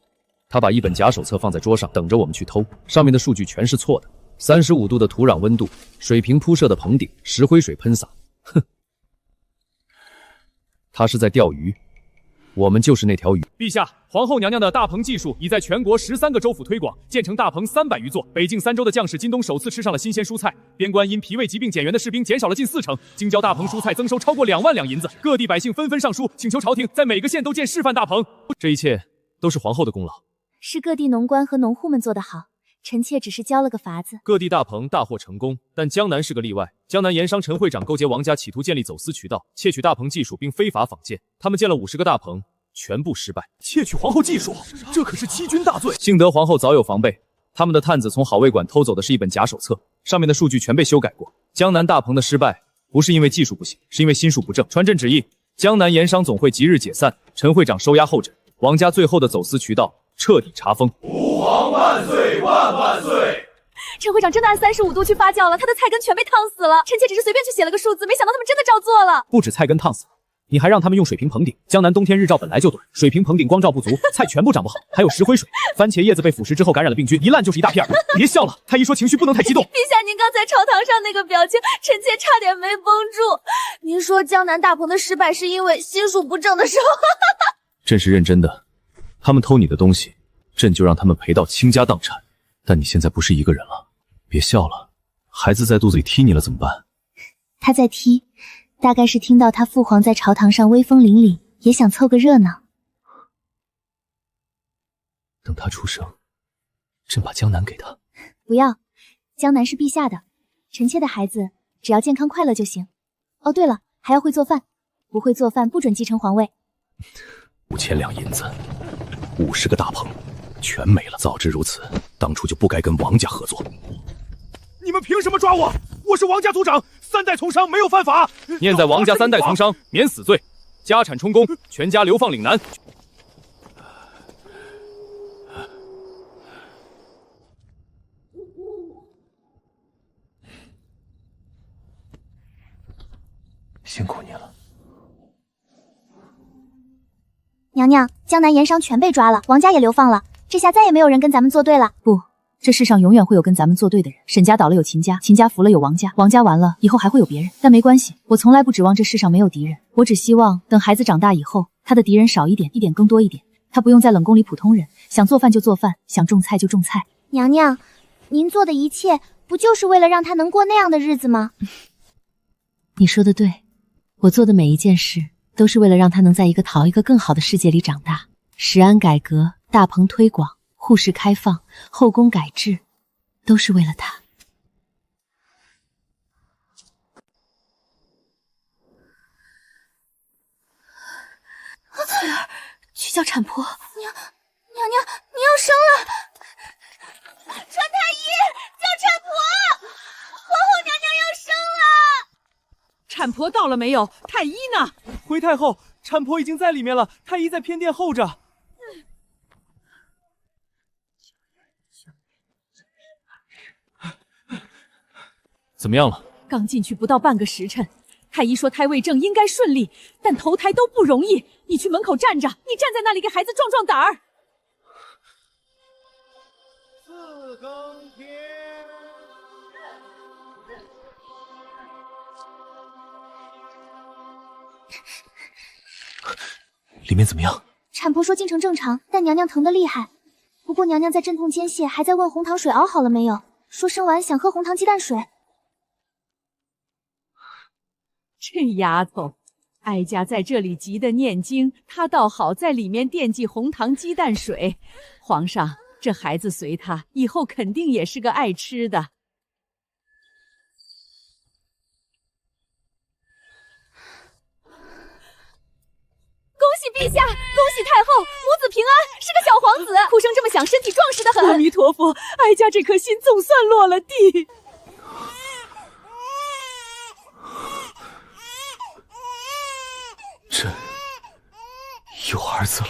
他把一本假手册放在桌上，等着我们去偷，上面的数据全是错的。35度的土壤温度，水平铺设的棚顶，石灰水喷洒。哼，他是在钓鱼，我们就是那条鱼。陛下，皇后娘娘的大棚技术已在全国13个州府推广，建成大棚300余座。北境3州的将士今冬首次吃上了新鲜蔬菜，边关因脾胃疾病减员的士兵减少了近40%，京郊大棚蔬菜增收超过2万两银子。各地百姓纷纷上书，请求朝廷在每个县都建示范大棚。这一切都是皇后的功劳。是各地农官和农户们做得好，臣妾只是教了个法子。各地大棚大获成功，但江南是个例外。江南盐商陈会长勾结王家，企图建立走私渠道，窃取大棚技术并非法仿建。他们建了50个大棚，全部失败。窃取皇后技术，这可是欺君大罪。幸得皇后早有防备，他们的探子从好味馆偷走的是一本假手册，上面的数据全被修改过。江南大棚的失败不是因为技术不行，是因为心术不正。传朕旨意，江南盐商总会即日解散，陈会长收押候诊，王家最后的走私渠道彻底查封。吾皇万岁万万岁！陈会长真的按35度去发酵了，他的菜根全被烫死了。臣妾只是随便去写了个数字，没想到他们真的照做了。不止菜根烫死了，你还让他们用水平棚顶。江南冬天日照本来就短，水平棚顶光照不足，菜全部长不好，还有石灰水。番茄叶子被腐蚀之后感染了病菌，一烂就是一大片。别笑了，太医说情绪不能太激动。陛下，您刚才朝堂上那个表情，臣妾差点没绷住。您说江南大棚的失败是因为心术不正的时候？朕是认真的，他们偷你的东西，朕就让他们赔到倾家荡产。但你现在不是一个人了，别笑了，孩子在肚子里踢你了怎么办？他在踢，大概是听到他父皇在朝堂上威风凛凛，也想凑个热闹。等他出生，朕把江南给他。不要，江南是陛下的，臣妾的孩子只要健康快乐就行。哦，对了，还要会做饭，不会做饭不准继承皇位。5000两银子，50个大棚，全没了。早知如此，当初就不该跟王家合作。你们凭什么抓我？我是王家族长，3代从商，没有犯法。念在王家3代从商，免死罪，家产充公，全家流放岭南。辛苦你了。娘娘，江南盐商全被抓了，王家也流放了，这下再也没有人跟咱们作对了。不，这世上永远会有跟咱们作对的人。沈家倒了有秦家，秦家服了有王家，王家完了以后还会有别人。但没关系，我从来不指望这世上没有敌人，我只希望等孩子长大以后，他的敌人少一点，一点更多一点。他不用在冷宫里普通人，想做饭就做饭，想种菜就种菜。娘娘，您做的一切不就是为了让他能过那样的日子吗？你说的对，我做的每一件事都是为了让他能在一个更好的世界里长大。食安改革，大棚推广，护士开放，后宫改制，都是为了他。翠儿，去叫产婆。娘，你要生了！传太医，叫产婆！皇后娘娘要生了！产婆到了没有？太医呢？回太后，产婆已经在里面了，太医在偏殿候着。怎么样了？刚进去不到半个时辰，太医说胎位正应该顺利，但头胎都不容易。你去门口站着，你站在那里给孩子壮壮胆儿。四更天，里面怎么样？产婆说进程正常，但娘娘疼得厉害。不过娘娘在阵痛间隙还在问红糖水熬好了没有，说生完想喝红糖鸡蛋水。这丫头，哀家在这里急得念经，她倒好在里面惦记红糖鸡蛋水。皇上，这孩子随他，以后肯定也是个爱吃的。恭喜陛下，恭喜太后，母子平安，是个小皇子，哭声这么响，身体壮实的很。阿弥陀佛，哀家这颗心总算落了地。朕有儿子了。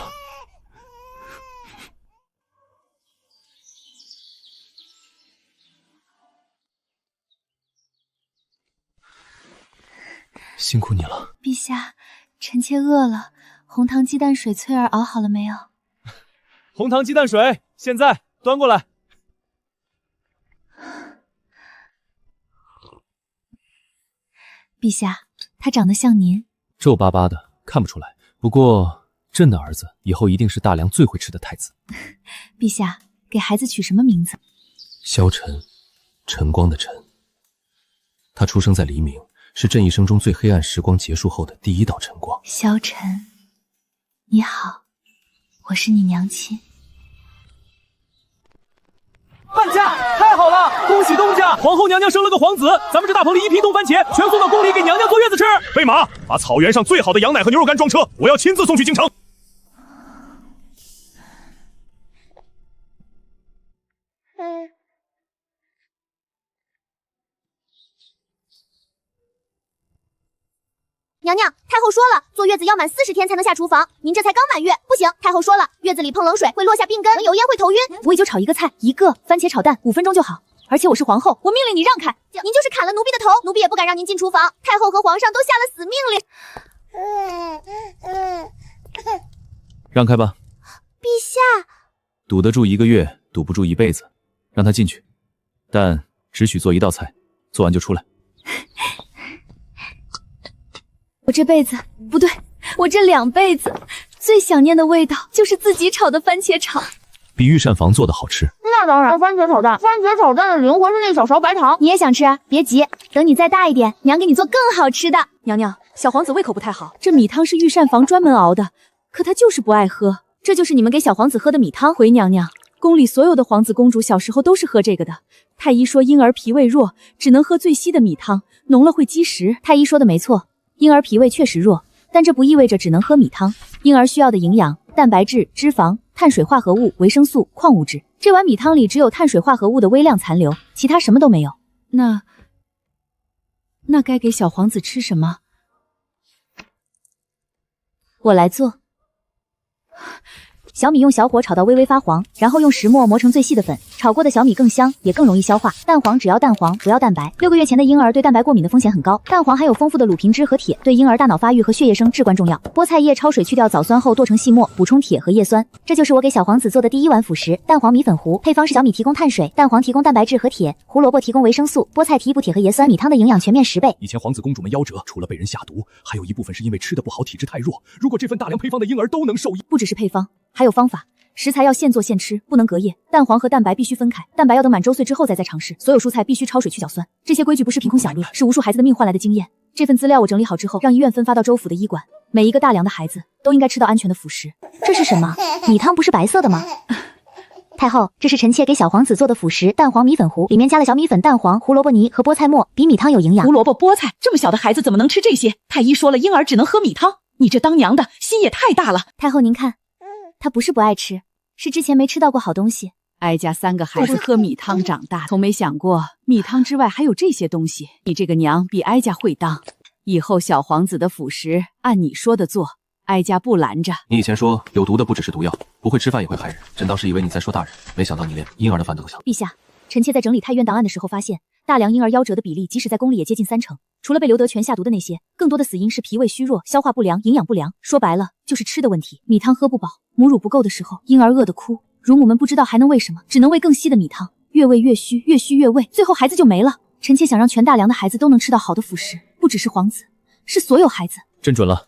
辛苦你了。陛下，臣妾饿了，红糖鸡蛋水翠儿熬好了没有？红糖鸡蛋水，现在端过来。陛下，他长得像您。皱巴巴的，看不出来。不过朕的儿子以后一定是大梁最会吃的太子。陛下，给孩子取什么名字？萧晨，晨光的晨。他出生在黎明，是朕一生中最黑暗时光结束后的第一道晨光。萧晨，你好，我是你娘亲。半价，太好了！恭喜东家，皇后娘娘生了个皇子，咱们这大棚里一批冻番茄，全送到宫里给娘娘坐月子吃。备马，把草原上最好的羊奶和牛肉干装车，我要亲自送去京城。娘娘，太后说了，坐月子要满40天才能下厨房，您这才刚满月，不行。太后说了，月子里碰冷水会落下病根，闻油烟会头晕。我也就炒一个菜，一个番茄炒蛋，5分钟就好。而且我是皇后，我命令你让开。您就是砍了奴婢的头，奴婢也不敢让您进厨房。太后和皇上都下了死命令。让开吧。陛下，堵得住1个月，堵不住一辈子。让他进去，但只许做1道菜，做完就出来。我这辈子不对，我这2辈子最想念的味道就是自己炒的番茄炒，比御膳房做的好吃。那当然，番茄炒蛋，番茄炒蛋的灵魂是那小勺白糖。你也想吃啊？别急，等你再大一点，娘给你做更好吃的。娘娘，小皇子胃口不太好，这米汤是御膳房专门熬的，可他就是不爱喝。这就是你们给小皇子喝的米汤。回娘娘，宫里所有的皇子公主小时候都是喝这个的。太医说婴儿脾胃弱，只能喝最稀的米汤，浓了会积食。太医说的没错。婴儿脾胃确实弱，但这不意味着只能喝米汤。婴儿需要的营养、蛋白质、脂肪、碳水化合物、维生素、矿物质，这碗米汤里只有碳水化合物的微量残留，其他什么都没有。那该给小皇子吃什么？我来做。小米用小火炒到微微发黄，然后用石磨磨成最细的粉。炒过的小米更香，也更容易消化。蛋黄只要蛋黄，不要蛋白。6个月前的婴儿对蛋白过敏的风险很高。蛋黄含有丰富的乳品质和铁，对婴儿大脑发育和血液生至关重要。菠菜叶焯水去掉藻酸后剁成细末，补充铁和叶酸。这就是我给小皇子做的第1碗辅食——蛋黄米粉糊。配方是小米提供碳水，蛋黄提供蛋白质和铁，胡萝卜提供维生素，菠菜提补铁和叶酸。米汤的营养全面10倍。以前皇子公主们夭折，除了被人下毒，还有一部分是因为吃的不好，体质太弱。如果这份大量配方的婴儿都能受益，不只是配方，还有方法。食材要现做现吃，不能隔夜。蛋黄和蛋白必须分开，蛋白要等满周岁之后再尝试。所有蔬菜必须焯水去角酸。这些规矩不是凭空想列，是无数孩子的命换来的经验。这份资料我整理好之后，让医院分发到州府的医馆。每一个大梁的孩子都应该吃到安全的辅食。这是什么？米汤不是白色的吗？太后，这是臣妾给小皇子做的辅食蛋黄米粉糊，里面加了小米粉、蛋黄、胡萝卜泥和菠菜末，比米汤有营养。胡萝卜、菠菜，这么小的孩子怎么能吃这些？太医说了，婴儿只能喝米汤。你这当娘的心也太大了。太后您看，他不是不爱吃，是之前没吃到过好东西。哀家3个孩子喝米汤长大，从没想过米汤之外还有这些东西。你这个娘比哀家会当，以后小皇子的辅食按你说的做，哀家不拦着。你以前说有毒的不只是毒药，不会吃饭也会害人，朕当时以为你在说大人，没想到你连婴儿的饭都想。陛下，臣妾在整理太院档案的时候发现，大量婴儿夭折的比例即使在宫里也接近30%。除了被刘德全下毒的那些，更多的死因是脾胃虚弱、消化不良、营养不良。说白了就是吃的问题。米汤喝不饱，母乳不够的时候，婴儿饿得哭，乳母们不知道还能喂什么，只能喂更稀的米汤，越喂越虚，越虚越喂，最后孩子就没了。臣妾想让全大梁的孩子都能吃到好的辅食，不只是皇子，是所有孩子。朕准了，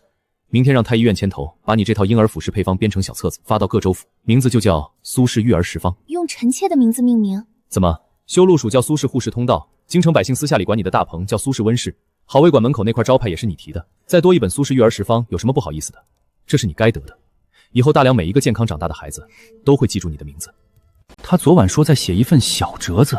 明天让太医院牵头，把你这套婴儿辅食配方编成小册子，发到各州府，名字就叫苏氏育儿食方。用臣妾的名字命名？怎么，修路署叫苏氏护士通道，京城百姓私下里管你的大棚叫苏氏温室，好卫馆门口那块招牌也是你提的，再多一本苏氏育儿食方有什么不好意思的？这是你该得的，以后大梁每一个健康长大的孩子都会记住你的名字。他昨晚说再写一份小折子，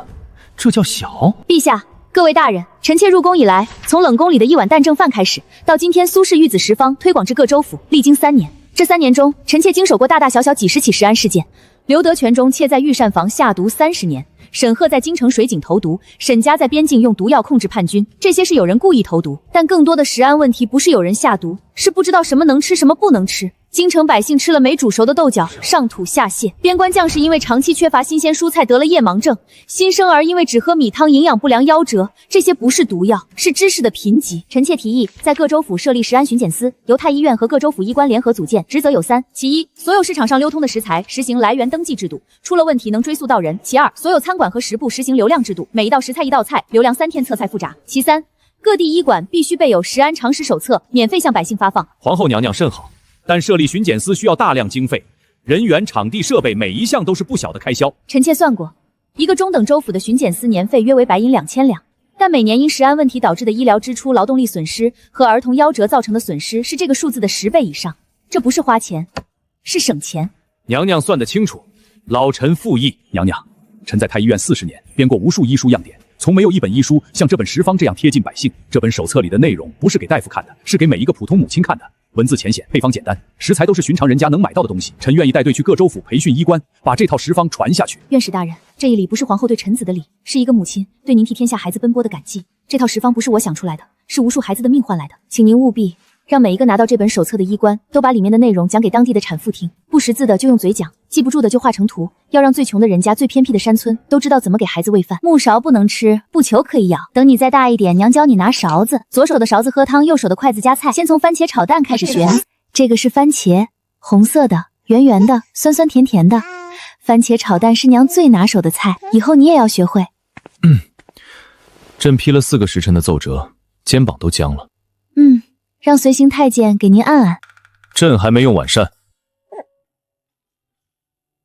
这叫小？陛下，各位大人，臣妾入宫以来，从冷宫里的一碗蛋正饭开始，到今天苏氏育子食方推广至各州府，历经3年。这3年中，臣妾经手过大大小小几十起食安事件。刘德全中妾在御膳房下毒30年，沈赫在京城水井投毒，沈家在边境用毒药控制叛军，这些是有人故意投毒，但更多的食安问题不是有人下毒，是不知道什么能吃什么不能吃。京城百姓吃了没煮熟的豆角，上吐下泻；边关将士因为长期缺乏新鲜蔬菜得了夜盲症；新生儿因为只喝米汤营养不良夭折。这些不是毒药，是知识的贫瘠。臣妾提议在各州府设立食安巡检司，由太医院和各州府医官联合组建，职责有3：其一，所有市场上流通的食材实行来源登记制度，出了问题能追溯到人；其二，所有餐馆和食部实行流量制度，每一道食材一道菜，流量3天，测菜复炸；其三，各地医馆必须备有食安常识手册，免费向百姓发放。皇后娘娘甚好，但设立巡检司需要大量经费，人员、场地、设备每一项都是不小的开销。臣妾算过，一个中等州府的巡检司年费约为白银2000两，但每年因食安问题导致的医疗支出、劳动力损失和儿童夭折造成的损失是这个数字的10倍以上。这不是花钱，是省钱。娘娘算得清楚，老臣附议。娘娘，臣在太医院40年，编过无数医书样典，从没有一本医书像这本食方这样贴近百姓。这本手册里的内容不是给大夫看的，是给每一个普通母亲看的。文字浅显，配方简单，食材都是寻常人家能买到的东西。臣愿意带队去各州府培训医官，把这套食方传下去。院使大人，这一礼不是皇后对臣子的礼，是一个母亲对您替天下孩子奔波的感激。这套食方不是我想出来的，是无数孩子的命换来的，请您务必让每一个拿到这本手册的医官都把里面的内容讲给当地的产妇听，不识字的就用嘴讲，记不住的就画成图，要让最穷的人家、最偏僻的山村都知道怎么给孩子喂饭。木勺不能吃，不球可以咬。等你再大一点，娘教你拿勺子，左手的勺子喝汤，右手的筷子夹菜。先从番茄炒蛋开始学。这个是番茄，红色的，圆圆的，酸酸甜甜的。番茄炒蛋是娘最拿手的菜，以后你也要学会。朕批了4个时辰的奏折，肩膀都僵了。让随行太监给您按按。朕还没用晚膳。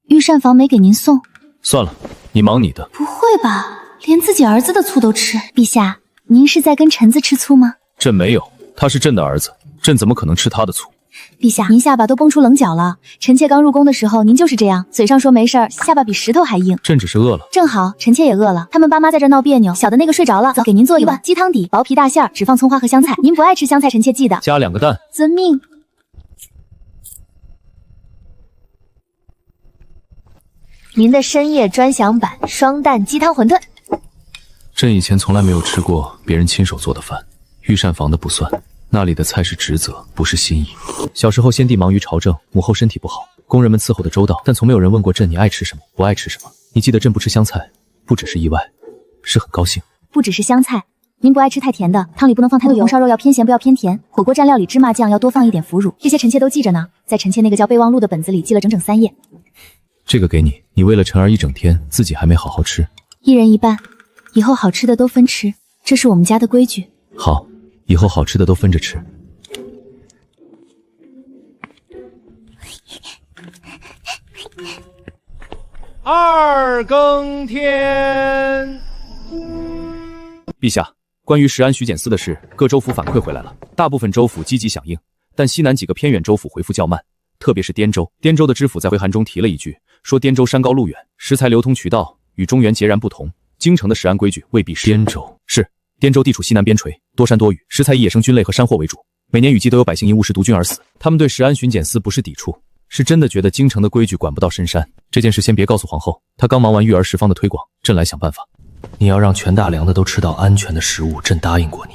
御膳房没给您送。算了，你忙你的。不会吧，连自己儿子的醋都吃？陛下，您是在跟臣子吃醋吗？朕没有，他是朕的儿子，朕怎么可能吃他的醋？陛下，您下巴都绷出棱角了。臣妾刚入宫的时候，您就是这样，嘴上说没事儿，下巴比石头还硬。朕只是饿了。正好，臣妾也饿了。他们爸妈在这闹别扭，小的那个睡着了。走，给您做一碗鸡汤底，薄皮大馅儿，只放葱花和香菜。您不爱吃香菜，臣妾记得加2个蛋。遵命。您的深夜专享版双蛋鸡汤馄饨。朕以前从来没有吃过别人亲手做的饭，御膳房的不算。那里的菜是职责，不是心意。小时候先帝忙于朝政，母后身体不好，宫人们伺候的周到，但从没有人问过朕你爱吃什么，不爱吃什么。你记得朕不吃香菜，不只是意外，是很高兴。不只是香菜，您不爱吃太甜的，汤里不能放太多油，红烧肉要偏咸不要偏甜，火锅蘸料里芝麻酱要多放一点腐乳，这些臣妾都记着呢，在臣妾那个叫备忘录的本子里记了整整3页。这个给你，你为了臣儿一整天，自己还没好好吃。1人1半，以后好吃的都分吃，这是我们家的规矩。好。以后好吃的都分着吃。2更天，陛下，关于食安巡检司的事，各州府反馈回来了，大部分州府积极响应，但西南几个偏远州府回复较慢，特别是滇州。滇州的知府在回函中提了一句，说滇州山高路远，食材流通渠道与中原截然不同，京城的食安规矩未必适用。滇州是滇州地处西南边陲，多山多雨，食材以野生菌类和山货为主，每年雨季都有百姓因误食毒菌而死。他们对食安巡检司不是抵触，是真的觉得京城的规矩管不到深山。这件事先别告诉皇后，她刚忙完育儿食方的推广，朕来想办法。你要让全大梁的都吃到安全的食物，朕答应过你。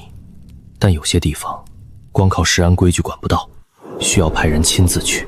但有些地方，光靠食安规矩管不到，需要派人亲自去。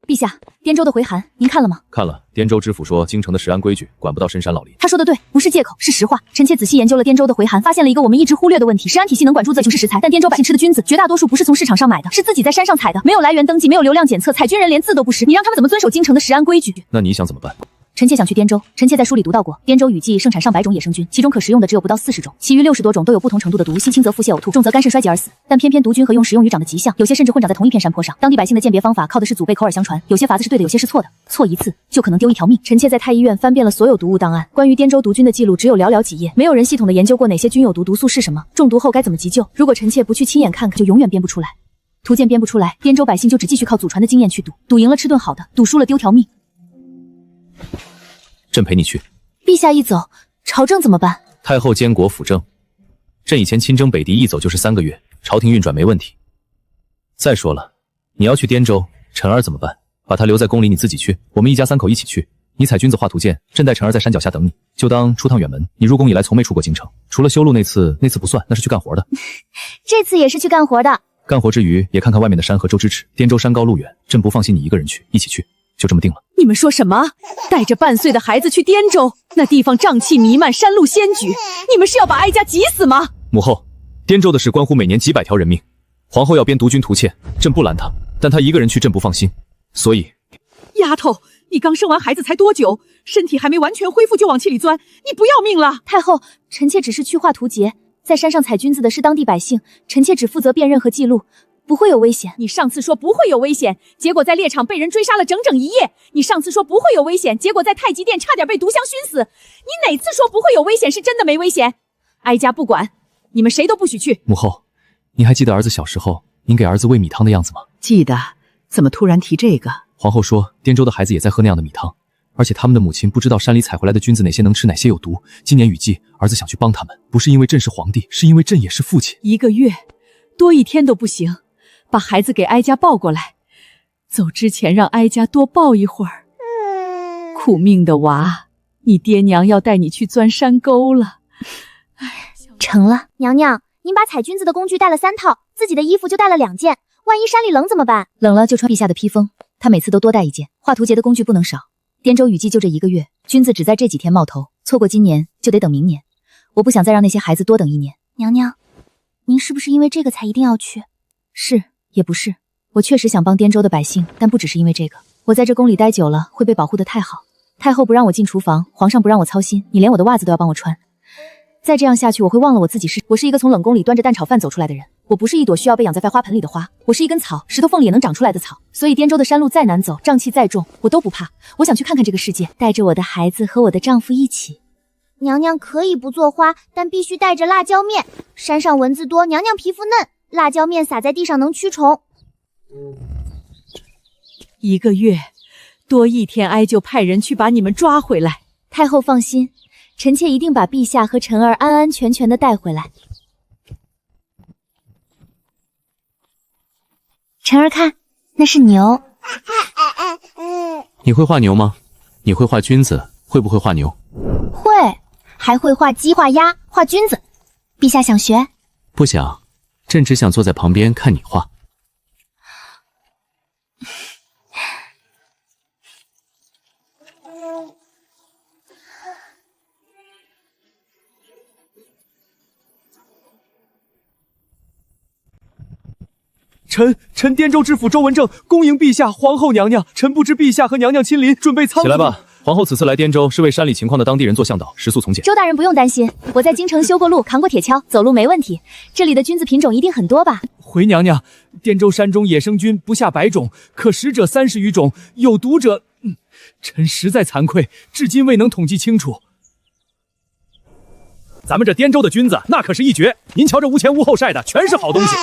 陛下，滇州的回函您看了吗？看了，滇州知府说京城的食安规矩管不到深山老林。他说的对，不是借口，是实话。臣妾仔细研究了滇州的回函，发现了一个我们一直忽略的问题：食安体系能管住的就是食材，但滇州百姓吃的菌子，绝大多数不是从市场上买的，是自己在山上采的，没有来源登记，没有流量检测，采菌人连字都不识，你让他们怎么遵守京城的食安规矩？那你想怎么办？臣妾想去滇州。臣妾在书里读到过，滇州雨季盛产上百种野生菌，其中可食用的只有不到40种，其余60多种都有不同程度的毒，性轻则腹泻呕吐，重则肝肾衰竭而死。但偏偏毒菌和用食用鱼长的极像，有些甚至混长在同一片山坡上。当地百姓的鉴别方法靠的是祖辈口耳相传，有些法子是对的，有些是错的，错一次就可能丢一条命。臣妾在太医院翻遍了所有毒物档案，关于滇州毒菌的记录只有寥寥几页，没有人系统的研究过哪些菌有毒，毒素是什么，中毒后该怎么急救。如果臣妾不去亲眼看看，就永远编不出来。图鉴编不出来，滇州百姓就只继续靠祖传的经验去赌，赌赢了吃顿好的，赌输了丢条命。朕陪你去。陛下一走，朝政怎么办？太后监国辅政，朕以前亲征北狄一走就是3个月，朝廷运转没问题。再说了，你要去滇州，晨儿怎么办？把她留在宫里，你自己去，我们一家3口一起去。你采菌子画图鉴，朕带晨儿在山脚下等你，就当出趟远门。你入宫以来从没出过京城，除了修路那次不算，那是去干活的。这次也是去干活的。干活之余，也看看外面的山和州之尺。滇州山高路远，朕不放心你一个人去，一起去，就这么定了。你们说什么？带着半岁的孩子去滇州？那地方瘴气弥漫，山路险阻，你们是要把哀家急死吗？母后，滇州的事关乎每年几百条人命，皇后要编毒菌图鉴，朕不拦她，但她一个人去，朕不放心，所以……丫头，你刚生完孩子才多久？身体还没完全恢复就往气里钻，你不要命了？太后，臣妾只是去画图节，在山上采菌子的是当地百姓，臣妾只负责辨认和记录，不会有危险。你上次说不会有危险，结果在猎场被人追杀了整整1夜。你上次说不会有危险，结果在太极殿差点被毒香熏死。你哪次说不会有危险是真的没危险？哀家不管，你们谁都不许去。母后，您还记得儿子小时候您给儿子喂米汤的样子吗？记得。怎么突然提这个？皇后说滇州的孩子也在喝那样的米汤，而且他们的母亲不知道山里采回来的菌子哪些能吃哪些有毒。今年雨季，儿子想去帮他们，不是因为朕是皇帝，是因为朕也是父亲。1个月多1天都不行，把孩子给哀家抱过来，走之前让哀家多抱一会儿。苦命的娃，你爹娘要带你去钻山沟了。成了。娘娘，您把采菌子的工具带了3套，自己的衣服就带了2件，万一山里冷怎么办？冷了就穿陛下的披风，他每次都多带1件。画图节的工具不能少，滇州雨季就这1个月，菌子只在这几天冒头，错过今年就得等明年。我不想再让那些孩子多等1年。娘娘，您是不是因为这个才一定要去？是也不是，我确实想帮滇州的百姓，但不只是因为这个。我在这宫里待久了，会被保护得太好。太后不让我进厨房，皇上不让我操心，你连我的袜子都要帮我穿。再这样下去，我会忘了我自己我是一个从冷宫里端着蛋炒饭走出来的人。我不是一朵需要被养在花盆里的花，我是一根草，石头缝里也能长出来的草。所以滇州的山路再难走，瘴气再重，我都不怕。我想去看看这个世界，带着我的孩子和我的丈夫一起。娘娘可以不做花，但必须带着辣椒面。山上蚊子多，娘娘皮肤嫩，辣椒面撒在地上能驱虫。 1个月多1天，哀就派人去把你们抓回来。太后放心，臣妾一定把陛下和臣儿安安全全的带回来。臣儿看，那是牛。你会画牛吗？你会画菌子，会不会画牛？会，还会画鸡、画鸭、画菌子。陛下想学？不想，朕只想坐在旁边看你画。 臣滇州知府周文正恭迎陛下、皇后娘娘。臣不知陛下和娘娘亲临，准备仓促。起来吧，皇后此次来滇州是为山里情况的当地人做向导，食宿从简。周大人不用担心，我在京城修过路，扛过铁锹，走路没问题。这里的菌子品种一定很多吧？回娘娘，滇州山中野生菌不下100种，可食者30余种，有毒者……臣实在惭愧，至今未能统计清楚。咱们这滇州的菌子那可是一绝，您瞧这无前无后晒的，全是好东西。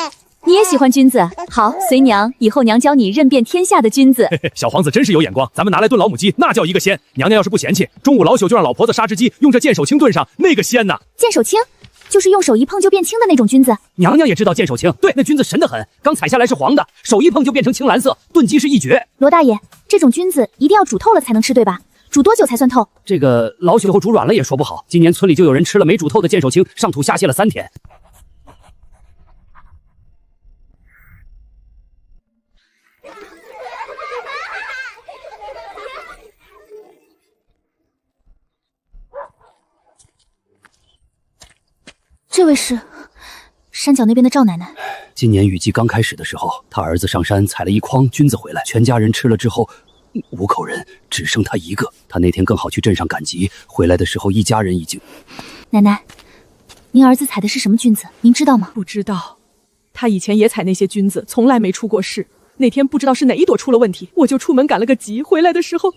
你也喜欢君子？好，随娘，以后娘教你认遍天下的君子。小皇子真是有眼光，咱们拿来炖老母鸡，那叫一个鲜。娘娘要是不嫌弃，中午老朽就让老婆子杀只鸡，用这剑手青炖上，那个鲜呐！剑手青，就是用手一碰就变青的那种菌子。娘娘也知道剑手青，对，那菌子神得很，刚采下来是黄的，手一碰就变成青蓝色，炖鸡是一绝。罗大爷，这种菌子一定要煮透了才能吃，对吧？煮多久才算透？这个老朽后煮软了也说不好。今年村里就有人吃了没煮透的剑手青，上吐下泻了3天。这位是山脚那边的赵奶奶。今年雨季刚开始的时候，他儿子上山采了一筐菌子回来，全家人吃了之后，5口人只剩他一个。他那天正好去镇上赶集，回来的时候一家人已经……奶奶，您儿子采的是什么菌子？您知道吗？不知道，他以前也采那些菌子，从来没出过事。那天不知道是哪一朵出了问题，我就出门赶了个集，回来的时候……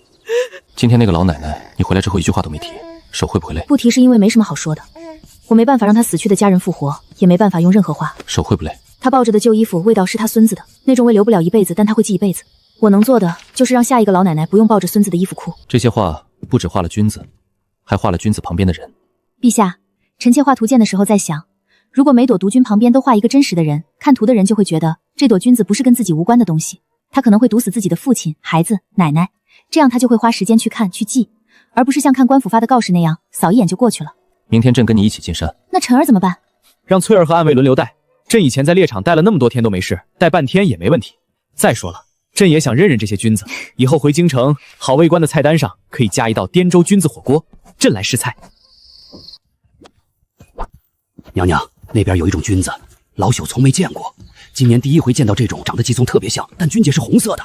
今天那个老奶奶，你回来之后一句话都没提，手会不会累？不提是因为没什么好说的。我没办法让他死去的家人复活，也没办法用任何话。手会不累？他抱着的旧衣服味道是他孙子的，那种味留不了一辈子，但他会记一辈子。我能做的就是让下一个老奶奶不用抱着孙子的衣服哭。这些话不只画了君子，还画了君子旁边的人。陛下，臣妾画图鉴的时候在想，如果每朵毒菌旁边都画一个真实的人，看图的人就会觉得这朵菌子不是跟自己无关的东西，他可能会毒死自己的父亲、孩子、奶奶，这样他就会花时间去看去记，而不是像看官府发的告示那样扫一眼就过去了。明天朕跟你一起进山。那晨儿怎么办？让翠儿和暗卫轮流带。朕以前在猎场待了那么多天都没事，带半天也没问题。再说了，朕也想认认这些菌子，以后回京城好卫官的菜单上可以加一道滇州菌子火锅，朕来试菜。娘娘，那边有一种菌子，老朽从没见过，今年第一回见到这种，长得鸡枞特别像，但菌节是红色的。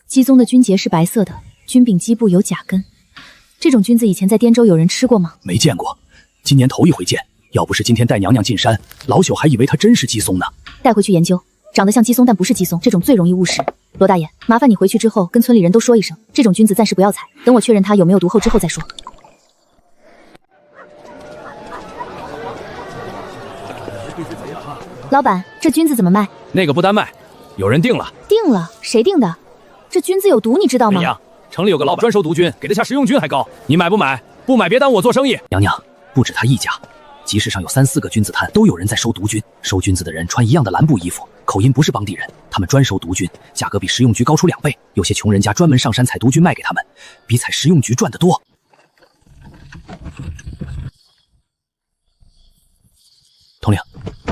鸡枞的菌节是白色的，菌柄基部有甲根。这种菌子以前在滇州有人吃过吗？没见过，今年头一回见。要不是今天带娘娘进山，老朽还以为它真是鸡枞呢。带回去研究，长得像鸡枞但不是鸡枞，这种最容易误食。罗大爷，麻烦你回去之后跟村里人都说一声，这种菌子暂时不要采，等我确认它有没有毒后之后再说。老板，这菌子怎么卖？那个不单卖，有人订了。订了？谁订的？这菌子有毒，你知道吗？娘，城里有个老板专收毒菌，给的价食用菌还高，你买不买？不买别耽误我做生意。娘娘，不止他一家，集市上有3、4个菌子摊，都有人在收毒菌。收菌子的人穿一样的蓝布衣服，口音不是当地人，他们专收毒菌，价格比食用菊高出2倍。有些穷人家专门上山采毒菌卖给他们，比采食用菊赚得多。统领，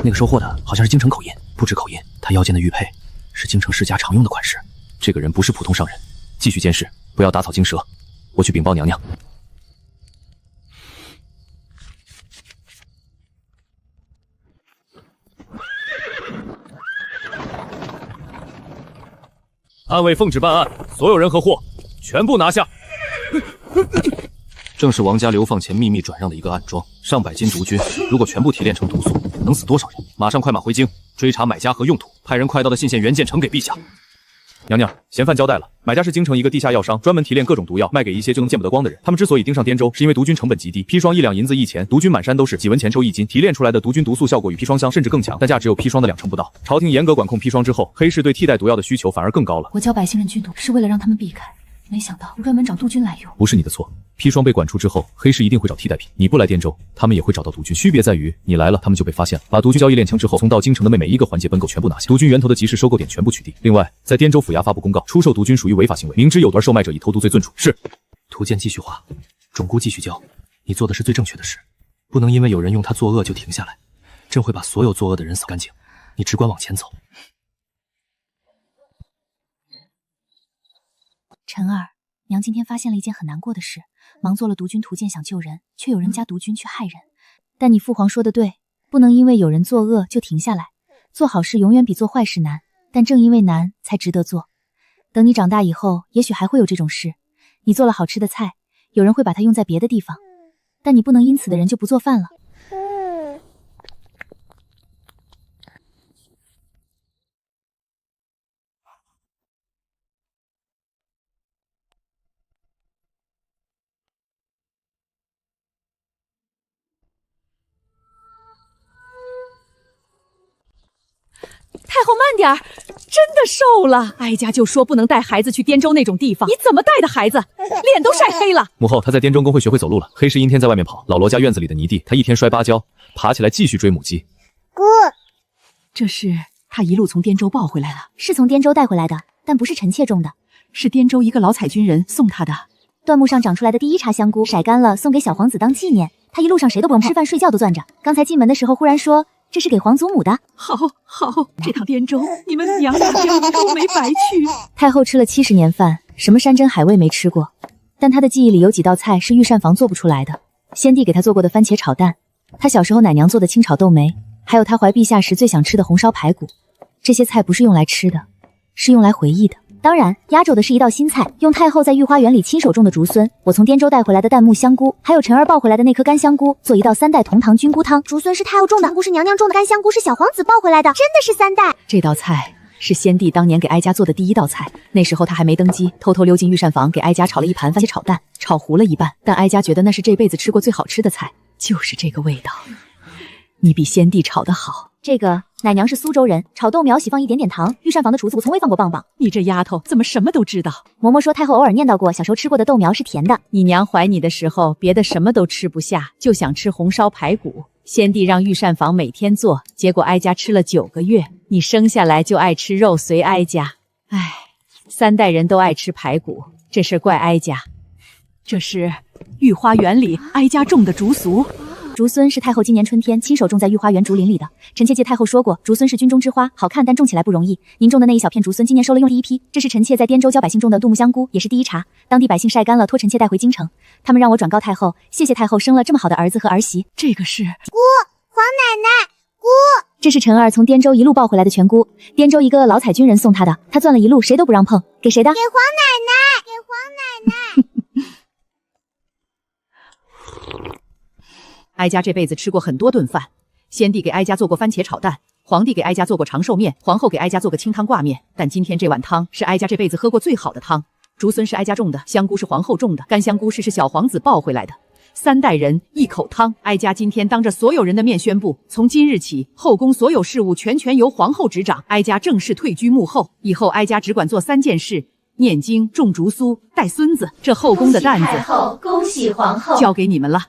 那个收货的好像是京城口音，不止口音，他腰间的玉佩是京城世家常用的款式。这个人不是普通商人，继续监视，不要打草惊蛇。我去禀报娘娘。暗卫奉旨办案，所有人和货全部拿下。正是王家流放前秘密转让的一个暗桩，上百斤毒菌，如果全部提炼成毒素，能死多少人？马上快马回京，追查买家和用途，派人快到的信献原件呈给陛下。娘娘，嫌犯交代了，买家是京城一个地下药商，专门提炼各种毒药，卖给一些就能见不得光的人。他们之所以盯上滇州，是因为毒菌成本极低，砒霜1两银子1钱，毒菌满山都是，几文钱抽1斤，提炼出来的毒菌毒素效果与砒霜香，甚至更强，但价只有砒霜的2成不到。朝廷严格管控砒霜之后，黑市对替代毒药的需求反而更高了。我教百姓认菌毒是为了让他们避开，没想到专门找毒菌来用。不是你的错，砒霜被管出之后，黑市一定会找替代品。你不来滇州，他们也会找到毒菌。区别在于，你来了，他们就被发现了。把毒菌交易炼成之后，从到京城的每一个环节本购全部拿下，毒菌源头的集市收购点全部取缔。另外，在滇州府衙发布公告，出售毒菌属于违法行为，明知有端售卖者以投毒罪顿处。是。图鉴继续画，种菇继续交。你做的是最正确的事，不能因为有人用它作恶就停下来。朕会把所有作恶的人扫干净，你只管往前走。晨儿，娘今天发现了一件很难过的事，忙做了毒菌图鉴想救人，却有人加毒菌去害人。但你父皇说的对，不能因为有人作恶就停下来，做好事永远比做坏事难，但正因为难才值得做。等你长大以后，也许还会有这种事。你做了好吃的菜，有人会把它用在别的地方，但你不能因此的人就不做饭了。后慢点儿，真的瘦了。哀家就说不能带孩子去滇州那种地方，你怎么带的孩子？脸都晒黑了。母后，他在滇中公会学会走路了。黑市阴天在外面跑，老罗家院子里的泥地，他一天摔8跤，爬起来继续追母鸡。姑，这是他一路从滇州抱回来的，是从滇州带回来的，但不是臣妾种的，是滇州一个老采军人送他的。椴木上长出来的第一茬香菇，晒干了送给小皇子当纪念。他一路上谁都不用碰，吃饭睡觉都攥着。刚才进门的时候忽然说这是给皇祖母的。好，这趟滇州你们娘俩家都没白去。太后吃了70年饭，什么山珍海味没吃过，但她的记忆里有几道菜是御膳房做不出来的。先帝给她做过的番茄炒蛋，她小时候奶娘做的清炒豆梅，还有她怀陛下时最想吃的红烧排骨。这些菜不是用来吃的，是用来回忆的。当然，压轴的是一道新菜，用太后在御花园里亲手种的竹荪，我从滇州带回来的掸木香菇，还有晨儿抱回来的那颗干香菇，做一道3代同堂菌菇汤。竹荪是太后种的，香菇是娘娘种的，干香菇是小皇子抱回来的，真的是3代。这道菜是先帝当年给哀家做的第1道菜，那时候他还没登基，偷偷溜进御膳房给哀家炒了一盘番茄炒蛋，炒糊了一半，但哀家觉得那是这辈子吃过最好吃的菜，就是这个味道。你比先帝炒得好。这个奶娘是苏州人，炒豆苗喜放一点点糖，御膳房的厨子我从未放过棒棒。你这丫头怎么什么都知道？嬷嬷说太后偶尔念叨过，小时候吃过的豆苗是甜的。你娘怀你的时候，别的什么都吃不下，就想吃红烧排骨。先帝让御膳房每天做，结果哀家吃了9个月。你生下来就爱吃肉，随哀家。唉，3代人都爱吃排骨，这事怪哀家。这是御花园里哀家种的竹荪。竹荪是太后今年春天亲手种在御花园竹林里的。臣妾记太后说过，竹荪是军中之花，好看但种起来不容易。您种的那一小片竹荪，今年收了用第1批。这是臣妾在滇州教百姓种的杜木香菇，也是第1茬。当地百姓晒干了，托臣妾带回京城。他们让我转告太后，谢谢太后生了这么好的儿子和儿媳。这个是姑，皇奶奶，姑，这是晨儿从滇州一路抱回来的全菇，滇州一个老采军人送她的，她攥了一路，谁都不让碰。给谁的？给皇奶奶，给皇奶奶。哀家这辈子吃过很多顿饭，先帝给哀家做过番茄炒蛋，皇帝给哀家做过长寿面，皇后给哀家做个清汤挂面，但今天这碗汤是哀家这辈子喝过最好的汤。竹荪是哀家种的，香菇是皇后种的，干香菇是小皇子抱回来的。3代人1口汤，哀家今天当着所有人的面宣布，从今日起，后宫所有事务全由皇后执掌，哀家正式退居幕后，以后哀家只管做3件事：念经、种竹荪、带孙子。这后宫的担子，恭喜皇后，交给你们了。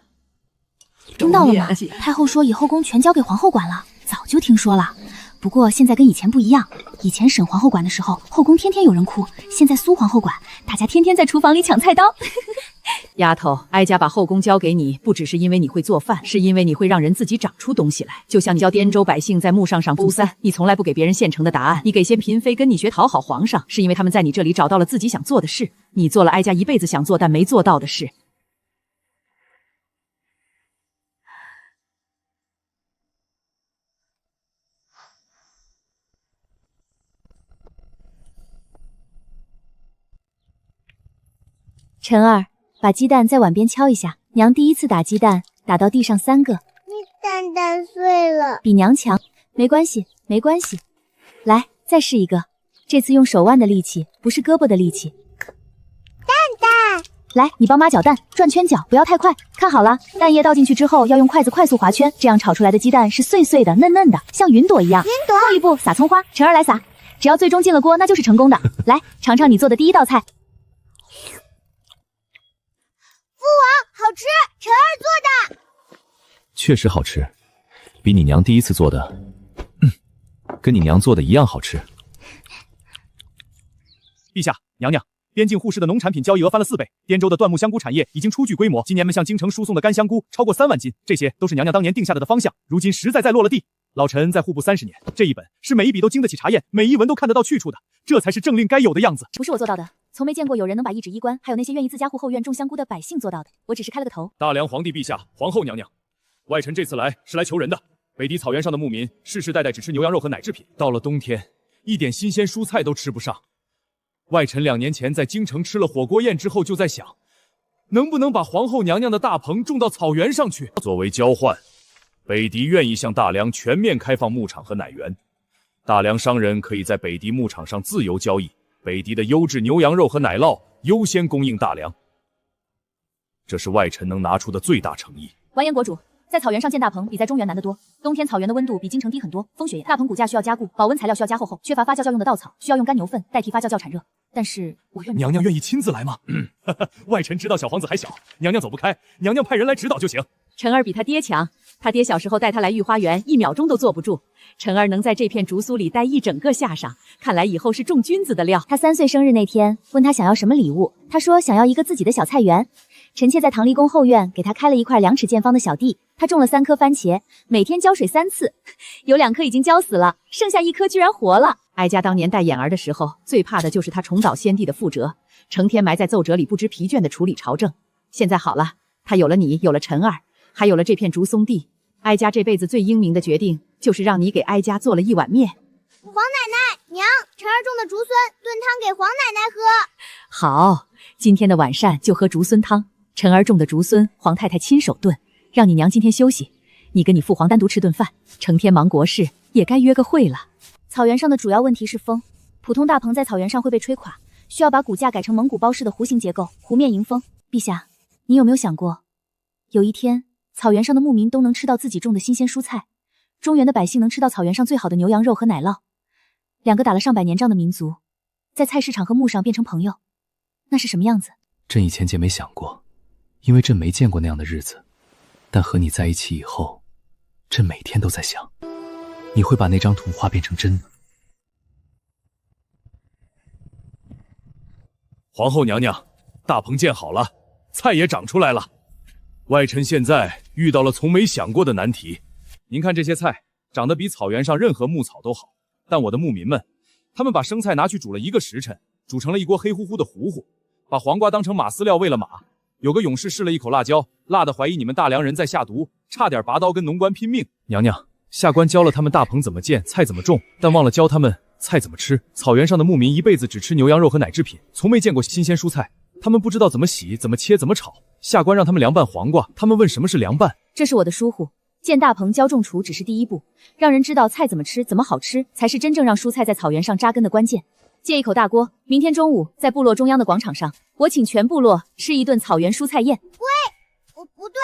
听到了吗？太后说以后宫全交给皇后管了，早就听说了。不过现在跟以前不一样，以前沈皇后管的时候，后宫天天有人哭，现在苏皇后管，大家天天在厨房里抢菜刀。丫头，哀家把后宫交给你，不只是因为你会做饭，是因为你会让人自己长出东西来。就像你教滇州百姓在木上上铺3，你从来不给别人现成的答案，你给些嫔妃跟你学讨好皇上，是因为他们在你这里找到了自己想做的事，你做了哀家一辈子想做但没做到的事。晨儿，把鸡蛋在碗边敲一下。娘第1次打鸡蛋，打到地上3个。你蛋蛋碎了，比娘强。没关系，没关系。来，再试一个。这次用手腕的力气，不是胳膊的力气。蛋蛋，来，你帮妈搅蛋，转圈搅，不要太快。看好了，蛋液倒进去之后，要用筷子快速划圈，这样炒出来的鸡蛋是碎碎的、嫩嫩的，像云朵一样。云朵。后一步撒葱花，晨儿来撒。只要最终进了锅，那就是成功的。来，尝尝你做的第1道菜。父王，好吃，晨儿做的。确实好吃，比你娘第1次做的，跟你娘做的一样好吃。陛下，娘娘，边境互市的农产品交易额翻了4倍，滇州的椴木香菇产业已经初具规模。今年们向京城输送的干香菇超过3万斤，这些都是娘娘当年定下的方向，如今实在在落了地。老臣在户部30年，这一本是每一笔都经得起查验，每一文都看得到去处的，这才是政令该有的样子。不是我做到的，从没见过有人能把一纸衣冠，还有那些愿意自家护后院种香菇的百姓做到的。我只是开了个头。大梁皇帝陛下，皇后娘娘，外臣这次来是来求人的。北狄草原上的牧民世世代代只吃牛羊肉和奶制品，到了冬天，一点新鲜蔬菜都吃不上。外臣2年前在京城吃了火锅宴之后，就在想，能不能把皇后娘娘的大棚种到草原上去？作为交换，北狄愿意向大梁全面开放牧场和奶源，大梁商人可以在北狄牧场上自由交易，北狄的优质牛羊肉和奶酪优先供应大梁。这是外臣能拿出的最大诚意。完颜国主，在草原上建大棚比在中原难得多。冬天草原的温度比京城低很多，风雪也。大棚骨架需要加固，保温材料需要加厚，缺乏发酵用的稻草，需要用干牛粪代替发酵产热。但是我愿娘娘愿意亲自来吗？外臣知道小皇子还小，娘娘走不开，娘娘派人来指导就行。晨儿比他爹强，他爹小时候带他来御花园，1秒钟都坐不住。晨儿能在这片竹苏里待一整个夏晌，看来以后是众君子的料。他3岁生日那天，问他想要什么礼物，他说想要一个自己的小菜园。臣妾在唐离宫后院给他开了一块2尺见方的小地，他种了3颗番茄，每天浇水3次，有2颗已经浇死了，剩下1颗居然活了。哀家当年带眼儿的时候，最怕的就是他重蹈先帝的覆辙，成天埋在奏折里不知疲倦地处理朝政。现在好了，他有了你，有了晨儿，还有了这片竹松地。哀家这辈子最英明的决定，就是让你给哀家做了1碗面。皇奶奶，娘，晨儿种的竹荪炖汤给皇奶奶喝。好，今天的晚膳就喝竹荪汤。晨儿种的竹荪，皇太太亲手炖，让你娘今天休息，你跟你父皇单独吃顿饭。成天忙国事，也该约个会了。草原上的主要问题是风，普通大棚在草原上会被吹垮，需要把骨架改成蒙古包式的弧形结构，弧面迎风。陛下，你有没有想过，有一天草原上的牧民都能吃到自己种的新鲜蔬菜，中原的百姓能吃到草原上最好的牛羊肉和奶酪，2个打了上百年仗的民族，在菜市场和牧上变成朋友，那是什么样子？朕以前竟没想过，因为朕没见过那样的日子。但和你在一起以后，朕每天都在想，你会把那张图画变成真的。皇后娘娘，大棚建好了，菜也长出来了。外臣现在遇到了从没想过的难题。您看这些菜长得比草原上任何牧草都好，但我的牧民们，他们把生菜拿去煮了1个时辰，煮成了一锅黑乎乎的糊糊，把黄瓜当成马饲料喂了马。有个勇士试了一口辣椒，辣的怀疑你们大梁人在下毒，差点拔刀跟农官拼命。娘娘，下官教了他们大棚怎么建，菜怎么种，但忘了教他们菜怎么吃。草原上的牧民一辈子只吃牛羊肉和奶制品，从没见过新鲜蔬菜，他们不知道怎么洗、怎么切、怎么炒。下官让他们凉拌黄瓜，他们问什么是凉拌。这是我的疏忽。建大棚教种锄只是第一步，让人知道菜怎么吃、怎么好吃，才是真正让蔬菜在草原上扎根的关键。借一口大锅，明天中午在部落中央的广场上，我请全部落吃一顿草原蔬菜宴。喂，不对，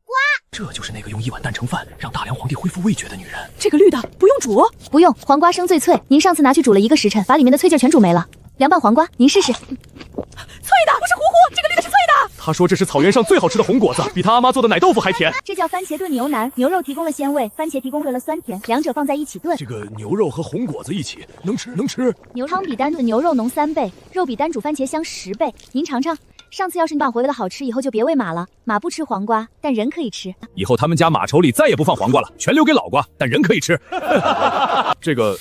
呱！这就是那个用1碗蛋盛饭让大梁皇帝恢复味觉的女人。这个绿的不用煮，不用，黄瓜生最脆。您上次拿去煮了1个时辰，把里面的脆劲全煮没了。凉拌黄瓜，您试试。脆的，不是糊糊，这个绿的是脆的。他说这是草原上最好吃的红果子，比他阿妈做的奶豆腐还甜。这叫番茄炖牛腩，牛肉提供了鲜味，番茄提供了酸甜，2者放在一起炖。这个牛肉和红果子一起，能吃。牛汤比单炖牛肉浓3倍，肉比单煮番茄香10倍。您尝尝。上次要是你把活喂了好吃，以后就别喂马了。马不吃黄瓜，但人可以吃。以后他们家马稠里再也不放黄瓜了，全留给老瓜，但人可以吃。这个，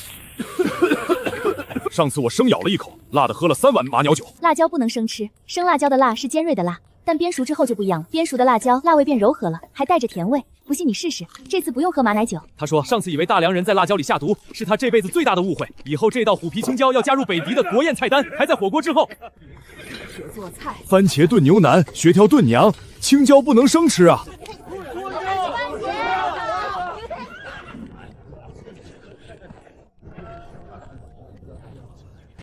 上次我生咬了一口，辣的喝了3碗马尿酒。辣椒不能生吃，生辣椒的辣是尖锐的辣，但煸熟之后就不一样了。煸熟的辣椒辣味变柔和了，还带着甜味。不信你试试，这次不用喝马奶酒。他说上次以为大梁人在辣椒里下毒，是他这辈子最大的误会。以后这道虎皮青椒要加入北狄的国宴菜单，还在火锅之后。做菜，番茄炖牛腩，血条炖娘，青椒不能生吃啊！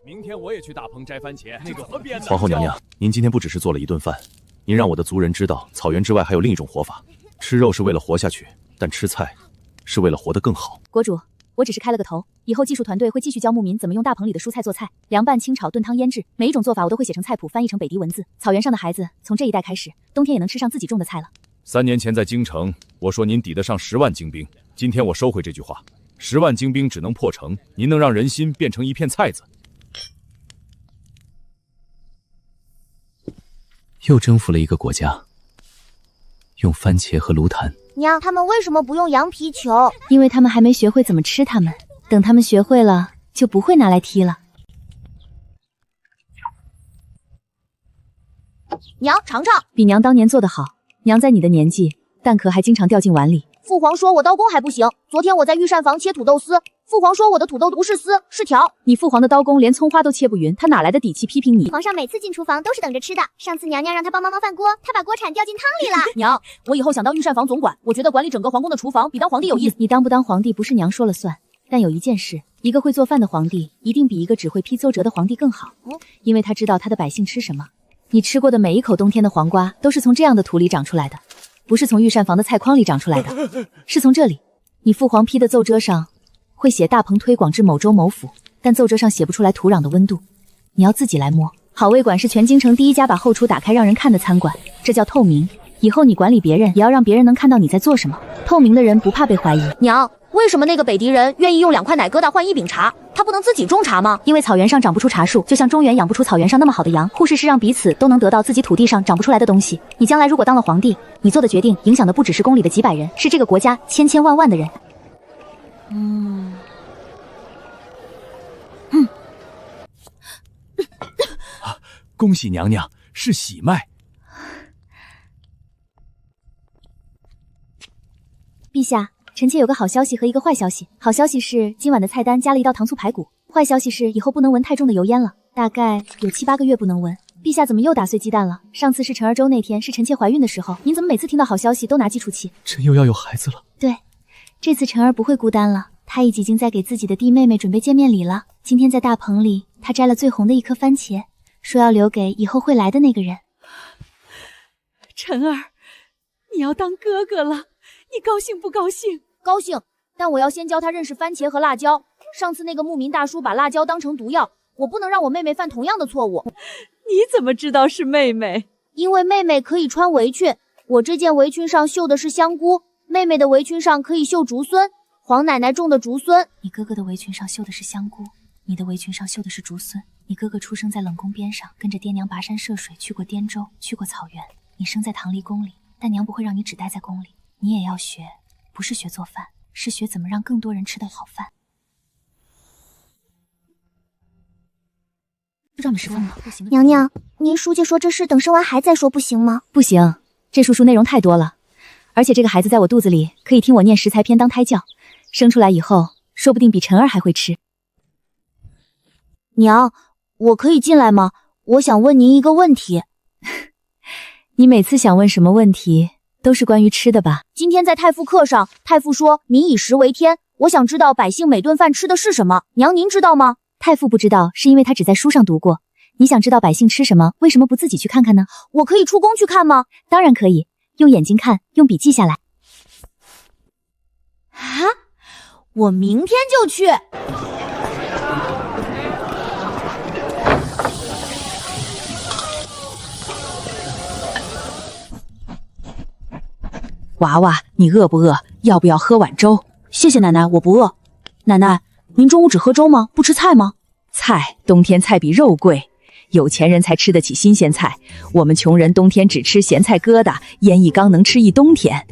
明天我也去大棚摘番茄。那个河边的皇后娘娘，您今天不只是做了一顿饭，您让我的族人知道，草原之外还有另一种活法。吃肉是为了活下去，但吃菜是为了活得更好。国主，我只是开了个头，以后技术团队会继续教牧民怎么用大棚里的蔬菜做菜，凉拌、清炒、炖汤、腌制，每一种做法我都会写成菜谱，翻译成北狄文字。草原上的孩子从这一代开始，冬天也能吃上自己种的菜了。3年前在京城，我说您抵得上10万精兵，今天我收回这句话，10万精兵只能破城，您能让人心变成一片菜籽。又征服了一个国家，用番茄和芦檀。娘，他们为什么不用羊皮球？因为他们还没学会怎么吃它们，等他们学会了，就不会拿来踢了。娘，尝尝。比娘当年做得好。娘在你的年纪，蛋壳还经常掉进碗里。父皇说我刀工还不行，昨天我在御膳房切土豆丝，父皇说我的土豆不是丝，是条。你父皇的刀工连葱花都切不匀，他哪来的底气批评你？皇上每次进厨房都是等着吃的，上次娘娘让他帮忙翻锅，他把锅铲掉进汤里了。娘，我以后想当御膳房总管，我觉得管理整个皇宫的厨房比当皇帝有意思。你当不当皇帝不是娘说了算，但有一件事，一个会做饭的皇帝一定比一个只会批奏折的皇帝更好，因为他知道他的百姓吃什么。你吃过的每一口冬天的黄瓜都是从这样的土里长出来的。不是从御膳房的菜筐里长出来的，是从这里。你父皇批的奏折上会写大棚推广至某州某府，但奏折上写不出来土壤的温度，你要自己来摸。好味馆是全京城第一家把后厨打开让人看的餐馆，这叫透明。以后你管理别人，也要让别人能看到你在做什么。透明的人不怕被怀疑。娘，为什么那个北狄人愿意用2块奶疙瘩换1饼茶？他不能自己种茶吗？因为草原上长不出茶树，就像中原养不出草原上那么好的羊。护士是让彼此都能得到自己土地上长不出来的东西。你将来如果当了皇帝，你做的决定影响的不只是宫里的几百人，是这个国家千千万万的人。恭喜娘娘，是喜脉。陛下，臣妾有个好消息和一个坏消息。好消息是今晚的菜单加了一道糖醋排骨，坏消息是以后不能闻太重的油烟了，大概有7、8个月不能闻。陛下怎么又打碎鸡蛋了？上次是陈儿粥那天，是臣妾怀孕的时候，您怎么每次听到好消息都拿计处气？朕又要有孩子了。对，这次陈儿不会孤单了，她已经在给自己的弟妹妹准备见面礼了。今天在大棚里，她摘了最红的一颗番茄，说要留给以后会来的那个人。晨儿，你要当哥哥了，你高兴不高兴？高兴，但我要先教他认识番茄和辣椒。上次那个牧民大叔把辣椒当成毒药，我不能让我妹妹犯同样的错误。你怎么知道是妹妹？因为妹妹可以穿围裙，我这件围裙上绣的是香菇，妹妹的围裙上可以绣竹荪，黄奶奶种的竹荪。你哥哥的围裙上绣的是香菇，你的围裙上绣的是竹荪。你哥哥出生在冷宫边上，跟着爹娘跋山涉水，去过滇州，去过草原。你生在唐离宫里，但娘不会让你只待在宫里，你也要学，不是学做饭，是学怎么让更多人吃得好饭。让你失望了。娘娘，您书记说这事等生完孩子再说不行吗？不行，这书内容太多了，而且这个孩子在我肚子里可以听我念食材篇当胎教，生出来以后说不定比晨儿还会吃。娘，我可以进来吗？我想问您一个问题。你每次想问什么问题都是关于吃的吧？今天在太傅课上，太傅说民以食为天，我想知道百姓每顿饭吃的是什么。娘，您知道吗？太傅不知道，是因为他只在书上读过。你想知道百姓吃什么，为什么不自己去看看呢？我可以出宫去看吗？当然可以，用眼睛看，用笔记下来。啊，我明天就去。娃娃，你饿不饿？要不要喝碗粥？谢谢奶奶，我不饿。奶奶，您中午只喝粥吗？不吃菜吗？菜，冬天菜比肉贵，有钱人才吃得起新鲜菜，我们穷人冬天只吃咸菜疙瘩，腌一缸能吃一冬天。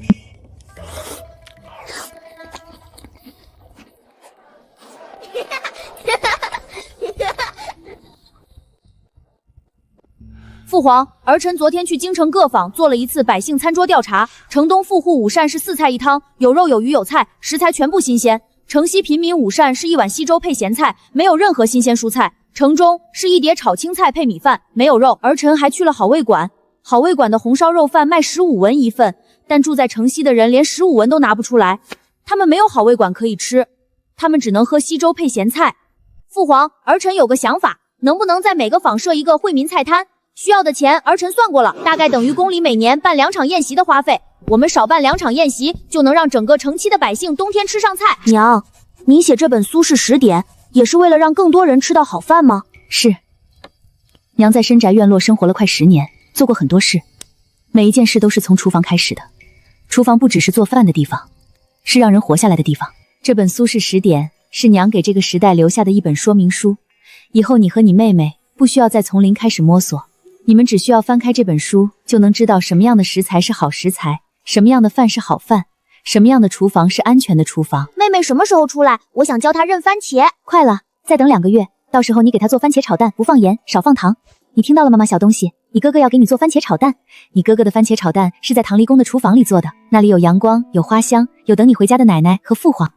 父皇，儿臣昨天去京城各坊做了一次百姓餐桌调查，城东富户5膳是4菜1汤，有肉有鱼有菜，食材全部新鲜。城西平民5膳是1碗稀粥配咸菜，没有任何新鲜蔬菜。城中是1碟炒青菜配米饭，没有肉。儿臣还去了好味馆，好味馆的红烧肉饭卖15文1份，但住在城西的人连15文都拿不出来，他们没有好味馆可以吃，他们只能喝稀粥配咸菜。父皇，儿臣有个想法，能不能在每个坊设一个惠民菜摊？需要的钱儿臣算过了，大概等于宫里每年办2场宴席的花费。我们少办2场宴席，就能让整个城期的百姓冬天吃上菜。娘，您写这本苏轼10典，也是为了让更多人吃到好饭吗？是。娘在深宅院落生活了快10年，做过很多事，每一件事都是从厨房开始的。厨房不只是做饭的地方，是让人活下来的地方。这本苏轼10典是娘给这个时代留下的一本说明书，以后你和你妹妹不需要再从零开始摸索。你们只需要翻开这本书，就能知道什么样的食材是好食材，什么样的饭是好饭，什么样的厨房是安全的厨房。妹妹什么时候出来？我想教她认番茄。快了，再等2个月，到时候你给她做番茄炒蛋，不放盐，少放糖。你听到了吗，小东西？你哥哥要给你做番茄炒蛋。你哥哥的番茄炒蛋是在唐离宫的厨房里做的，那里有阳光，有花香，有等你回家的奶奶和父皇。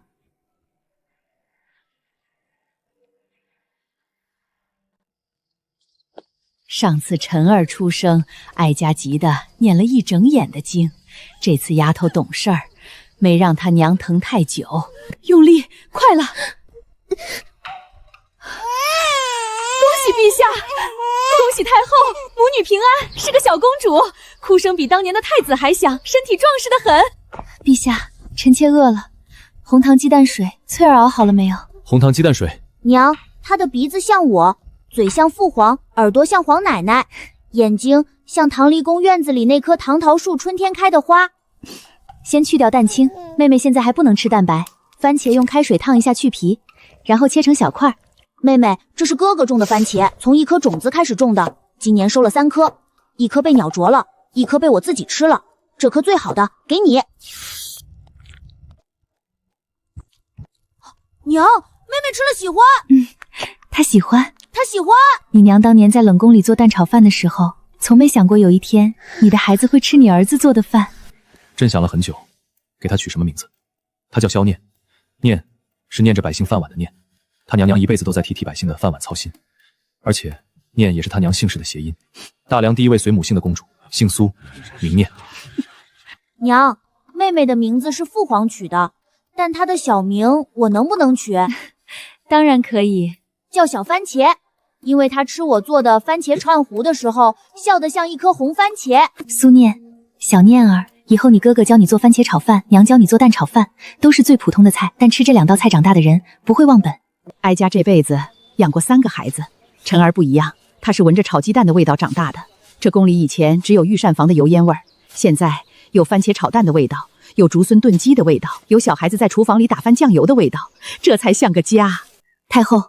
上次晨儿出生，哀家急得念了1整眼的经。这次丫头懂事儿，没让她娘疼太久。用力，快了！恭喜陛下，恭喜太后，母女平安，是个小公主，哭声比当年的太子还响，身体壮实得很。陛下，臣妾饿了，红糖鸡蛋水，翠儿熬好了没有？红糖鸡蛋水。娘，她的鼻子像我，嘴像父皇，耳朵像皇奶奶，眼睛像唐离宫院子里那棵唐桃树春天开的花。先去掉蛋清，妹妹现在还不能吃蛋白。番茄用开水烫一下去皮，然后切成小块。妹妹，这是哥哥种的番茄，从一颗种子开始种的，今年收了3颗，一颗被鸟啄了，一颗被我自己吃了，这颗最好的给你。娘，妹妹吃了喜欢。她喜欢，她喜欢。你娘当年在冷宫里做蛋炒饭的时候，从没想过有一天你的孩子会吃你儿子做的饭。朕想了很久，给他取什么名字？他叫萧念，念是念着百姓饭碗的念。他娘一辈子都在替百姓的饭碗操心，而且念也是他娘姓氏的谐音。大梁第一位随母姓的公主，姓苏，名念。娘，妹妹的名字是父皇取的，但她的小名我能不能取？当然可以，叫小番茄，因为她吃我做的番茄串糊的时候，笑得像一颗红番茄。苏念，小念儿，以后你哥哥教你做番茄炒饭，娘教你做蛋炒饭，都是最普通的菜，但吃这2道菜长大的人不会忘本。哀家这辈子养过3个孩子，晨儿不一样，她是闻着炒鸡蛋的味道长大的。这宫里以前只有御膳房的油烟味儿，现在有番茄炒蛋的味道，有竹荪炖鸡的味道，有小孩子在厨房里打翻酱油的味道，这才像个家。太后，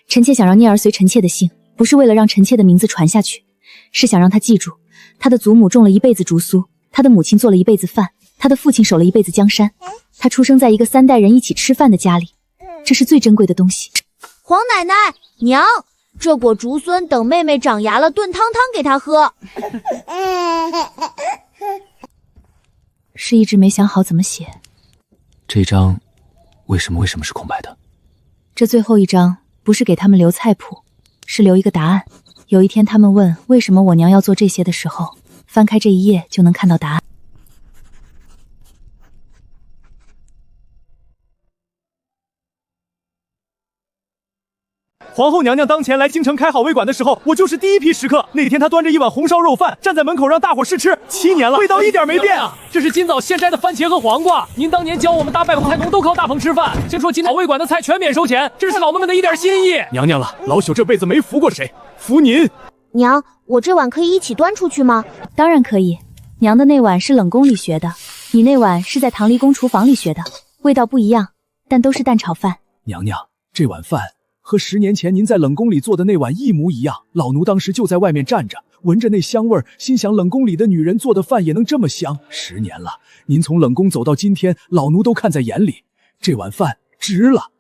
臣妾想让念儿随臣妾的姓，不是为了让臣妾的名字传下去，是想让她记住，她的祖母种了一辈子竹苏，她的母亲做了一辈子饭，她的父亲守了一辈子江山，她出生在一个3代人一起吃饭的家里，这是最珍贵的东西。皇奶奶，娘，这果竹荪等妹妹长牙了炖汤给她喝。是一直没想好怎么写。这一章为什么是空白的？这最后一章不是给他们留菜谱，是留一个答案。有一天他们问为什么我娘要做这些的时候，翻开这一页就能看到答案。皇后娘娘当前来京城开好味馆的时候，我就是第一批食客。那天她端着一碗红烧肉饭站在门口让大伙试吃，7年了，味道一点没变啊！这是今早现摘的番茄和黄瓜。您当年教我们大拜太公都靠大棚吃饭，听说今天好味馆的菜全免收钱，这是老奴们的一点心意。娘娘了，老朽这辈子没服过谁，服您。娘，我这碗可以一起端出去吗？当然可以。娘的那碗是冷宫里学的，你那碗是在唐离宫厨房里学的，味道不一样，但都是蛋炒饭。娘娘，这碗饭和10年前您在冷宫里做的那碗一模一样，老奴当时就在外面站着，闻着那香味儿，心想冷宫里的女人做的饭也能这么香。10年了，您从冷宫走到今天，老奴都看在眼里，这碗饭值了。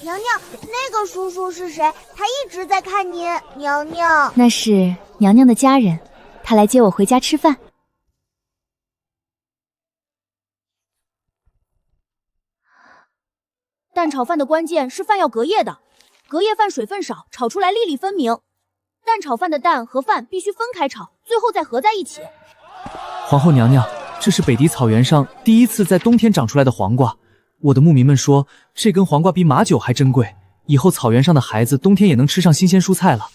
娘娘，那个叔叔是谁？他一直在看您。娘娘，那是娘娘的家人，他来接我回家吃饭。蛋炒饭的关键是饭要隔夜的，隔夜饭水分少，炒出来粒粒分明。蛋炒饭的蛋和饭必须分开炒，最后再合在一起。皇后娘娘，这是北狄草原上第一次在冬天长出来的黄瓜。我的牧民们说，这根黄瓜比马酒还珍贵，以后草原上的孩子冬天也能吃上新鲜蔬菜了。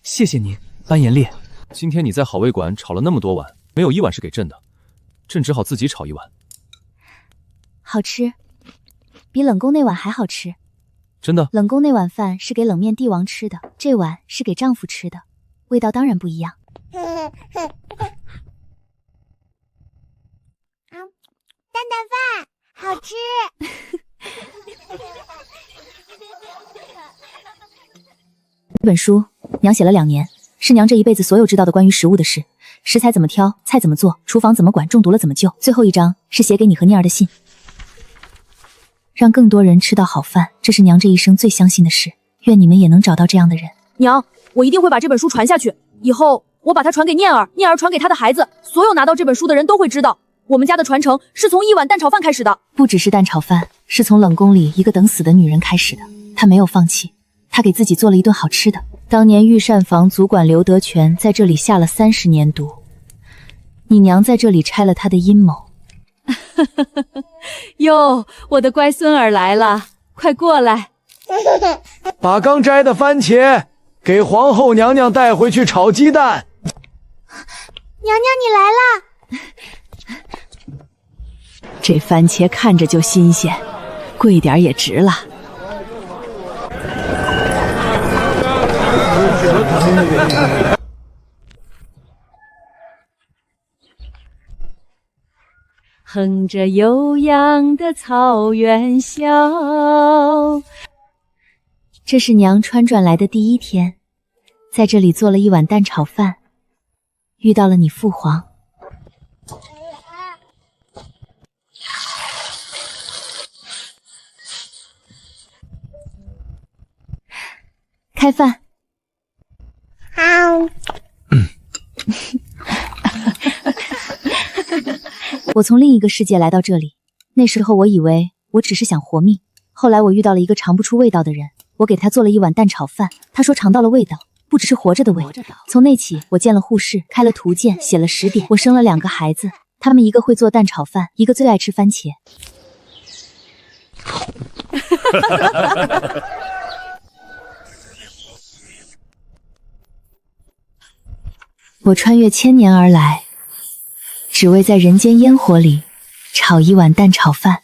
谢谢您，班延烈。今天你在好味馆炒了那么多碗，没有一碗是给朕的，朕只好自己炒一碗。好吃，比冷宫那碗还好吃。真的？冷宫那碗饭是给冷面帝王吃的，这碗是给丈夫吃的，味道当然不一样。蛋饭好吃。这本书娘写了2年，是娘这一辈子所有知道的关于食物的事，食材怎么挑，菜怎么做，厨房怎么管，中毒了怎么救。最后一章是写给你和念儿的信，让更多人吃到好饭，这是娘这一生最相信的事。愿你们也能找到这样的人。娘，我一定会把这本书传下去，以后我把它传给念儿，念儿传给他的孩子，所有拿到这本书的人都会知道，我们家的传承是从一碗蛋炒饭开始的。不只是蛋炒饭，是从冷宫里一个等死的女人开始的。她没有放弃，她给自己做了一顿好吃的。当年御膳房主管刘德全在这里下了30年毒，你娘在这里拆了他的阴谋。哟，我的乖孙儿来了，快过来！把刚摘的番茄给皇后娘娘带回去炒鸡蛋。娘娘，你来啦！这番茄看着就新鲜，贵点也值了。哼着悠扬的草原笑。这是娘川转来的第一天，在这里做了一碗蛋炒饭，遇到了你父皇。开饭。我从另一个世界来到这里，那时候我以为我只是想活命，后来我遇到了一个尝不出味道的人，我给他做了一碗蛋炒饭，他说尝到了味道，不只是活着的味。从那起，我见了护士，开了图鉴，写了10点，我生了2个孩子，他们一个会做蛋炒饭，一个最爱吃番茄。我穿越千年而来，只为在人间烟火里炒一碗蛋炒饭。